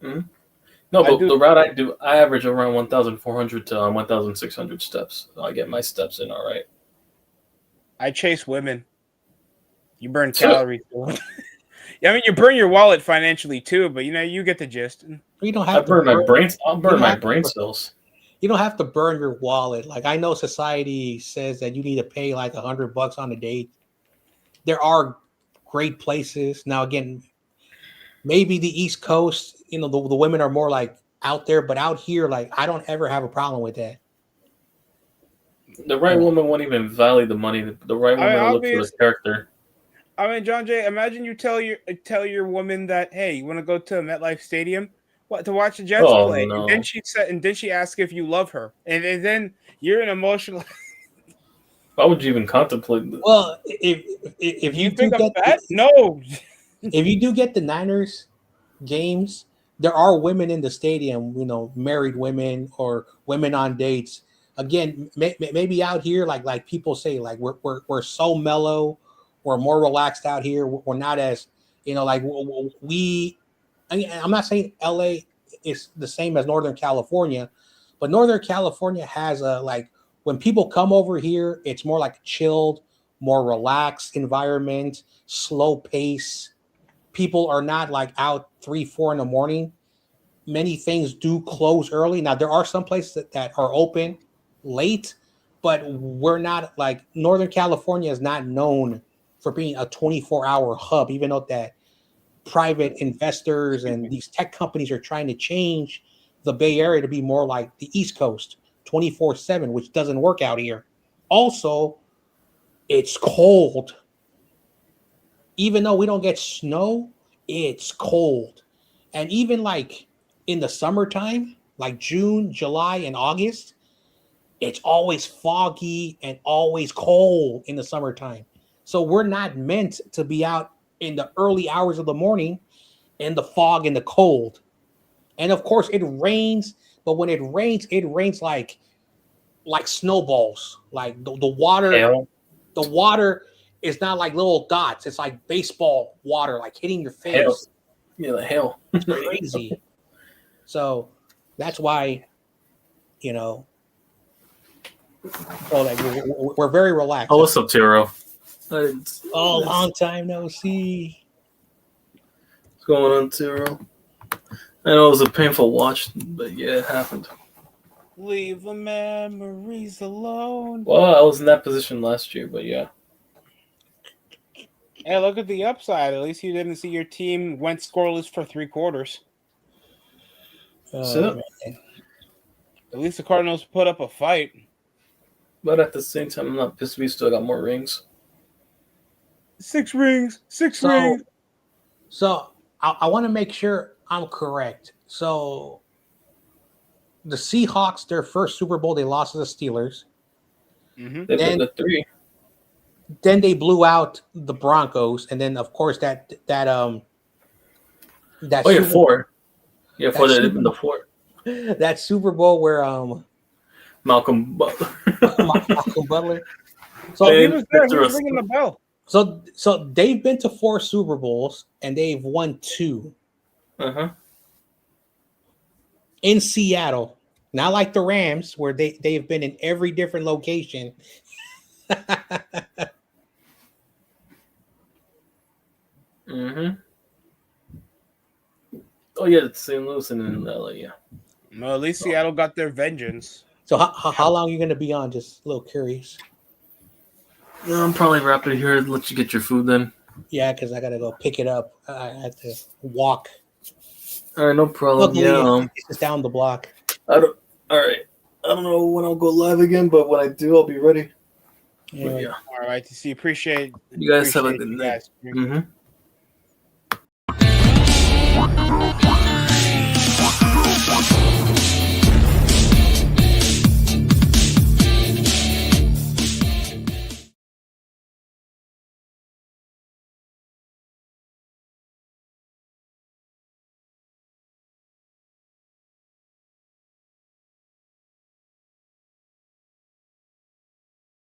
Speaker 1: Mm-hmm. No, but the route I do, I average around 1,400 to 1,600 steps. So I get my steps in all right.
Speaker 2: I chase women. You burn calories. Yeah, I mean, you burn your wallet financially too, but you get the gist.
Speaker 3: You don't have
Speaker 1: to burn my brain. I'll burn my brain cells.
Speaker 3: You don't have to burn your wallet. Like, I know society says that you need to pay like $100 on a date. There are great places. Now, again, maybe the East Coast, the women are more like out there, but out here, like, I don't ever have a problem with that.
Speaker 1: The right woman won't even value the money. The right woman will look for the character.
Speaker 2: I mean, John Jay, imagine you tell your woman that, hey, you want to go to MetLife Stadium to watch the Jets play, no. And then she asks if you love her, and then you're an emotional.
Speaker 1: Why would you even contemplate that?
Speaker 3: Well, if you
Speaker 2: think
Speaker 3: do
Speaker 2: of
Speaker 3: get
Speaker 2: that, no.
Speaker 3: if you do get the Niners games, there are women in the stadium. Married women or women on dates. Again, maybe out here, like people say, like we're so mellow, we're more relaxed out here. We're not as like we. I'm not saying LA is the same as Northern California, but Northern California has a when people come over here, it's more like chilled, more relaxed environment, slow pace. People are not like out 3-4 in the morning. Many things do close early. Now there are some places that are open late, but we're not like Northern California is not known for being a 24-hour hub, even though that private investors and these tech companies are trying to change the Bay Area to be more like the East Coast, 24/7, which doesn't work out here. Also, it's cold. Even though we don't get snow, it's cold. And even like in the summertime, like June, July, and August, it's always foggy and always cold in the summertime. So we're not meant to be out in the early hours of the morning in the fog and the cold. And of course it rains, but when it rains like snowballs. Like the water,
Speaker 1: Hell.
Speaker 3: the water is not like little dots. It's like baseball water, like hitting your face.
Speaker 1: Hell. Yeah, the hell.
Speaker 3: It's crazy. So that's why, so like we're very relaxed.
Speaker 1: Oh, what's up, Tiro?
Speaker 3: Oh, long time no see.
Speaker 1: What's going on, Tiro? I know it was a painful watch, but yeah, it happened.
Speaker 2: Leave the memories alone.
Speaker 1: Well, I was in that position last year, but yeah.
Speaker 2: Hey, look at the upside. At least you didn't see your team went scoreless for 3 quarters.
Speaker 1: So,
Speaker 2: at least the Cardinals put up a fight.
Speaker 1: But at the same time, I'm not pissed. We still got more rings.
Speaker 2: 6 rings. 6 rings.
Speaker 3: So I want to make sure I'm correct. So the Seahawks, their first Super Bowl, they lost to the Steelers.
Speaker 1: Mm-hmm. They won the 3.
Speaker 3: Then they blew out the Broncos, and then of course that
Speaker 1: oh yeah, 4. Yeah, 4. They did the 4.
Speaker 3: That Super Bowl where
Speaker 1: Malcolm Butler.
Speaker 3: Malcolm Butler.
Speaker 2: So he was there. He was ringing the bell.
Speaker 3: So they've been to 4 Super Bowls and they've won 2.
Speaker 1: Uh-huh.
Speaker 3: In Seattle, not like the Rams where they've been in every different location.
Speaker 1: Mm-hmm. Oh yeah, it's St. Louis and in LA, yeah.
Speaker 2: Well, at least Seattle got their vengeance.
Speaker 3: So how long are you going to be on? Just a little curious.
Speaker 1: No, I'm probably wrapping it here. Let you get your food then.
Speaker 3: Yeah, because I got to go pick it up. I have to walk.
Speaker 1: All right, no problem.
Speaker 3: Luckily, it's just down the block.
Speaker 1: All right. I don't know when I'll go live again, but when I do, I'll be ready.
Speaker 3: Yeah.
Speaker 2: All right. See, appreciate
Speaker 1: you guys. Have a good night. Mm-hmm.